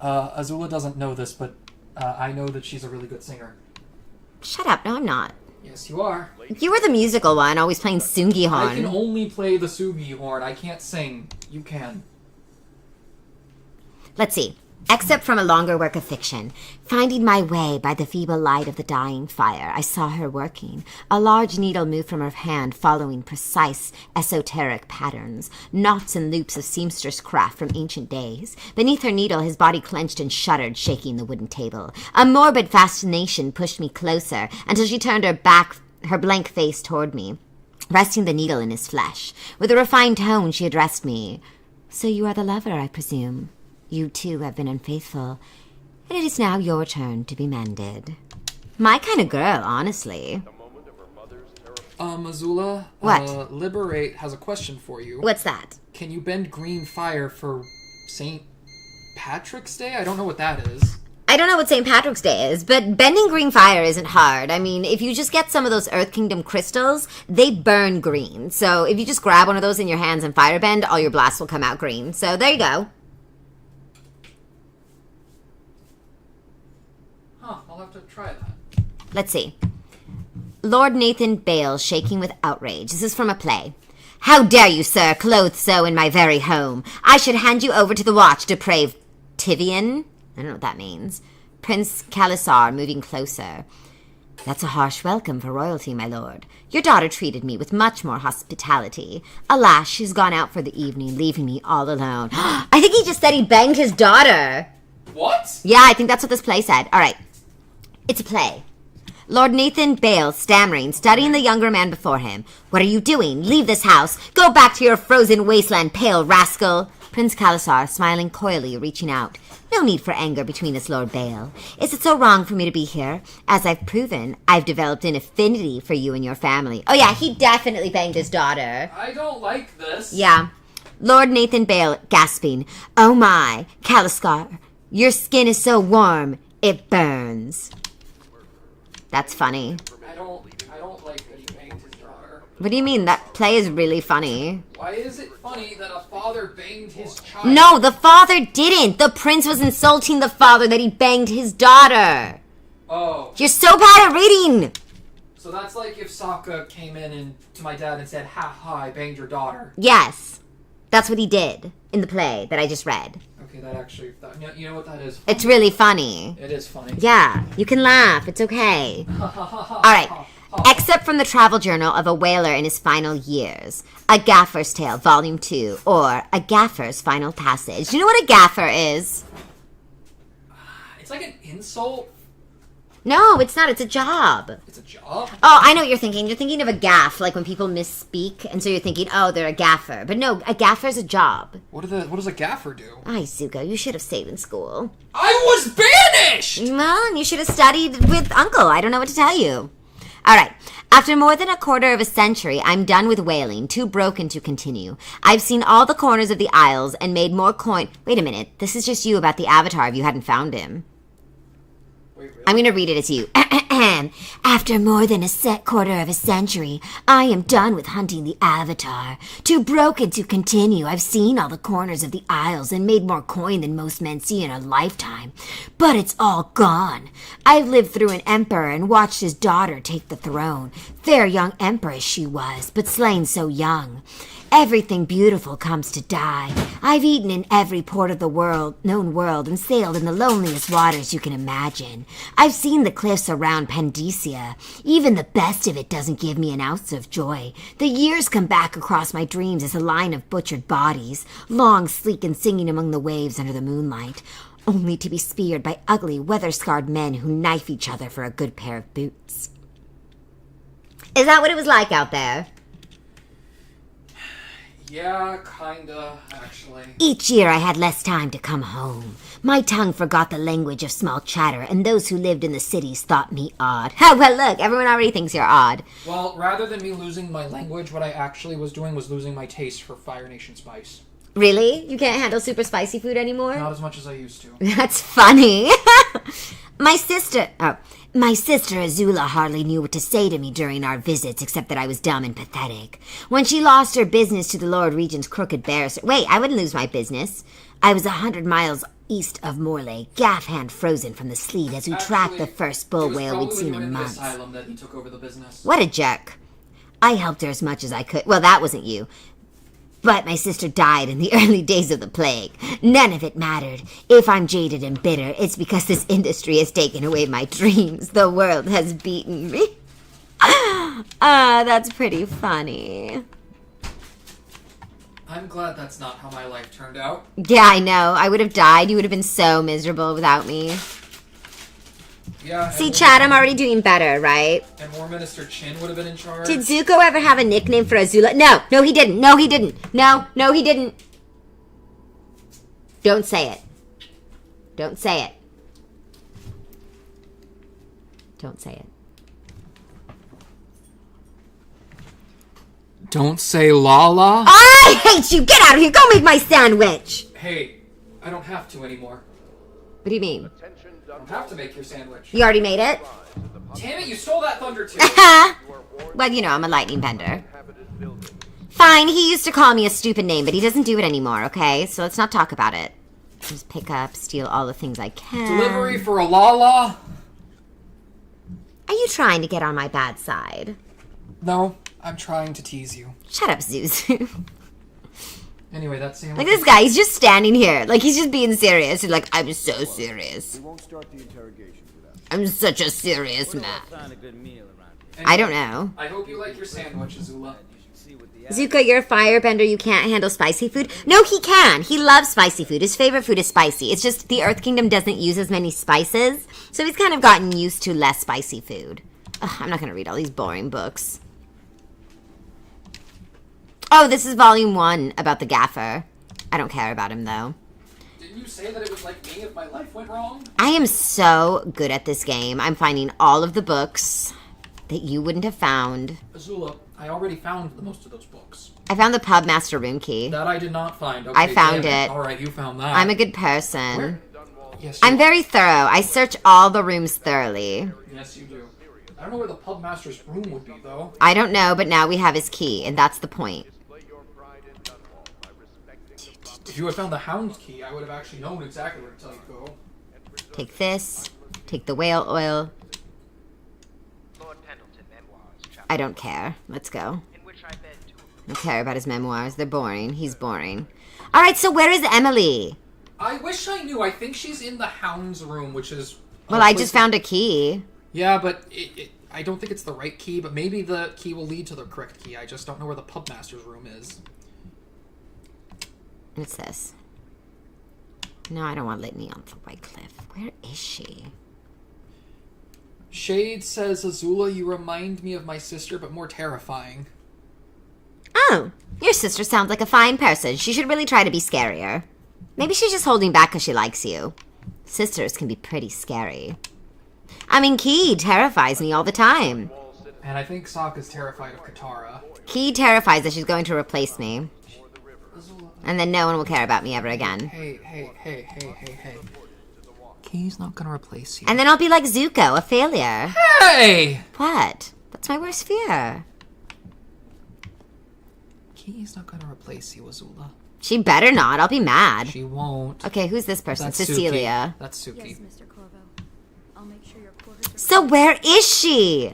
Azula doesn't know this, but I know that she's a really good singer. Shut up. No, I'm not. Yes, you are. You were the musical one, always playing Sungi horn. I can only play the Sugi horn. I can't sing. You can. Let's see. Except from a longer work of fiction. Finding my way by the feeble light of the dying fire, I saw her working. A large needle moved from her hand, following precise, esoteric patterns, knots and loops of seamstress craft from ancient days. Beneath her needle, his body clenched and shuddered, shaking the wooden table. A morbid fascination pushed me closer, until she turned her blank face toward me, resting the needle in his flesh. With a refined tone, she addressed me. So you are the lover, I presume. You, too, have been unfaithful, and it is now your turn to be mended. My kind of girl, honestly. Azula? What? Liberate has a question for you. What's that? Can you bend green fire for St. Patrick's Day? I don't know what that is. I don't know what St. Patrick's Day is, but bending green fire isn't hard. I mean, if you just get some of those Earth Kingdom crystals, they burn green. So if you just grab one of those in your hands and firebend, all your blasts will come out green. So there you go. I'll have to try that. Let's see. Lord Nathan Bale, shaking with outrage. This is from a play. How dare you, sir, clothe so in my very home? I should hand you over to the watch, depraved Tivian. I don't know what that means. Prince Khalasar, moving closer. That's a harsh welcome for royalty, my lord. Your daughter treated me with much more hospitality. Alas, she's gone out for the evening, leaving me all alone. I think he just said he banged his daughter. What? Yeah, I think that's what this play said. All right. It's a play. Lord Nathan Bale, stammering, studying the younger man before him. What are you doing? Leave this house. Go back to your frozen wasteland, pale rascal. Prince Kalasar, smiling coyly, reaching out. No need for anger between us, Lord Bale. Is it so wrong for me to be here? As I've proven, I've developed an affinity for you and your family. Oh yeah, he definitely banged his daughter. I don't like this. Yeah. Lord Nathan Bale, gasping. Oh my, Kalasar, your skin is so warm, it burns. That's funny. I don't like that he banged his daughter. What do you mean? That play is really funny. Why is it funny that a father banged his child? No, the father didn't. The prince was insulting the father that he banged his daughter. Oh. You're so bad at reading. So that's like if Sokka came in and to my dad and said, "Ha ha, I banged your daughter." Yes. That's what he did in the play that I just read. Okay, that actually... you know what that is? It's really funny. It is funny. Yeah, you can laugh. It's okay. Alright. Except from the travel journal of a whaler in his final years. A Gaffer's Tale, Volume 2. Or A Gaffer's Final Passage. Do you know what a gaffer is? It's like an insult. No, it's not. It's a job. It's a job? Oh, I know what you're thinking. You're thinking of a gaff, like when people misspeak, and so you're thinking, oh, they're a gaffer. But no, a gaffer's a job. What does a gaffer do? Ay, Zuko, you should have stayed in school. I was banished! Well, you should have studied with Uncle. I don't know what to tell you. All right. After more than a quarter of a century, I'm done with whaling, too broken to continue. I've seen all the corners of the Isles and made more coin... Wait a minute. This is just you about the Avatar if you hadn't found him. Wait, really? I'm going to read it as you. After more than a quarter of a century, I am done with hunting the Avatar. Too broken to continue, I've seen all the corners of the Isles and made more coin than most men see in a lifetime. But it's all gone. I've lived through an emperor and watched his daughter take the throne. Fair young empress she was, but slain so young. Everything beautiful comes to die. I've eaten in every port of the known world, and sailed in the loneliest waters you can imagine. I've seen the cliffs around Pandacia. Even the best of it doesn't give me an ounce of joy. The years come back across my dreams as a line of butchered bodies, long, sleek, and singing among the waves under the moonlight, only to be speared by ugly, weather-scarred men who knife each other for a good pair of boots. Is that what it was like out there? Yeah, kinda, actually. Each year I had less time to come home. My tongue forgot the language of small chatter, and those who lived in the cities thought me odd. Well, look, everyone already thinks you're odd. Well, rather than me losing my language, what I actually was doing was losing my taste for Fire Nation spice. Really? You can't handle super spicy food anymore? Not as much as I used to. That's funny. My sister Azula hardly knew what to say to me during our visits, except that I was dumb and pathetic. When she lost her business to the Lord Regent's crooked bears... Wait, I wouldn't lose my business. I was 100 miles east of Morley, gaff hand frozen from the sleet as we tracked the first bull whale we'd seen in months. The asylum that he took over the business. What a jerk. I helped her as much as I could. Well, that wasn't you. But my sister died in the early days of the plague. None of it mattered. If I'm jaded and bitter, it's because this industry has taken away my dreams. The world has beaten me. That's pretty funny. I'm glad that's not how my life turned out. Yeah, I know. I would have died. You would have been so miserable without me. Yeah. See, Chad, I'm already doing better, right? And War Minister Chin would have been in charge. Did Zuko ever have a nickname for Azula? No, he didn't. No, he didn't. No, he didn't. Don't say it. Don't say it. Don't say it. Don't say Lala. I hate you! Get out of here! Go make my sandwich! Hey, I don't have to anymore. What do you mean? I don't have to make your sandwich. You already made it? Damn it, you stole that thunder too. Well, you know, I'm a lightning bender. Fine, he used to call me a stupid name, but he doesn't do it anymore, okay? So let's not talk about it. Just pick up, steal all the things I can. Delivery for a Lala? Are you trying to get on my bad side? No, I'm trying to tease you. Shut up, Zuzu. Anyway, that sandwich... Like this guy, he's just standing here. Like, he's just being serious. He's like, I'm so serious. We won't start the interrogation without. I'm such a serious man. I don't know. I hope you like your sandwich, Azula. Zuko, you're a firebender. You can't handle spicy food. No, he can. He loves spicy food. His favorite food is spicy. It's just the Earth Kingdom doesn't use as many spices, so he's kind of gotten used to less spicy food. Ugh, I'm not going to read all these boring books. Oh, this is volume 1 about the gaffer. I don't care about him, though. Didn't you say that it was like me if my life went wrong? I am so good at this game. I'm finding all of the books that you wouldn't have found. Azula, I already found most of those books. I found the pub master room key. That I did not find. Okay, I found it. Alright, you found that. I'm a good person. Where? Yes, I'm very thorough. I search all the rooms thoroughly. Yes, you do. I don't know where the pub master's room would be, though. I don't know, but now we have his key, and that's the point. If you had found the hound's key, I would have actually known exactly where to tell you to go. Take this. Take the whale oil. I don't care. Let's go. I don't care about his memoirs. They're boring. He's boring. Alright, so where is Emily? I wish I knew. I think she's in the hound's room, which is... Well, I just found a key. Yeah, but I don't think it's the right key, but maybe the key will lead to the correct key. I just don't know where the pub master's room is. What's this? No, I don't want Litany on the White Cliff. Where is she? Shade says, Azula, you remind me of my sister, but more terrifying. Oh, your sister sounds like a fine person. She should really try to be scarier. Maybe she's just holding back because she likes you. Sisters can be pretty scary. I mean, Ki terrifies me all the time. And I think Sokka's terrified of Katara. Ki terrifies that she's going to replace me. And then no one will care about me ever again. Hey. Ki's not gonna replace you. And then I'll be like Zuko, a failure. Hey! What? That's my worst fear. Ki's not gonna replace you, Azula. She better not. I'll be mad. She won't. Okay, who's this person? That's Cecilia. Suki. That's Suki. Yes, Mr. Corvo. I'll make sure your quarters are... So where is she?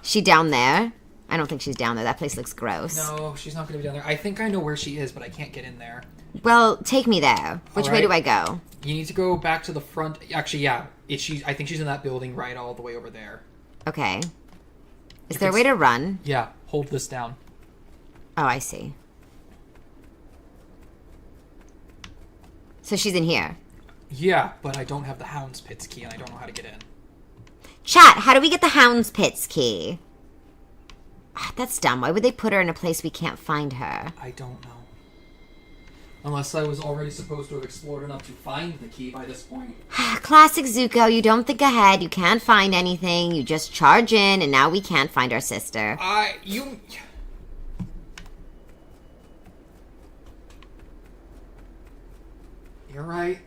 She down there? I don't think she's down there. That place looks gross. No, she's not going to be down there. I think I know where she is, but I can't get in there. Well, take me there. Which way do I go? You need to go back to the front. Actually, yeah. I think she's in that building right all the way over there. Okay. Is there a way to run? Yeah, hold this down. Oh, I see. So she's in here. Yeah, but I don't have the Hound's Pits key, and I don't know how to get in. Chat, how do we get the Hound's Pits key? That's dumb. Why would they put her in a place we can't find her? I don't know. Unless I was already supposed to have explored enough to find the key by this point. Classic Zuko. You don't think ahead. You can't find anything. You just charge in, and now we can't find our sister. You're right.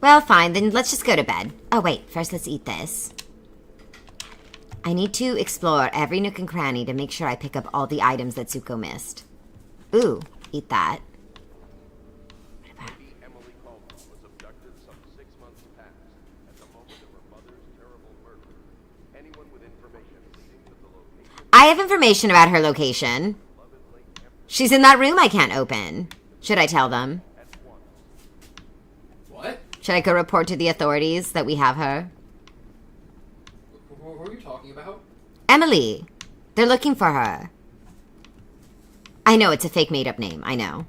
Well, fine. Then let's just go to bed. Oh, wait. First, let's eat this. I need to explore every nook and cranny to make sure I pick up all the items that Zuko missed. Ooh, eat that. What about... Emily Como was abducted some 6 months past at the moment of her mother's terrible murder. Anyone with information leading to the location... I have information about her location. She's in that room I can't open. Should I tell them? What? Should I go report to the authorities that we have her? What are you talking about? Emily. They're looking for her. I know, it's a fake made-up name. I know.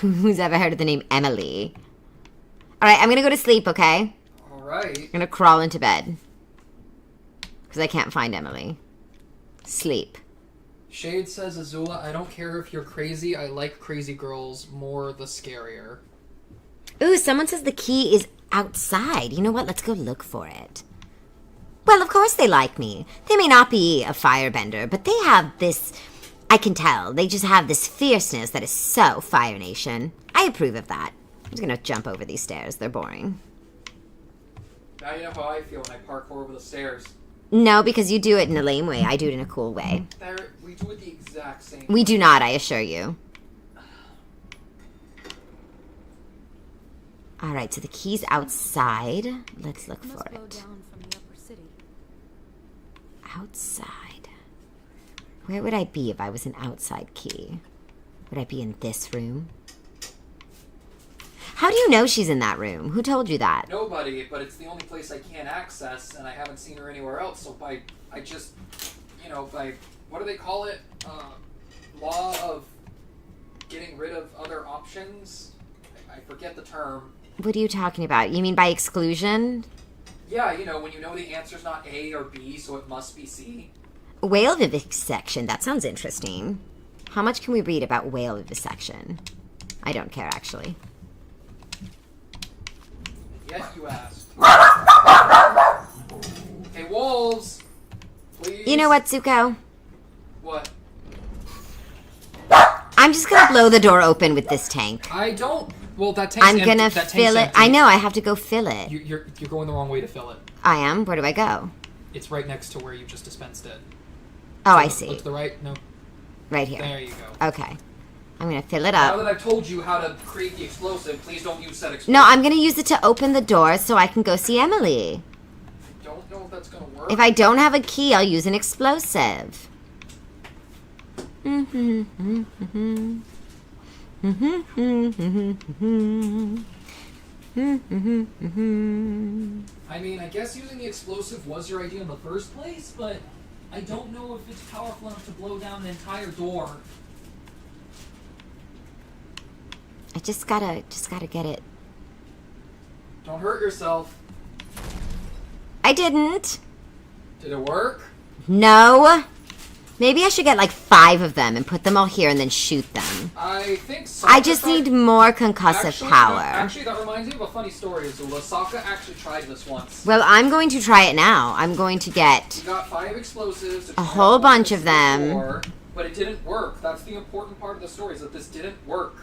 Who's ever heard of the name Emily? Alright, I'm gonna go to sleep, okay? Alright. I'm gonna crawl into bed. Because I can't find Emily. Sleep. Shade says, Azula, I don't care if you're crazy. I like crazy girls. More the scarier. Ooh, someone says the key is outside. You know what? Let's go look for it. Well, of course they like me. They may not be a firebender, but they have this... I can tell. They just have this fierceness that is so Fire Nation. I approve of that. I'm just gonna jump over these stairs. They're boring. Now you know how I feel when I parkour over the stairs. No, because you do it in a lame way. I do it in a cool way. We do it the exact same We do not, I assure you. Alright, so the key's outside. Let's look for it. Down from the upper city. Outside. Where would I be if I was an outside key? Would I be in this room? How do you know she's in that room? Who told you that? Nobody, but it's the only place I can't access, and I haven't seen her anywhere else, so I what do they call it? Law of getting rid of other options? I forget the term. What are you talking about? You mean by exclusion? Yeah, you know, when you know the answer's not A or B, so it must be C. Whale vivisection. That sounds interesting. How much can we read about whale vivisection? I don't care, actually. Yes, you asked. Hey, wolves! Please? You know what, Zuko? What? I'm just gonna blow the door open with this tank. I don't... Well, that tank's I'm gonna empty. fill it. I know, I have to go fill it. You're going the wrong way to fill it. I am? Where do I go? It's right next to where you just dispensed it. Oh, So I see. Look to the right? No. Right here. There you go. Okay. I'm gonna fill it Now up. that I've told you how to create the explosive, please don't use that explosive. No, I'm gonna use it to open the door so I can go see Emily. I don't know if that's gonna work. If I don't have a key, I'll use an explosive. I mean, I guess using the explosive was your idea in the first place, but I don't know if it's powerful enough to blow down an entire door. I just gotta get it. Don't hurt yourself. I didn't. Did it work? No. Maybe I should get like 5 of them and put them all here and then shoot them. I think Sokka I just need more concussive power. Actually, that reminds me of a funny story, Azula. Sokka actually tried this once. Well, I'm going to try it now. I'm going to get He got 5 explosives. a whole bunch of them. Door, but it didn't work. That's the important part of the story, is that this didn't work.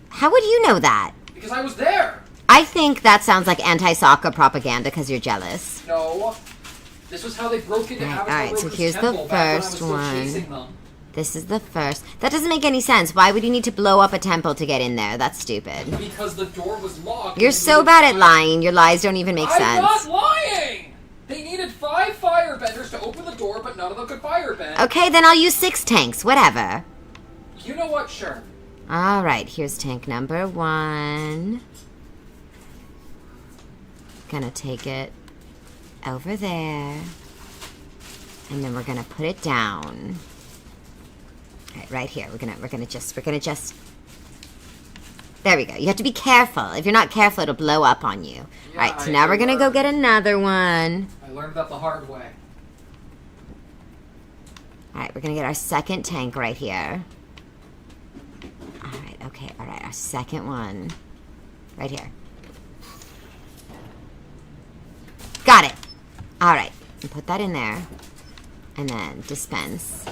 How would you know that? Because I was there! I think that sounds like anti-Sokka propaganda because you're jealous. No. This was how they broke into Avatar Alright, so Roku's here's the temple back when I was first still chasing one. them. This is the first. That doesn't make any sense. Why would you need to blow up a temple to get in there? That's stupid. Because the door was locked. You're so bad at lying. Your lies don't even make sense. I'm not lying! They needed 5 firebenders to open the door, but none of them could firebend. Okay, then I'll use 6 tanks. Whatever. You know what? Sure. Alright, here's tank number 1. Gonna take it over there. And then we're gonna put it down. Right here. We're gonna just there we go. You have to be careful. If you're not careful, it'll blow up on you. Yeah, Alright, so now we're gonna go get another one. I learned that the hard way. Alright, we're gonna get our second tank right here. Alright, okay, alright, our second one. Right here. Got it! Alright, put that in there. And then dispense.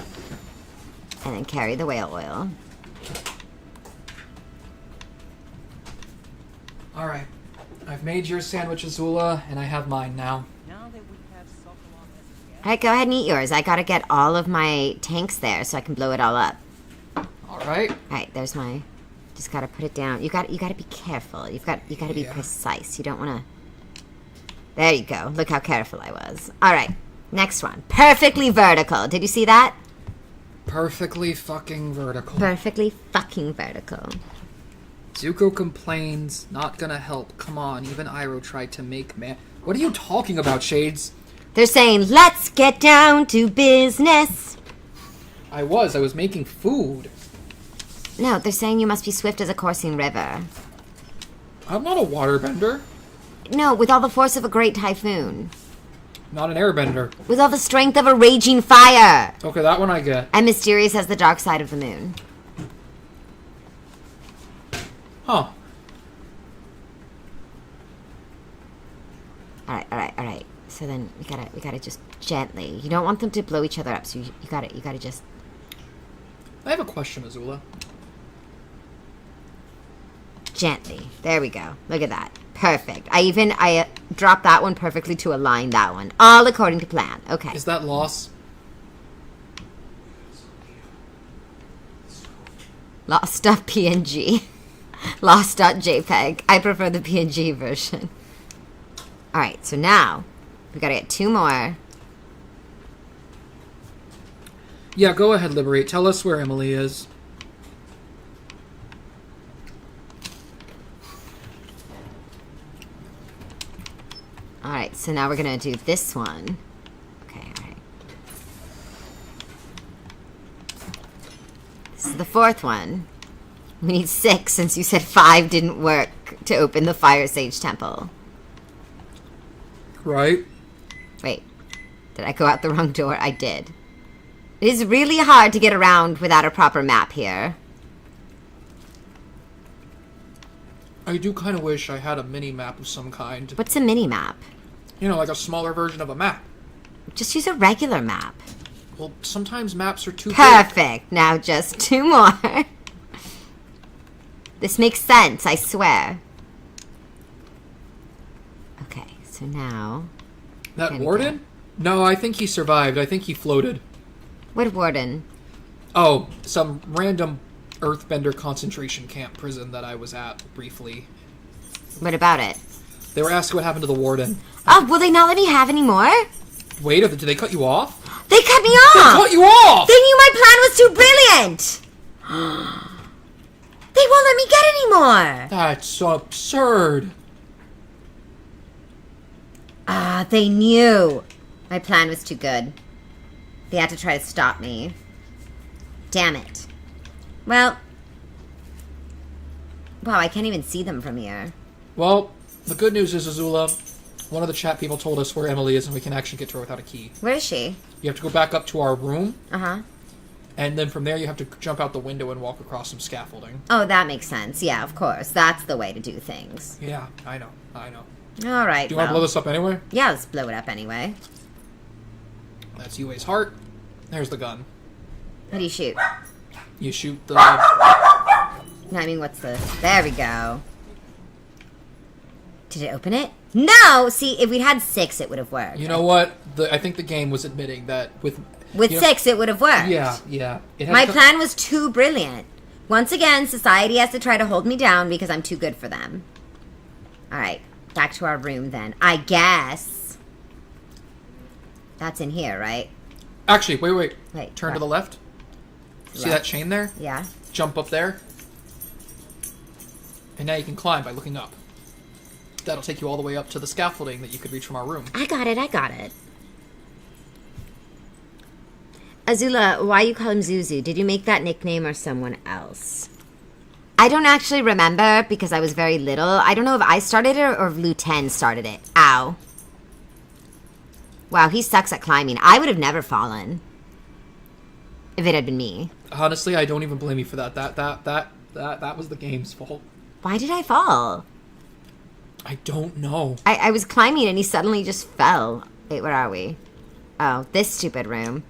And then carry the whale oil. Alright. I've made your sandwich, Azula, and I have mine now. Alright, go ahead and eat yours. I gotta get all of my tanks there so I can blow it all up. Alright. Alright, there's my... Just gotta put it down. You gotta be careful. You gotta be precise. You don't wanna... There you go. Look how careful I was. Alright, next one. Perfectly vertical. Did you see that? Perfectly fucking vertical. Perfectly fucking vertical. Zuko complains, not gonna help. Come on, even Iroh tried to make man. What are you talking about, Shades? They're saying, let's get down to business. I was making food. No, they're saying you must be swift as a coursing river. I'm not a waterbender. No, with all the force of a great typhoon. Not an airbender. With all the strength of a raging fire. Okay, that one I get. And mysterious as the dark side of the moon. Huh. Alright. So then we gotta just gently. You don't want them to blow each other up, so you gotta just... I have a question, Azula. Gently. There we go. Look at that. Perfect. I dropped that one perfectly to align that one. All according to plan. Okay. Is that loss? Lost.png. Lost.jpg. I prefer the PNG version. Alright, so now we gotta get 2 more. Yeah, go ahead, Liberate. Tell us where Emily is. Alright, so now we're gonna do this one. Okay, alright. the fourth one. We need 6 since you said 5 didn't work to open the Fire Sage Temple. Right? Wait. Did I go out the wrong door? I did. It is really hard to get around without a proper map here. I do kind of wish I had a mini-map of some kind. What's a mini-map? You know, like a smaller version of a map. Just use a regular map. Well, sometimes maps are too big. Perfect. Now just 2 more. This makes sense, I swear. Okay, so now... That warden? No, I think he survived. I think he floated. What warden? Oh, some random earthbender concentration camp prison that I was at briefly. What about it? They were asking what happened to the warden. Oh, will they not let me have any more? Wait, did they cut you off? They cut me off! They cut you off! They knew my plan was too brilliant! They won't let me get any more! That's absurd. Ah, they knew. My plan was too good. They had to try to stop me. Damn it. Well. Wow, I can't even see them from here. Well, the good news is, Azula, one of the chat people told us where Emily is and we can actually get to her without a key. Where is she? You have to go back up to our room. Uh-huh. And then from there you have to jump out the window and walk across some scaffolding. Oh, that makes sense. Yeah, of course. That's the way to do things. Yeah, I know. Alright, Do you want to blow this up anyway? Yeah, let's blow it up anyway. That's Yue's heart. There's the gun. What do you shoot? You shoot the... No, I mean, what's the... There we go. Did it open it? No! See, if we'd had 6, it would have worked. You know what? I think the game was admitting that with... With 6, it would have worked. Yeah. My plan was too brilliant. Once again, society has to try to hold me down because I'm too good for them. Alright, back to our room then. I guess. That's in here, right? Actually, wait. Turn what? to the left. See that chain there? Yeah. Jump up there. And now you can climb by looking up. That'll take you all the way up to the scaffolding that you could reach from our room. I got it. Azula, why you call him Zuzu? Did you make that nickname or someone else? I don't actually remember because I was very little. I don't know if I started it or if Liu 10 started it. Ow. Wow, he sucks at climbing. I would have never fallen. If it had been me. Honestly, I don't even blame you for that. That was the game's fault. Why did I fall? I don't know. I was climbing and he suddenly just fell. Wait, where are we? Oh, this stupid room.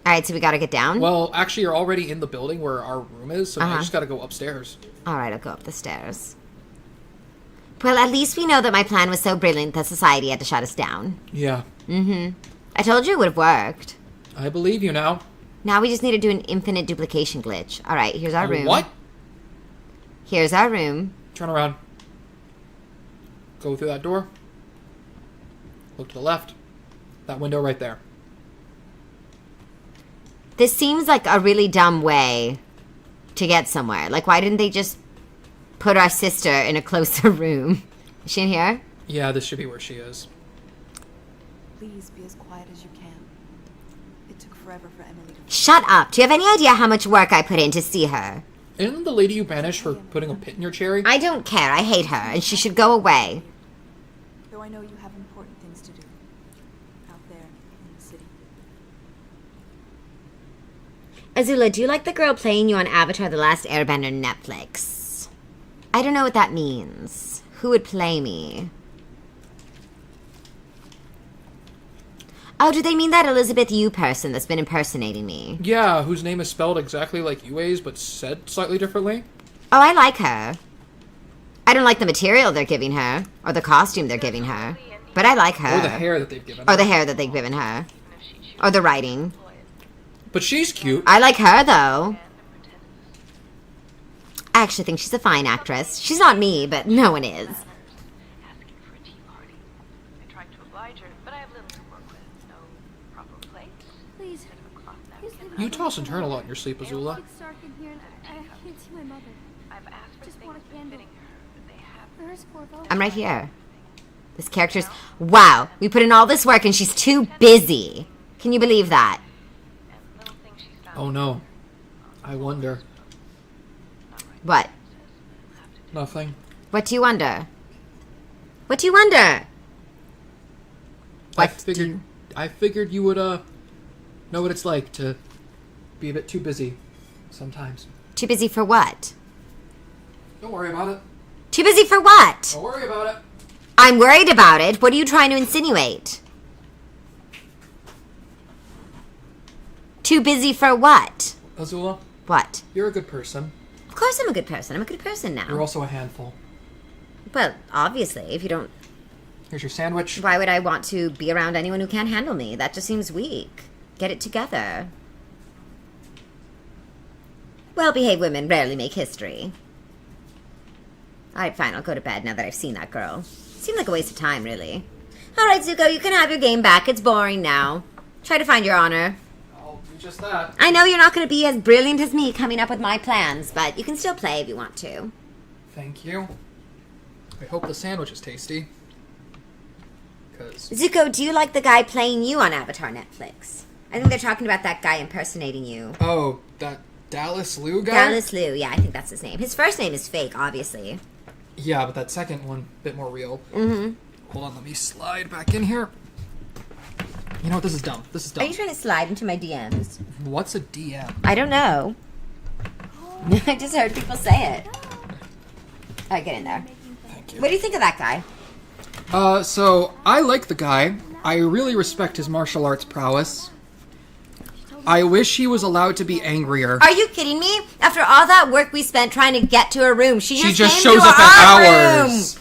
Alright, so we gotta get down? Well, actually, you're already in the building where our room is, so now you just gotta go upstairs. Alright, I'll go up the stairs. Well, at least we know that my plan was so brilliant that society had to shut us down. Yeah. Mm-hmm. I told you it would have worked. I believe you now. Now we just need to do an infinite duplication glitch. Alright, here's our room. What? Here's our room. Turn around. Go through that door. Look to the left. That window right there. This seems like a really dumb way to get somewhere. Like, why didn't they just put our sister in a closer room? Is she in here? Yeah, this should be where she is. Please be as quiet as you can. It took forever for Emily to... Shut up. Do you have any idea how much work I put in to see her? Isn't the lady you banished for putting a pit in your cherry? I don't care. I hate her, and she should go away. Though I know you have important things to do. Out there in the city. Azula, do you like the girl playing you on Avatar The Last Airbender Netflix? I don't know what that means. Who would play me? Oh, do they mean that Elizabeth Yu person that's been impersonating me? Yeah, whose name is spelled exactly like Yue's, but said slightly differently. Oh, I like her. I don't like the material they're giving her, or the costume they're giving her, but I like her. Or the hair that they've given her. Or the hair that they've given her. Or the writing. But she's cute. I like her, though. I actually think she's a fine actress. She's not me, but no one is. You toss and turn a lot in your sleep, Azula. It's dark in here and I can't see my mother. Just want a candle. Where's Corvo? I'm right here. This character's... Wow, we put in all this work and she's too busy. Can you believe that? Oh no. I wonder. What? Nothing. What do you wonder? What do you wonder? I figured you would know what it's like to be a bit too busy sometimes. Too busy for what? Don't worry about it. Too busy for what? Don't worry about it. I'm worried about it. What are you trying to insinuate? Too busy for what? Azula? What? You're a good person. Of course I'm a good person. I'm a good person now. You're also a handful. Well, obviously, if you don't... Here's your sandwich. Why would I want to be around anyone who can't handle me? That just seems weak. Get it together. Well-behaved women rarely make history. Alright, fine. I'll go to bed now that I've seen that girl. Seemed like a waste of time, really. Alright, Zuko, you can have your game back. It's boring now. Try to find your honor. I'll do just that. I know you're not going to be as brilliant as me coming up with my plans, but you can still play if you want to. Thank you. I hope the sandwich is tasty. Zuko, do you like the guy playing you on Avatar Netflix? I think they're talking about that guy impersonating you. Oh, that Dallas Liu guy? Dallas Liu, yeah, I think that's his name. His first name is fake, obviously. Yeah, but that second one, a bit more real. Mm-hmm. Hold on, let me slide back in here. You know what, this is dumb. This is dumb. Are you trying to slide into my DMs? What's a DM? I don't know. I just heard people say it. Alright, get in there. Thank you. What do you think of that guy? So, I like the guy. I really respect his martial arts prowess. I wish he was allowed to be angrier. Are you kidding me? After all that work we spent trying to get to her room, she just came shows to up our at room. ours.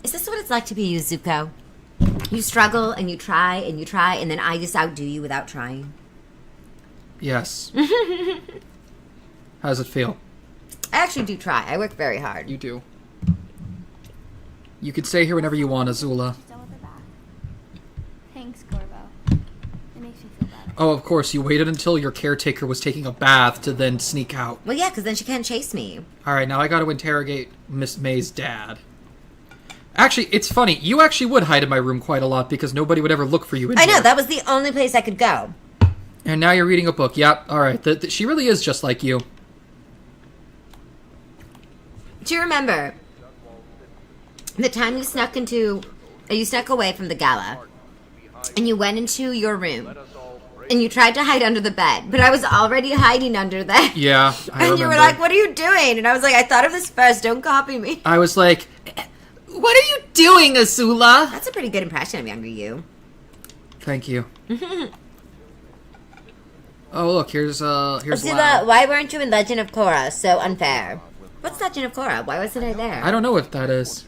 Is this what it's like to be you, Zuko? You struggle and you try and you try, and then I just outdo you without trying. Yes. How does it feel? I actually do try. I work very hard. You do. You can stay here whenever you want, Azula. Done with her bath. Thanks, Corvo. It makes me feel better. Oh, of course, you waited until your caretaker was taking a bath to then sneak out. Well, yeah, because then she can't chase me. Alright, now I gotta interrogate Miss May's dad. Actually, it's funny. You actually would hide in my room quite a lot because nobody would ever look for you in I know, here. that was the only place I could go. And now you're reading a book. Yep, alright. She really is just like you. Do you remember the time you snuck away from the gala and you went into your room and you tried to hide under the bed, but I was already hiding under there. Yeah, I remember. And you were like, what are you doing? And I was like, I thought of this first, don't copy me. I was like, what are you doing, Azula? That's a pretty good impression of younger you. Thank you. Oh, look, here's Azula, Lau. why weren't you in Legend of Korra? So unfair. What's Legend of Korra? Why wasn't I there? I don't know what that is.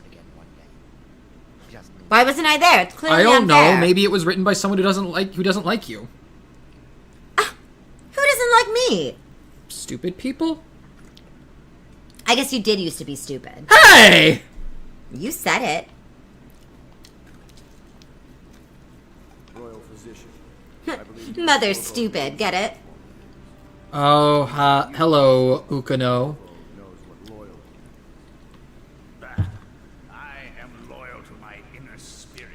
Why wasn't I there? It's clearly I don't unfair. know. Maybe it was written by someone who doesn't like you. Who doesn't like me? Stupid people? I guess you did used to be stupid. Hey! You said it. Royal physician. Mother's stupid. Get it? Oh, hello, Ukano. I am loyal to my inner spirit.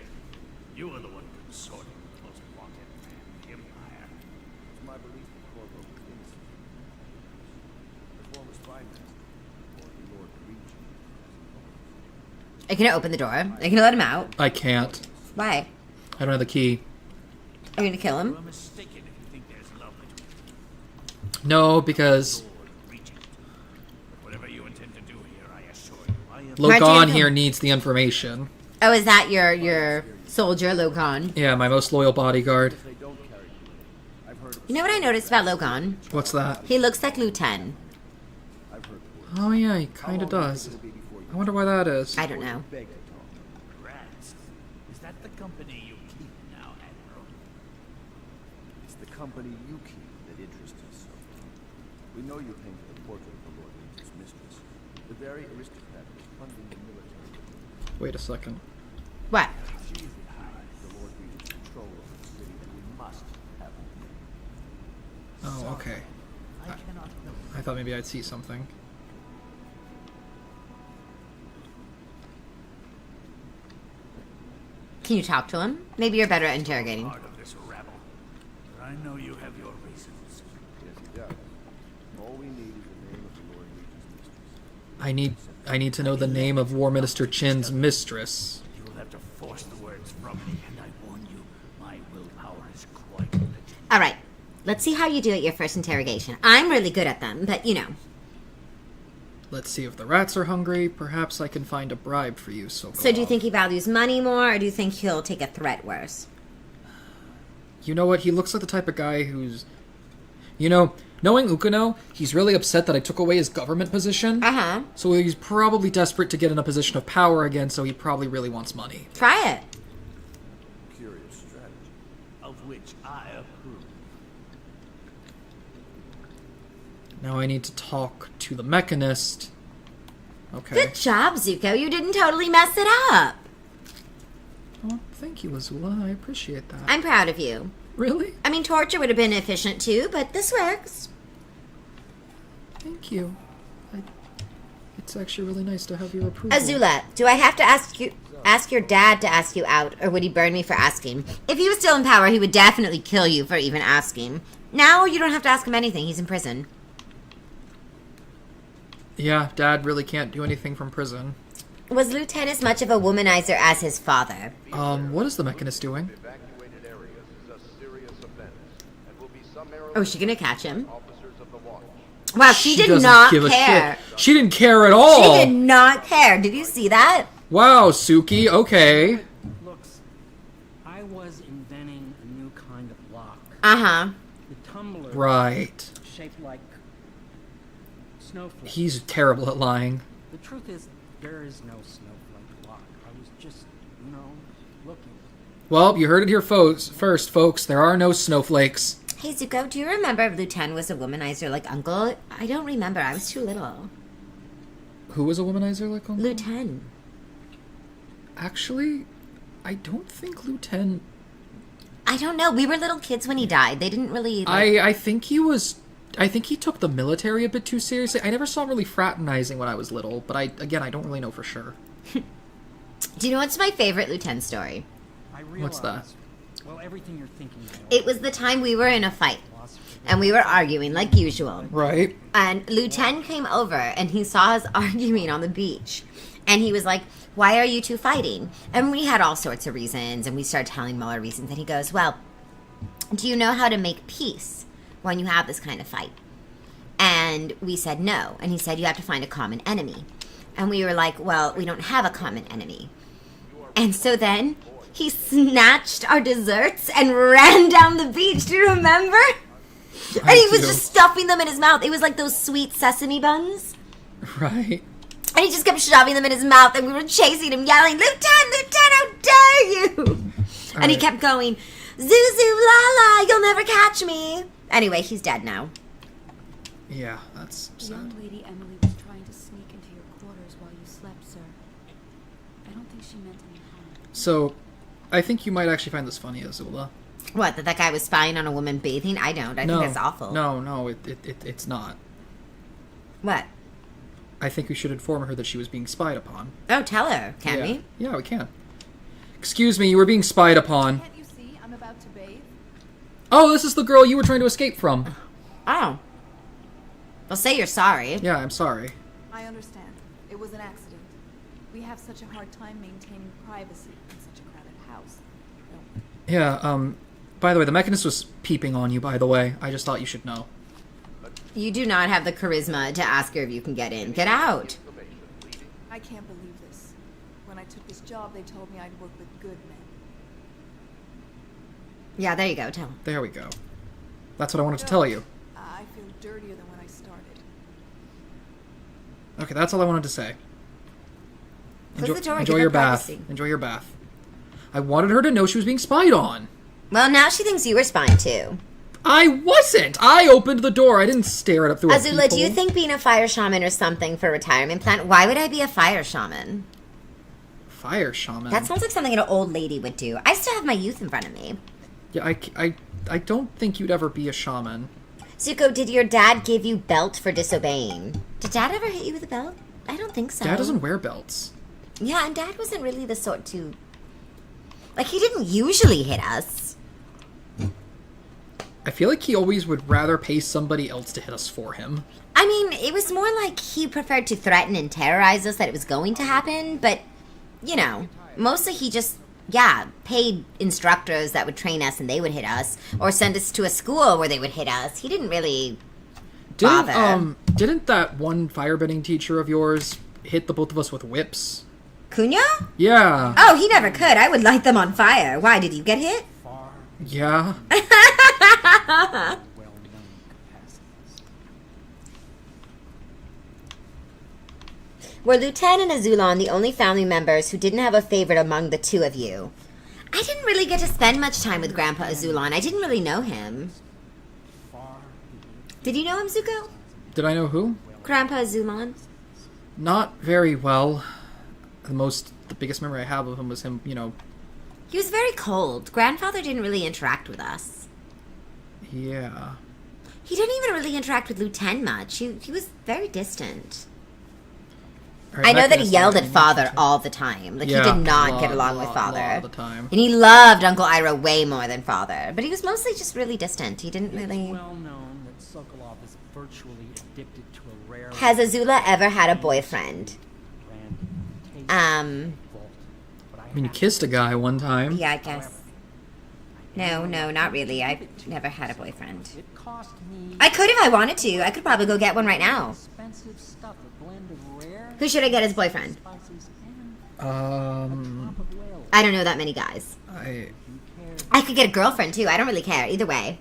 You are the one consorting with the most wanted man in the Empire. It's my belief that Corvo is innocent. The former spy master, or the Lord Regent. Are you gonna open the door? Are you gonna let him out? I can't. Why? I don't have the key. Are you gonna kill him? You are mistaken if you think there's love between us. No, because Whatever you intend to do here, I assure you, I am Logan here needs the information. Oh, is that your soldier, Logan? Yeah, my most loyal bodyguard. You know what I noticed about Logan? What's that? He looks like Lieutenant. Oh yeah, he kind of does. I wonder why that is. I don't know. Rats. Is that the company you keep now, Admiral? It's the company you keep that interests us so. We know you came for the portrait of the Lord Regent's mistress. The very aristocrat who is funding the military. Wait a second. What? She is behind the Lord Regent's control over the city that we must have. Oh, okay. I thought maybe I'd see something. Can you talk to him? Maybe you're better at interrogating. Part of this rabble. I know you have your reasons. Yeah. All we need is the name of the Lord Regent's mistress. I need to know the name of War Minister Chin's mistress. You will have to force the words from me, and I warn you, my willpower is quite limited. All right. Let's see how you do at your first interrogation. I'm really good at them, but you know. Let's see if the rats are hungry. Perhaps I can find a bribe for you, Sokolov. So do you think he values money more, or do you think he'll take a threat worse? You know what? He looks like the type of guy who's... You know, knowing Ukuno, he's really upset that I took away his government position. Uh-huh. So he's probably desperate to get in a position of power again, so he probably really wants money. Try it. Curious strategy. Of which I approve. Now I need to talk to the mechanist. Okay. Good job, Zuko. You didn't totally mess it up. Oh, thank you, Azula. I appreciate that. I'm proud of you. Really? I mean, torture would have been efficient too, but this works. Thank you. It's actually really nice to have your approval. Azula, do I have to ask your dad to ask you out, or would he burn me for asking? If he was still in power, he would definitely kill you for even asking. Now you don't have to ask him anything. He's in prison. Yeah, Dad really can't do anything from prison. Was Lieutenant as much of a womanizer as his father? What is the mechanist doing? Oh, is she gonna catch him? Wow, she did doesn't not give a care. shit. She didn't care at all. She did not care. Did you see that? Wow, Suki. Okay. Looks, I was inventing a new kind of lock. Uh-huh. The tumbler. Right. Shaped like snowflakes. He's terrible at lying. The truth is, there is no snowflake lock. I was just, looking. Well, you heard it here first, folks. There are no snowflakes. Hey, Zuko, do you remember if Lieutenant was a womanizer like Uncle? I don't remember. I was too little. Who was a womanizer like Uncle? Lieutenant. Actually, I don't think Lieutenant... I don't know. We were little kids when he died. They didn't really... I think he was... I think he took the military a bit too seriously. I never saw him really fraternizing when I was little, but I don't really know for sure. Do you know what's my favorite Lieutenant story? What's that? Well, everything you're thinking. It was the time we were in a fight, and we were arguing like usual. Right. And Lieutenant came over, and he saw us arguing on the beach. And he was like, why are you two fighting? And we had all sorts of reasons, and we started telling him all our reasons. And he goes, well, do you know how to make peace when you have this kind of fight? And we said no. And he said, you have to find a common enemy. And we were like, well, we don't have a common enemy. And so then he snatched our desserts and ran down the beach. Do you remember? And he was just stuffing them in his mouth. It was like those sweet sesame buns. Right. And he just kept shoving them in his mouth, and we were chasing him, yelling, Lieutenant, how dare you? And he kept going, Zuzu, Lala, you'll never catch me. Anyway, he's dead now. Yeah, that's The sad. young lady Emily was trying to sneak into your quarters while you slept, sir. I don't think she meant any harm. So, I think you might actually find this funny, Azula. What, that guy was spying on a woman bathing? I don't. I think that's awful. No, it's not. What? I think we should inform her that she was being spied upon. Oh, tell her. Can we? Yeah, we can. Excuse me, you were being spied upon. Can't you see I'm about to bathe? Oh, this is the girl you were trying to escape from. Oh. Well, say you're sorry. Yeah, I'm sorry. I understand. It was an accident. We have such a hard time maintaining privacy in such a crowded house. Yeah, by the way, the mechanist was peeping on you, by the way. I just thought you should know. You do not have the charisma to ask her if you can get in. Get out. I can't believe this. When I took this job, they told me I'd work with good men. Yeah, there you go. Tell him. There we go. That's what I wanted to tell you. I feel dirtier than when I started. Okay, that's all I wanted to say. Close the door. Enjoy Give your her bath. privacy. Enjoy your bath. I wanted her to know she was being spied on. Well, now she thinks you were spying too. I wasn't! I opened the door. I didn't stare it up through a Azula, do you peephole. think being a fire shaman or something for a retirement plan? Why would I be a fire shaman? Fire shaman? That sounds like something an old lady would do. I still have my youth in front of me. Yeah, I don't think you'd ever be a shaman. Zuko, did your dad give you belt for disobeying? Did Dad ever hit you with a belt? I don't think so. Dad doesn't wear belts. Yeah, and Dad wasn't really the sort to... Like, he didn't usually hit us. I feel like he always would rather pay somebody else to hit us for him. I mean, it was more like he preferred to threaten and terrorize us that it was going to happen, but, you know, mostly he just, paid instructors that would train us and they would hit us, or send us to a school where they would hit us. He didn't really bother. Didn't that one firebending teacher of yours hit the both of us with whips? Cunha? Yeah. Oh, he never could. I would light them on fire. Why, did you get hit? Yeah. Were Lieutenant and Azula the only family members who didn't have a favorite among the two of you? I didn't really get to spend much time with Grandpa Azula. I didn't really know him. Did you know him, Zuko? Did I know who? Grandpa Azula. Not very well. The biggest memory I have of him was him, you know... He was very cold. Grandfather didn't really interact with us. Yeah. He didn't even really interact with Lieutenant much. He was very distant. Right, I know that he yelled at Father all the time. Like, he did not get along with Father. All the time. And he loved Uncle Iroh way more than Father. But he was mostly just really distant. He didn't really... It's well known that Sokolov is virtually addicted to a rare... Has Azula ever had a boyfriend? I mean, you kissed a guy one time. Yeah, I guess. No, not really. I've never had a boyfriend. I could if I wanted to. I could probably go get one right now. Who should I get as boyfriend? I don't know that many guys. I could get a girlfriend too. I don't really care. Either way.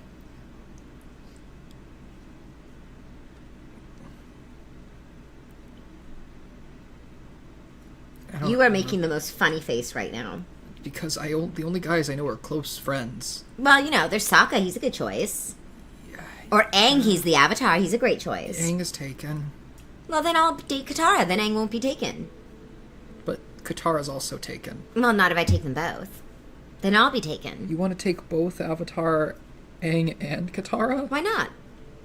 You are making the most funny face right now. Because the only guys I know are close friends. Well, you know, there's Sokka. He's a good choice. Or Aang. He's the Avatar. He's a great choice. Aang is taken. Well, then I'll date Katara. Then Aang won't be taken. But Katara's also taken. Well, not if I take them both. Then I'll be taken. You want to take both Avatar, Aang, and Katara? Why not?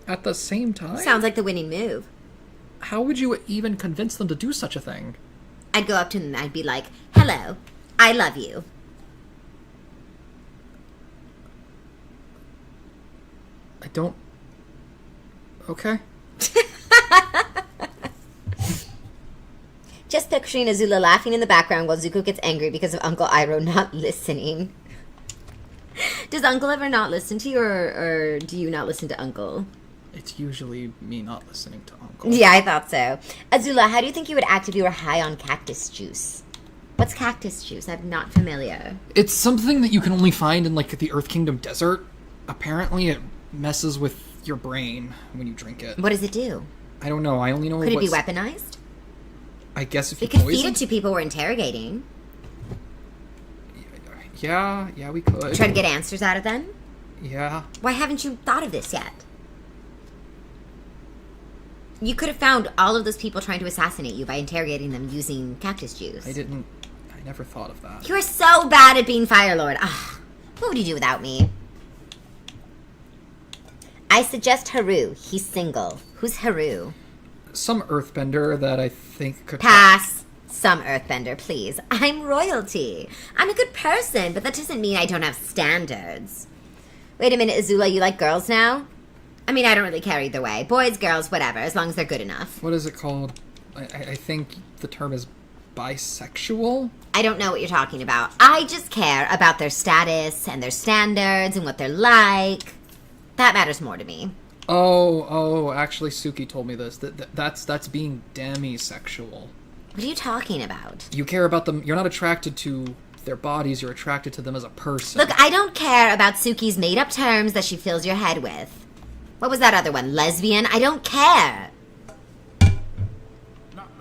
At the same time? Sounds like the winning move. How would you even convince them to do such a thing? I'd go up to them and I'd be like, hello, I love you. I don't... Okay. Just picturing Azula laughing in the background while Zuko gets angry because of Uncle Iroh not listening. Does Uncle ever not listen to you, or do you not listen to Uncle? It's usually me not listening to Uncle. Yeah, I thought so. Azula, how do you think you would act if you were high on cactus juice? What's cactus juice? I'm not familiar. It's something that you can only find in, like, the Earth Kingdom desert. Apparently it messes with your brain when you drink it. What does it do? I don't know. I only know Could it be weaponized? I guess if you could poison... feed it to people we're interrogating. Yeah, we could. Try to get answers out of them? Yeah. Why haven't you thought of this yet? You could have found all of those people trying to assassinate you by interrogating them using cactus juice. I never thought of that. You are so bad at being Fire Lord. Ugh. What would you do without me? I suggest Haru. He's single. Who's Haru? Some earthbender that I think could... Pass. Some earthbender, please. I'm royalty. I'm a good person, but that doesn't mean I don't have standards. Wait a minute, Azula, you like girls now? I mean, I don't really care either way. Boys, girls, whatever, as long as they're good enough. What is it called? I think the term is bisexual? I don't know what you're talking about. I just care about their status and their standards and what they're like. That matters more to me. Oh, actually Suki told me this. That's being demisexual. What are you talking about? You care about them. You're not attracted to their bodies. You're attracted to them as a person. Look, I don't care about Suki's made-up terms that she fills your head with. What was that other one? Lesbian? I don't care.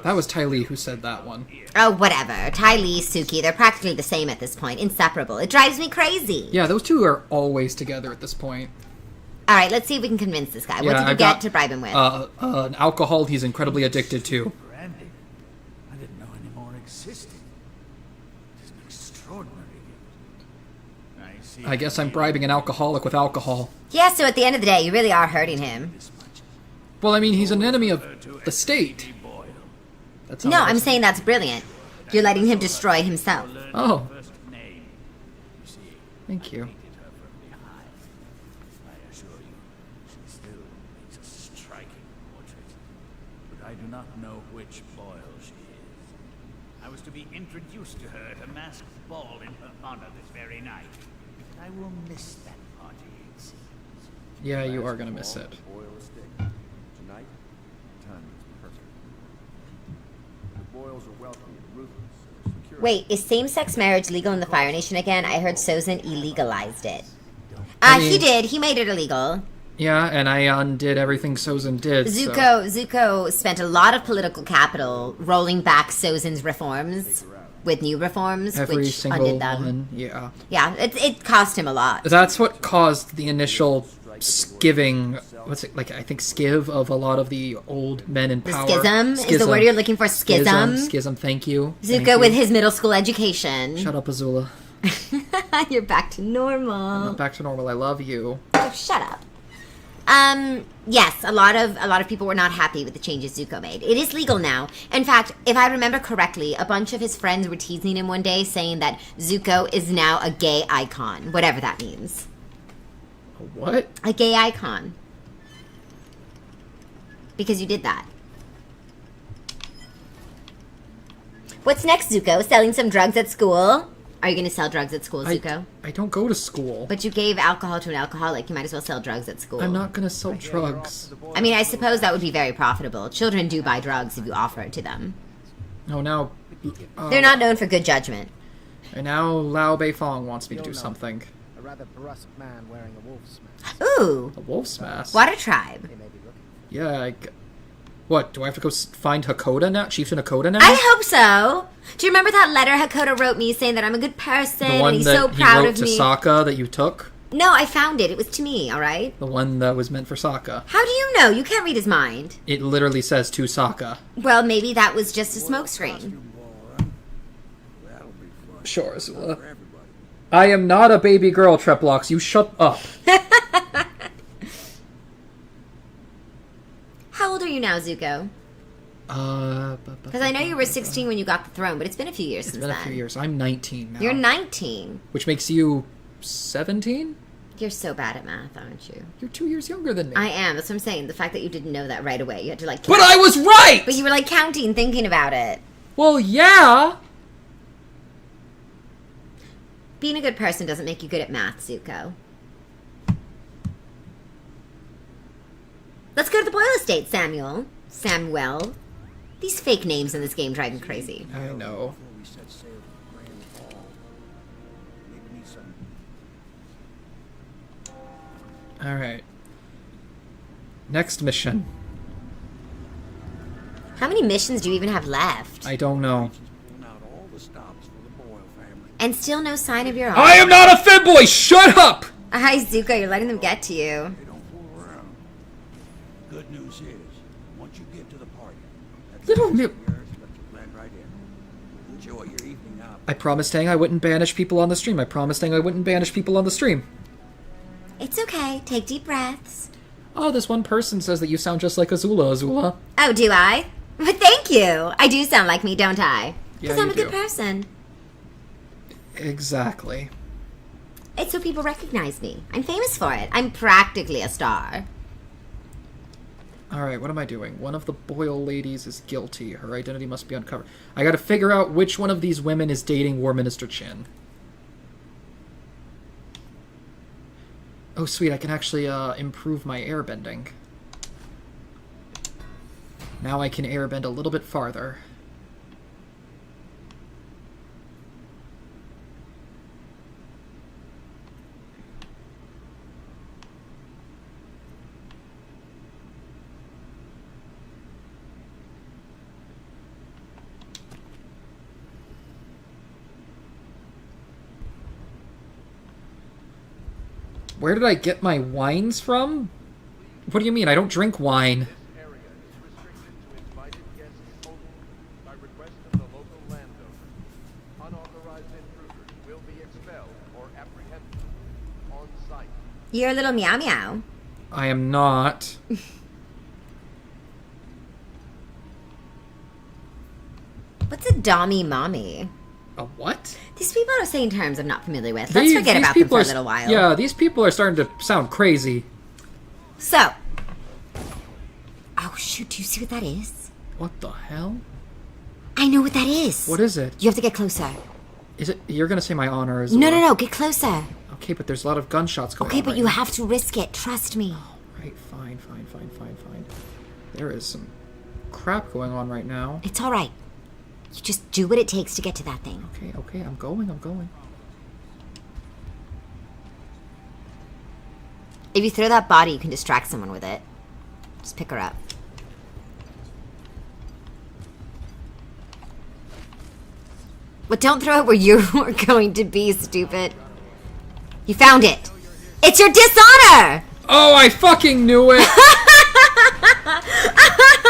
That was Ty Lee who said that one. Oh, whatever. Ty Lee, Suki, they're practically the same at this point. Inseparable. It drives me crazy. Yeah, those two are always together at this point. Alright, let's see if we can convince this guy. What did you get to bribe him with? An alcohol he's incredibly addicted to. Brandy? I didn't know any more existed. It's an extraordinary gift. I guess I'm bribing an alcoholic with alcohol. Yeah, so at the end of the day, you really are hurting him. Well, I mean, he's an enemy of the state. No, I'm saying that's brilliant. You're letting him destroy himself. Oh. Thank you. still makes a striking portrait. But I do not know which Boyle she is. I was to be introduced to her at a masked ball in her honor this very night. I will miss that party, it seems. Yeah, you are gonna miss it. Boyle estate. Tonight, timing is perfect. The Boyles are wealthy and ruthless. So security- Wait, is same-sex marriage legal in the Fire Nation again? I heard Sozin illegalized it. I mean- He did. He made it illegal. Yeah, and I undid everything Sozin did. so- Zuko spent a lot of political capital rolling back Sozin's reforms with new reforms, Every which single undid them. one, yeah. Yeah, it cost him a lot. That's what caused the initial skiving. What's it like? I think skiv of a lot of the old men in The power. schism is the word you're looking for. Schism. Schism. Thank you. Zuko with his middle school education. Shut up, Azula. You're back to normal. I'm not back to normal. I love you. Oh, shut up. Yes, a lot of people were not happy with the changes Zuko made. It is legal now. In fact, if I remember correctly, a bunch of his friends were teasing him one day, saying that Zuko is now a gay icon, whatever that means. What? A gay icon. Because you did that. What's next, Zuko? Selling some drugs at school? Are you going to sell drugs at school, Zuko? I don't go to school. But you gave alcohol to an alcoholic. You might as well sell drugs at school. I'm not gonna sell drugs. I mean, I suppose that would be very profitable. Children do buy drugs if you offer it to them. Oh, now... They're not known for good judgment. And now Lao Beifong wants me to do something. A rather brusque man wearing a wolf's mask. Ooh. A wolf's mask? Water tribe. Yeah, what, do I have to go find Hakoda now? Chieftain Hakoda now? I hope so. Do you remember that letter Hakoda wrote me saying that I'm a good person The one and he's that so he proud wrote of to me? Sokka that you took? No, I found it. It was to me, all right? The one that was meant for Sokka. How do you know? You can't read his mind. It literally says to Sokka. Well, maybe that was just a smokescreen. Sure, Azula. I am not a baby girl, Treplox. You shut up. How old are you now, Zuko? Because I know you were 16 when you got the throne, but it's been a few years since then. It's been a few years. I'm 19 now. You're 19. Which makes you 17? You're so bad at math, aren't you? You're 2 years younger than me. I am. That's what I'm saying. The fact that you didn't know that right away. You had to like... But I was right! But you were like counting, thinking about it. Well, yeah! Being a good person doesn't make you good at math, Zuko. Let's go to the Boyle estate, Samuel. Samuel. These fake names in this game drive me crazy. I know. Before we set sail for the Grand Hall, maybe need some. Alright. Next mission. How many missions do you even have left? I don't know. Pulling out all the stops for the Boyle family. And still no sign of your own. I am not a fanboy! Shut up! Hi, Zuko. You're letting them get to you. They don't fool around. Good news is, once you get to the party, that Little yours, mi- let you blend right in. Enjoy your evening out. I promised Aang I wouldn't banish people on the stream. I promised Aang I wouldn't banish people on the stream. It's okay. Take deep breaths. Oh, this one person says that you sound just like Azula, Azula. Oh, do I? But thank you. I do sound like me, don't I? Because Yeah, I'm you a good do. person. Exactly. It's so people recognize me. I'm famous for it. I'm practically a star. Alright, what am I doing? One of the Boyle ladies is guilty. Her identity must be uncovered. I gotta figure out which one of these women is dating War Minister Chin. Oh, sweet, I can actually improve my airbending. Now I can airbend a little bit farther. Where did I get my wines from? What do you mean? I don't drink wine. Area is restricted to invited guests only by request of the local landowner. Unauthorized intruders will be expelled or apprehended on site. You're a little meow meow. I am not. What's a dommy mommy? A what? These people are saying terms I'm not familiar with. Let's forget about them people for a are- little while. Yeah, these people are starting to sound crazy. So, shoot, do you see what that is? What the hell? I know what that is. What is it? You have to get closer. Is it? You're gonna say my honor is... No, get closer. Okay, but there's a lot of gunshots going on. Okay, but right you now. have to risk it. Trust me. Right, fine. There is some crap going on right now. It's all right. You just do what it takes to get to that thing. Okay, I'm going. If you throw that body, you can distract someone with it. Just pick her up. But don't throw it where you were going to be, stupid. You found it. It's your dishonor! Oh, I fucking knew it!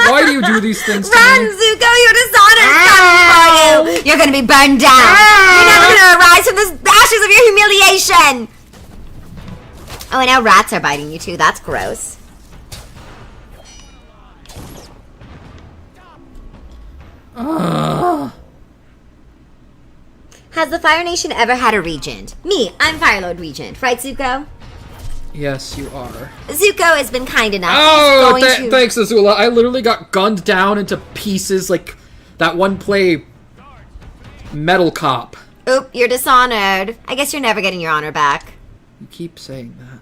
Why do you do these things to Run, me? Zuko, your dishonor is coming for you! You're gonna be burned down! You're never gonna arise from the ashes of your humiliation! Oh, and now rats are biting you too. That's gross. Has the Fire Nation ever had a regent? Me, I'm Fire Lord Regent. Right, Zuko? Yes, you are. Zuko has been kind enough. Oh, He's going to... thanks, Azula. I literally got gunned down into pieces like that one play Metal Cop. Oop, you're dishonored. I guess you're never getting your honor back. You keep saying that.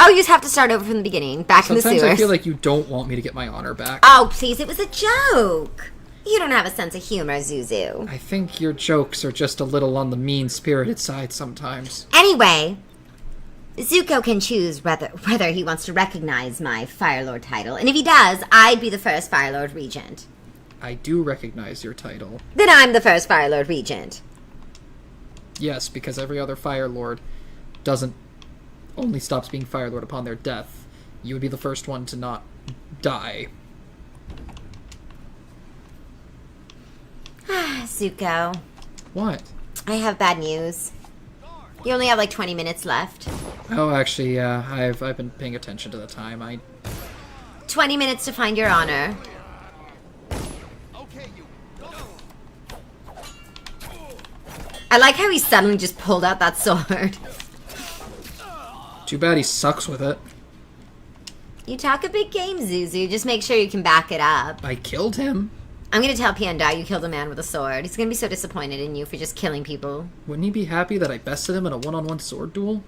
Oh, you just have to start over from the beginning. Back in the sewers. Sometimes I feel like you don't want me to get my honor back. Oh, please, it was a joke. You don't have a sense of humor, Zuzu. I think your jokes are just a little on the mean-spirited side sometimes. Anyway, Zuko can choose whether he wants to recognize my Fire Lord title. And if he does, I'd be the first Fire Lord Regent. I do recognize your title. Then I'm the first Fire Lord Regent. Yes, because every other Fire Lord only stops being Fire Lord upon their death. You would be the first one to not die. Zuko. What? I have bad news. You only have like 20 minutes left. Oh, actually, yeah. I've been paying attention to the time. 20 minutes to find your honor. I like how he suddenly just pulled out that sword. Too bad he sucks with it. You talk a big game, Zuzu. Just make sure you can back it up. I killed him. I'm gonna tell Piandai you killed a man with a sword. He's gonna be so disappointed in you for just killing people. Wouldn't he be happy that I bested him in a one-on-one sword duel?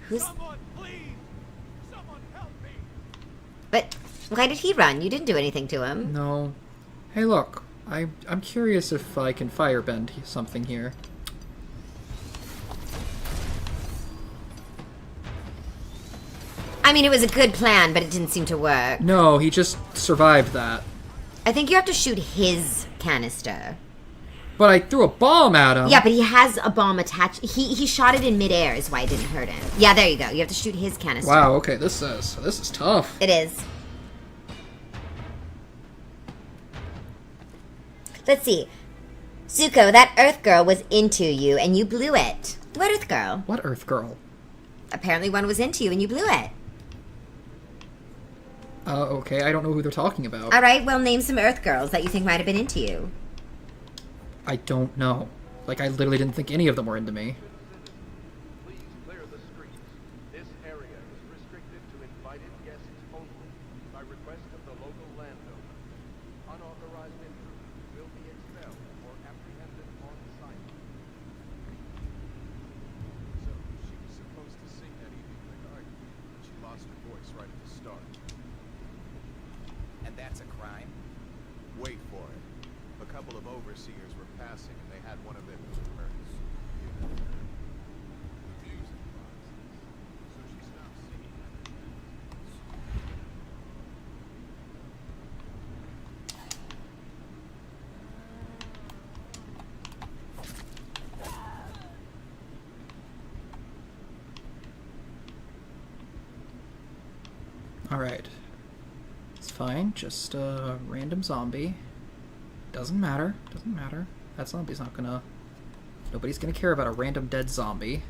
Someone, please! Someone help me! But why did he run? You didn't do anything to him. No. Hey, look. I'm curious if I can firebend something here. I mean, it was a good plan, but it didn't seem to work. No, he just survived that. I think you have to shoot his canister. But I threw a bomb at him. Yeah, but he has a bomb attached. He shot it in midair is why it didn't hurt him. Yeah, there you go. You have to shoot his canister. Wow, okay, this is tough. It is. Let's see. Zuko, that Earth girl was into you and you blew it. What Earth girl? What Earth girl? Apparently one was into you and you blew it. Okay, I don't know who they're talking about. Alright, well, name some Earth girls that you think might have been into you. I don't know. Like, I literally didn't think any of them were into me. Please clear the streets. This area is restricted to invited guests only, by request of the local landowner. Unauthorized intruders will be expelled or apprehended on site. So, she was supposed to sing that evening in the garden, but she lost her voice right at the start. And that's a crime? Wait for it. A couple of overseers were passing and they had one of them turns. Music boxes. So she stopped singing. Alright. It's fine, just a random zombie. Doesn't matter, doesn't matter. That zombie's not gonna... Nobody's gonna care about a random dead zombie.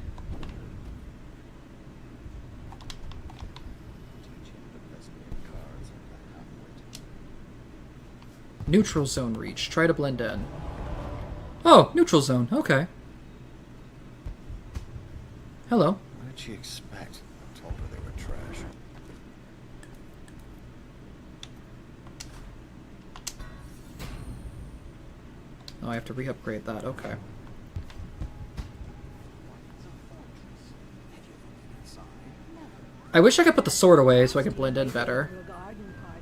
Neutral zone reach. Try to blend in. Oh, neutral zone. Okay. Hello. What did she expect? I told her they were traps. Oh, I have to re-upgrade that. Okay. I wish I could put the sword away so I could blend in better.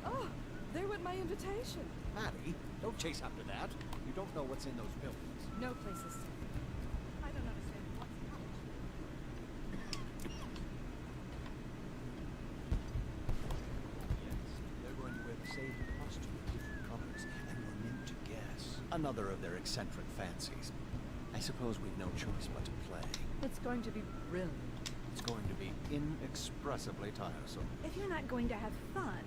Oh, there went my invitation. Maddie, don't chase after that. You don't know what's in those buildings. No place is safe. I don't understand what's happening. Yes, they're going to wear the same costume with different colors, and we're meant to guess. Another of their eccentric fancies. I suppose we've no choice but to play. It's going to be brilliant. It's going to be inexpressibly tiresome. If you're not going to have fun,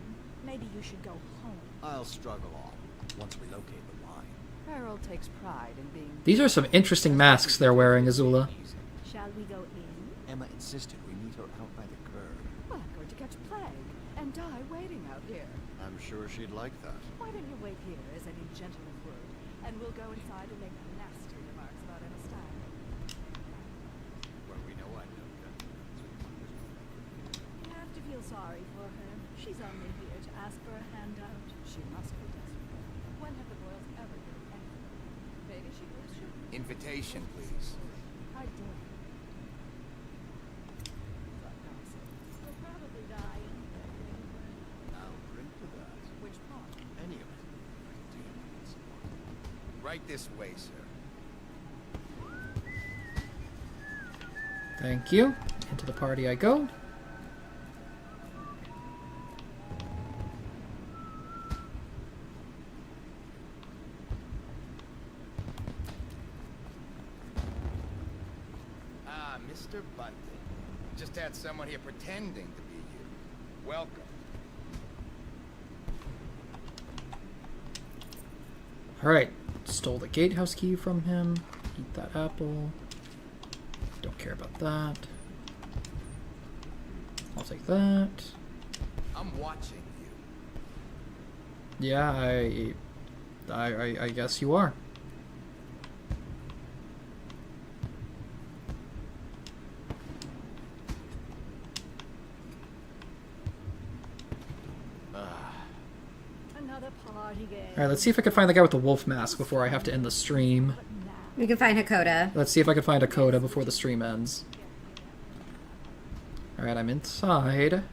maybe you should go home. I'll struggle on once we locate the line. Harold takes pride in being... These are some interesting masks they're wearing, Azula. Shall we go in? Emma insisted we meet her out by the curb. Well, I'm going to catch plague and die waiting out here. I'm sure she'd like that. Why don't you wait here, as any gentleman would, and we'll go inside and make nasty remarks about Emma Stein. Well, we know I know that. You have to feel sorry for her. She's only here to ask for a handout. She must be desperate. When have the Royals ever given anything? Maybe she was sure. Invitation, please. I dare. You'll probably die. I'll drink to that. Which part? Any of it. Right this way, sir. Thank you. Into the party I go. Ah, Mr. Bunting. Just had someone here pretending to be you. Welcome. Alright. Stole the gatehouse key from him. Eat that apple. Don't care about that. I'll take that. I'm watching you. Yeah, I guess you are. Another party game. Alright, let's see if I can find the guy with the wolf mask before I have to end the stream. We can find Hakoda. Let's see if I can find a coda before the stream ends. Alright, I'm inside.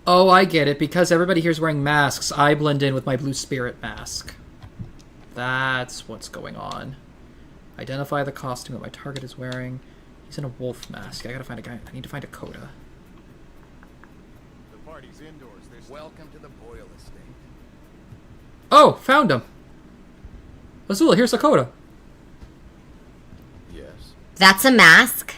Oh, I get it. Because everybody here's wearing masks, I blend in with my blue spirit mask. That's what's going on. Identify the costume that my target is wearing. He's in a wolf mask. I gotta find a guy. I need to find a coda. The party's indoors. There's Welcome to the Boyle estate. Oh, found him. Azula, here's a coda. Yes. That's a mask.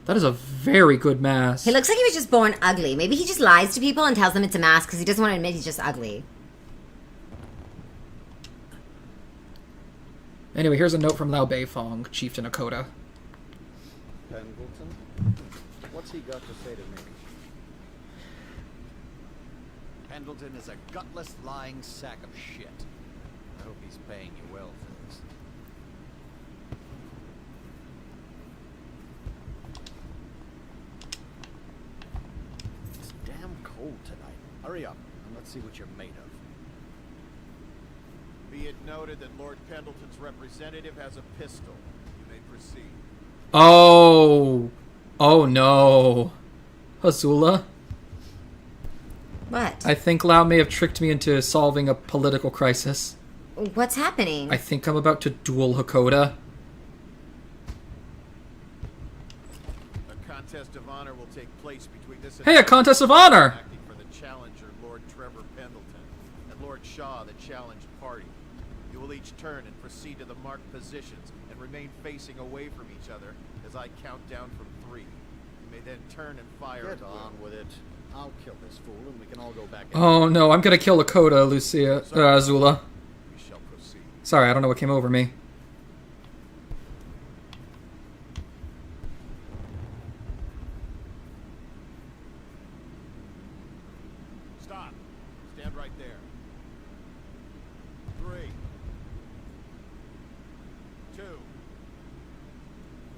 That is a very good mask. He looks like he was just born ugly. Maybe he just lies to people and tells them it's a mask because he doesn't want to admit he's just ugly. Anyway, here's a note from Lao Beifong, Chieftain Hakoda. Pendleton? What's he got to say to me? Pendleton is a gutless, lying sack of shit. I hope he's paying you well for this. It's damn cold tonight. Hurry up, and let's see what you're made of. Be it noted that Lord Pendleton's representative has a pistol. You may proceed. Oh. Oh no. Azula? What? I think Lao may have tricked me into solving a political crisis. What's happening? I think I'm about to duel Hakoda. A contest of honor will take place between this. Hey, a contest of honor! Acting for the challenger, Lord Trevor Pendleton, and Lord Shaw, the challenged party. You will each turn and proceed to the marked positions and remain facing away from each other as I count down from 3. You may then turn and fire. Get at will. on with it. I'll kill this fool and we can all go back. Oh no, I'm gonna kill Hakoda, Azula. We shall proceed. Sorry, I don't know what came over me. Stop. Stand right there. 3, 2,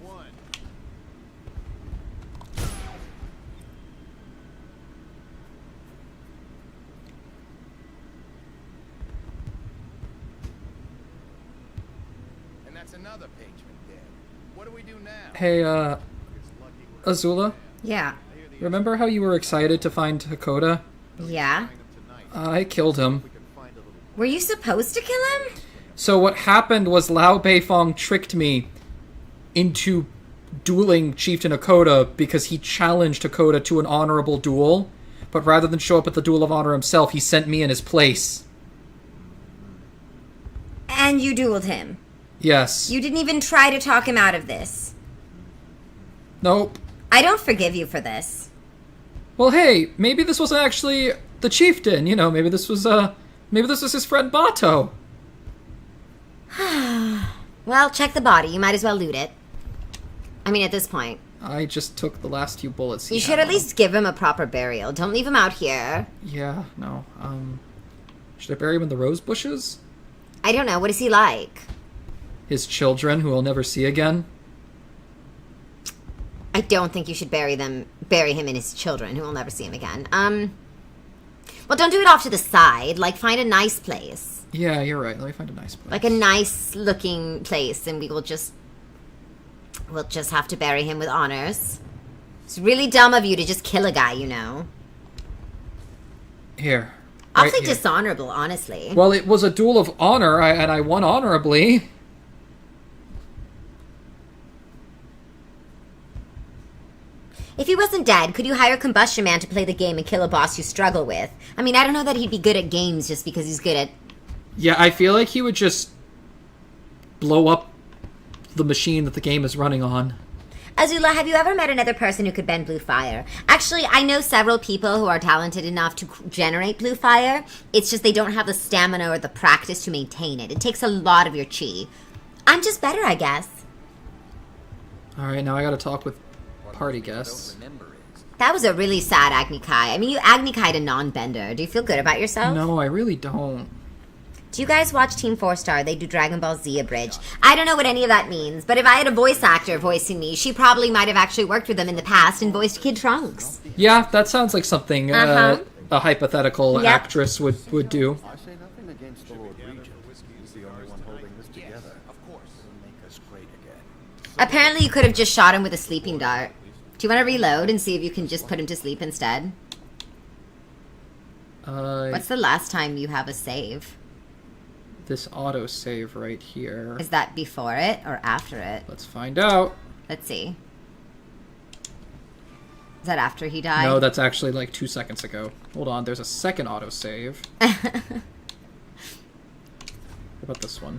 1. that's another patron dead. What do we do now? Hey, Azula? Yeah. Remember how you were excited to find Hakoda? Yeah? I killed him. Were you supposed to kill him? So what happened was Lao Beifong tricked me into dueling Chieftain Hakoda because he challenged Hakoda to an honorable duel, but rather than show up at the Duel of Honor himself, he sent me in his place. And you dueled him? Yes. You didn't even try to talk him out of this? Nope. I don't forgive you for this. Well, hey, maybe this wasn't actually the Chieftain, you know, maybe this was his friend Bato. Well, check the body. You might as well loot it. I mean, at this point. I just took the last few bullets. You should at least give him a proper burial. Don't leave him out here. Yeah, no. Should I bury him in the rose bushes? I don't know. What is he like? His children, who I'll never see again? I don't think you should bury him in his children, who will never see him again. Well, don't do it off to the side. Like, find a nice place. Yeah, you're right. Let me find a nice place. Like a nice-looking place, and we'll just have to bury him with honors. It's really dumb of you to just kill a guy, you know. Here. Awfully Right here. dishonorable, honestly. Well, it was a duel of honor, and I won honorably. If he wasn't dead, could you hire Combustion Man to play the game and kill a boss you struggle with? I mean, I don't know that he'd be good at games just because he's good at... Yeah, I feel like he would just blow up the machine that the game is running on. Azula, have you ever met another person who could bend blue fire? Actually, I know several people who are talented enough to generate blue fire. It's just they don't have the stamina or the practice to maintain it. It takes a lot of your chi. I'm just better, I guess. Alright, now I gotta talk with party guests. That was a really sad Agni Kai. I mean, you Agni Kai'd a non-bender. Do you feel good about yourself? No, I really don't. Do you guys watch Team 4-Star? They do Dragon Ball Z abridged. I don't know what any of that means, but if I had a voice actor voicing me, she probably might have actually worked with them in the past and voiced Kid Trunks. Yeah, that sounds like something a hypothetical actress would do. I say nothing against the Lord Regent. He's the only one holding this together. Of course. It'll make us great again. Apparently you could have just shot him with a sleeping dart. Do you want to reload and see if you can just put him to sleep instead? What's the last time you have a save? This autosave right here. Is that before it or after it? Let's find out. Let's see. Is that after he died? No, that's actually like 2 seconds ago. Hold on, there's a second autosave. What about this one?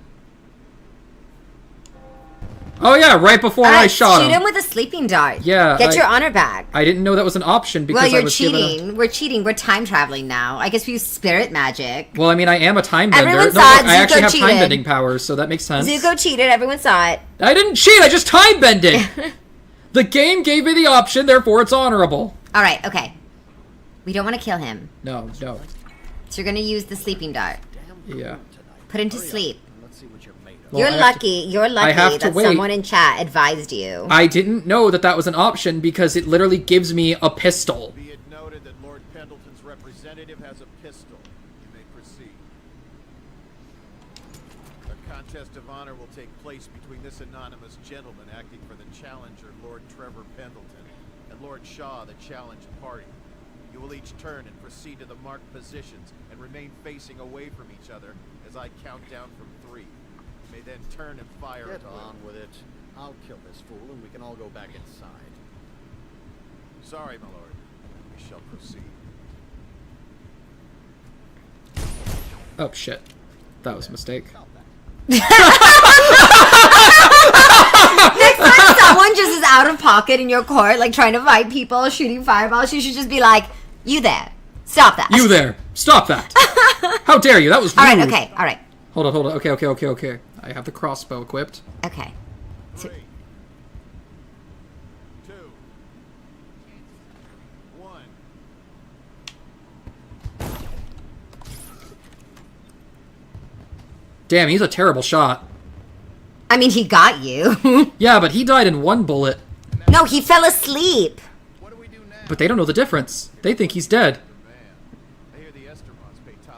Oh yeah, right before I shot him. Shoot him with a sleeping dart. Yeah. Get your honor back. I didn't know that was an option because well, you're I was cheating. We're cheating. We're time traveling now. I guess we use spirit magic. Well, I mean, I am a time bender. Everyone No, saw look, it. I actually have Zuko time cheated. bending powers, so that makes sense. Zuko cheated. Everyone saw it. I didn't cheat. I just time bended. The game gave me the option, therefore it's honorable. All right. Okay. We don't want to kill him. No. So you're gonna use the sleeping dart. Yeah. Put him to sleep. Well, You're lucky that wait. someone in chat advised you. I didn't know that was an option because it literally gives me a pistol. Be it noted that Lord Pendleton's representative has a pistol. You may proceed. A contest of honor will take place between this anonymous gentleman acting for the challenger, Lord Trevor Pendleton, and Lord Shaw, the challenged party. You will each turn and proceed to the marked positions and remain facing away from each other as I count down from 3. You may then turn and fire. Get on with it. I'll kill this fool and we can all go back inside. Sorry, my lord. We shall proceed. Oh shit. That was a mistake. Next time someone just is out of pocket in your court, like trying to fight people, shooting fireballs, you should just be like, you there. Stop that. You there. Stop that. How dare you? That was rude. Alright, okay, alright. Hold on. Okay. I have the crossbow equipped. Okay. 3, 2, 1. Damn, he's a terrible shot. I mean, he got you. Yeah, but he died in 1 bullet. No, he fell asleep. But they don't know the difference. They think he's dead.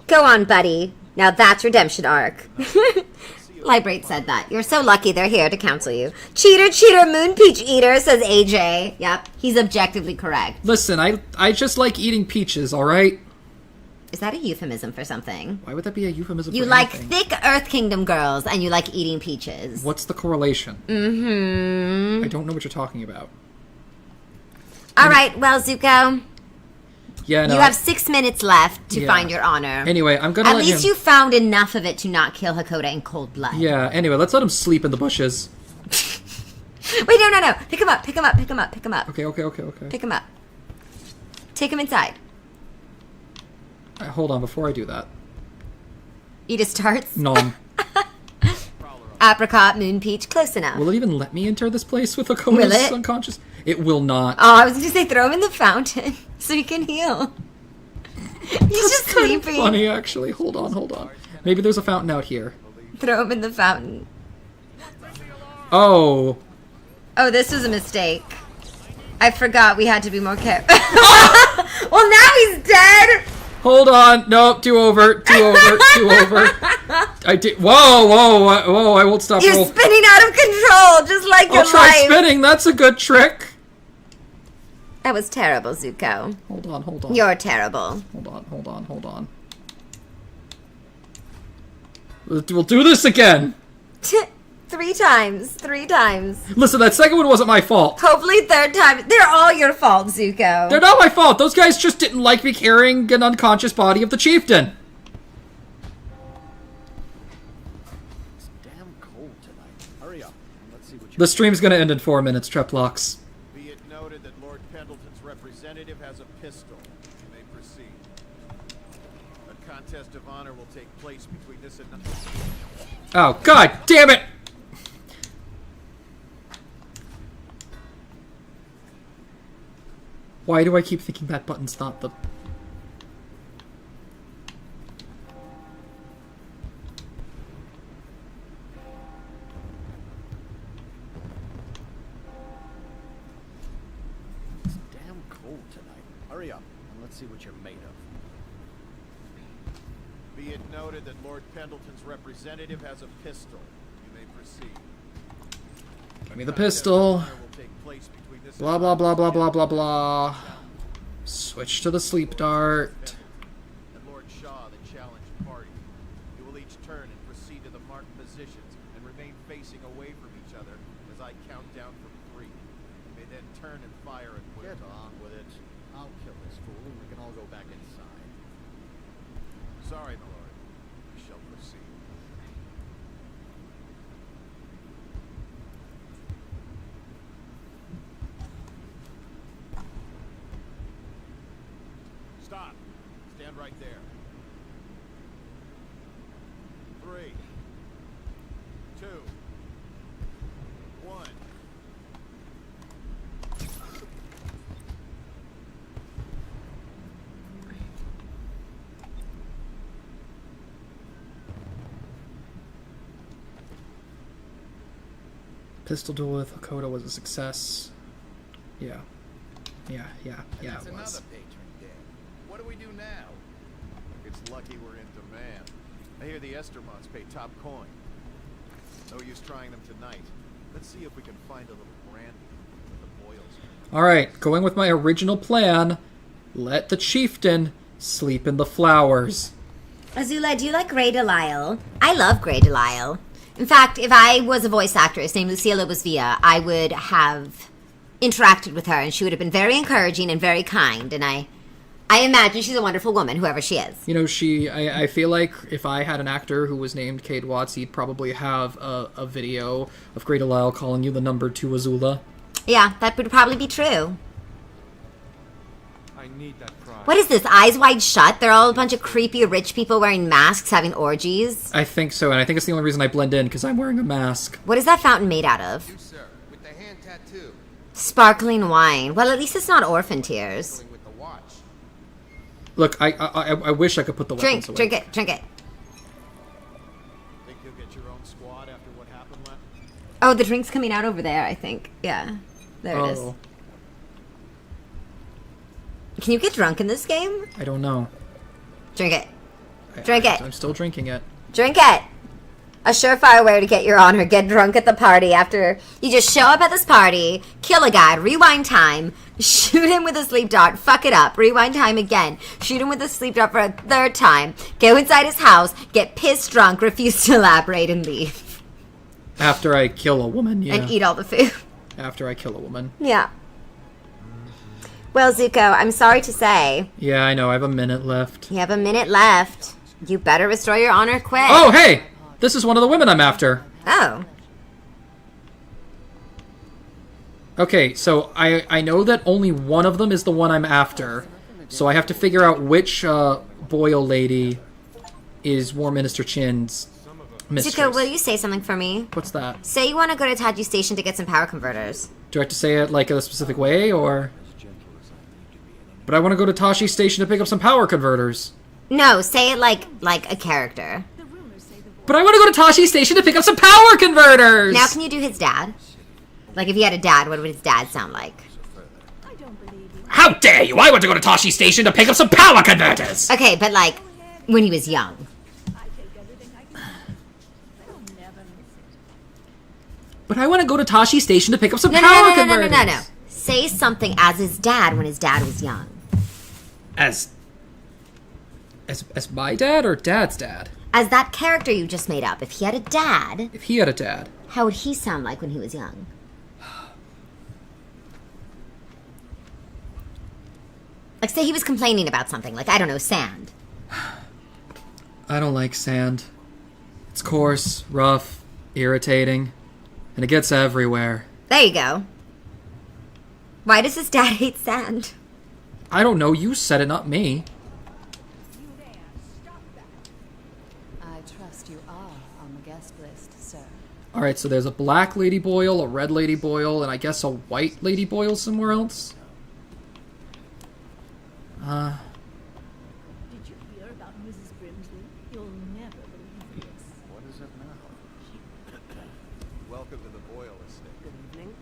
Go on, buddy. Now that's redemption arc. Librate said that. You're so lucky they're here to counsel you. Cheater, cheater, moon peach eater, says AJ. Yep, he's objectively correct. Listen, I just like eating peaches, alright? Is that a euphemism for something? Why would that be a euphemism You for like anything? thick Earth Kingdom girls, and you like eating peaches. What's the correlation? Mm-hmm. I don't know what you're talking about. Alright, well, Zuko... Yeah, no. You have 6 minutes left to Yeah. find your honor. Anyway, I'm gonna At let least him... you found enough of it to not kill Hakoda in cold blood. Yeah, anyway, let's let him sleep in the bushes. Wait, no. Pick him up, pick him up, pick him up, pick him up. Okay. Pick him up. Take him inside. Hold on, before I do that. Edith starts. Nom. Apricot, moon peach, close enough. Will it even let me enter this place with Will Hakoda's it? unconscious? It will not. Oh, I was going to say throw him in the fountain so he can heal. He's just sleeping. Funny, actually. Hold on. Maybe there's a fountain out here. Throw him in the fountain. Oh. Oh, this was a mistake. I forgot we had to be more careful. Well, now he's dead. Hold on. Nope. Two over. I did. Whoa. I won't stop. You're spinning out of control, just like your I'll try life. spinning. That's a good trick. That was terrible, Zuko. Hold on. You're terrible. Hold on. We'll do this again. 3 times. Listen, that second one wasn't my fault. Hopefully 3rd time. They're all your fault, Zuko. They're not my fault. Those guys just didn't like me carrying an unconscious body of the chieftain. It's damn cold tonight. Hurry up. And let's see what you The stream's gonna end in 4 minutes, Treplocks. Be it noted that Lord Pendleton's representative has a pistol. You may proceed. A contest of honor will take place between this and... Oh, god damn it! Why do I keep thinking that button's not the... It's damn cold tonight. Hurry up, and let's see what you're made of. Be it noted that Lord Pendleton's representative has a pistol. You may proceed. Give me the pistol. Blah, blah, blah, blah, blah, blah, blah. Switch to the sleep dart. And Lord Shaw, the challenged party. You will each turn and proceed to the marked positions and remain facing away from each other as I count down from 3. You may then turn and fire at will. Get on with it. I'll kill this fool and we can all go back inside. Sorry, my lord. We shall proceed. Stop. Stand right there. 3, 2, 1. Pistol duel with Hakoda was a success. Yeah. Yeah, That's it another was. patron dead. What do we do now? It's lucky we're in demand. I hear the Estermonts pay top coin. No use trying them tonight. Let's see if we can find a little brandy with the boils. Alright, going with my original plan. Let the chieftain sleep in the flowers. Azula, do you like Grey Delisle? I love Grey Delisle. In fact, if I was a voice actress named Lucila Busvilla, I would have interacted with her, and she would have been very encouraging and very kind, and I imagine she's a wonderful woman, whoever she is. You know, I feel like if I had an actor who was named Cade Watts, he'd probably have a video of Grey Delisle calling you the number 2 Azula. Yeah, that would probably be true. I need that prize. What is this, Eyes Wide Shut? They're all a bunch of creepy rich people wearing masks having orgies. I think so, and I think it's the only reason I blend in, because I'm wearing a mask. What is that fountain made out of? You, sir, with the hand tattoo. Sparkling wine. Well, at least it's not orphan tears. With the watch. Look, I wish I could put the weapons away. Drink it. Think you'll get your own squad after what happened last? Oh, the drink's coming out over there, I think. Yeah, there it is. Can you get drunk in this game? I don't know. Drink it. Drink it. I'm still drinking it. Drink it. A surefire way to get your honor. Get drunk at the party after... You just show up at this party, kill a guy, rewind time, shoot him with a sleep dart, fuck it up, rewind time again, shoot him with a sleep dart for a third time, go inside his house, get pissed drunk, refuse to elaborate, and leave. After I kill a woman, yeah. And eat all the food. After I kill a woman. Yeah. Well, Zuko, I'm sorry to say. Yeah, I know. I have a minute left. You have a minute left. You better restore your honor quick. Oh, hey! This is one of the women I'm after. Oh. Okay, so I know that only one of them is the one I'm after. So I have to figure out which Boyle lady is War Minister Chin's mistress. Zuko, will you say something for me? What's that? Say you want to go to Taji Station to get some power converters. Do I have to say it like a specific way, or... But I want to go to Tashi Station to pick up some power converters. No, say it like a character. But I want to go to Tashi Station to pick up some power converters! Now, can you do his dad? Like, if he had a dad, what would his dad sound like? How dare you! I want to go to Tashi Station to pick up some power converters! Okay, but like, when he was young. But I want to go to Tashi Station to pick up some power converters! No. Say something as his dad when his dad was young. As my dad or dad's dad? As that character you just made up. If he had a dad... If he had a dad. How would he sound like when he was young? Like, say he was complaining about something. Like, I don't know, sand. I don't like sand. It's coarse, rough, irritating, and it gets everywhere. There you go. Why does his dad hate sand? I don't know. You said it, not me. I trust you are on the guest list, sir. Alright, so there's a black Lady Boyle, a red Lady Boyle, and I guess a white Lady Boyle somewhere else? Did you hear about Mrs. Brimsley? You'll never believe this. What is it now? Welcome to the Boyle estate. Good evening.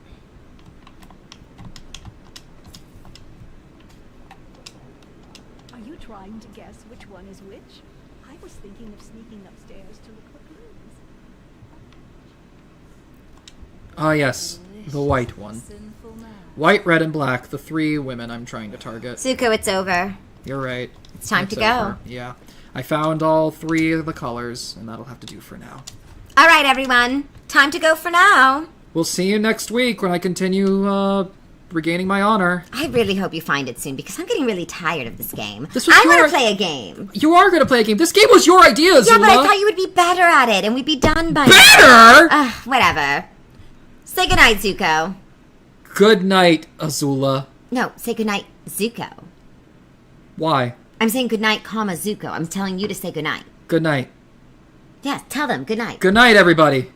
Are you trying to guess which one is which? I was thinking of sneaking upstairs to look for clues. Ah, yes. The white one. White, red, and black. The three women I'm trying to target. Zuko, it's over. You're right. It's time to go. Over. Yeah. I found all three of the colors, and that'll have to do for now. All right, everyone. Time to go for now. We'll see you next week when I continue, regaining my honor. I really hope you find it soon, because I'm getting really tired of this game. This was I want to play a game. You are going to play a game. This game was your idea, Azula. Yeah, but I thought you would be better at it, and we'd be done by Better? Whatever. Say goodnight, Zuko. Good night, Azula. No, say goodnight, Zuko. Why? I'm saying goodnight, comma, Zuko. I'm telling you to say goodnight. Good night. Yes, tell them goodnight. Good night, everybody.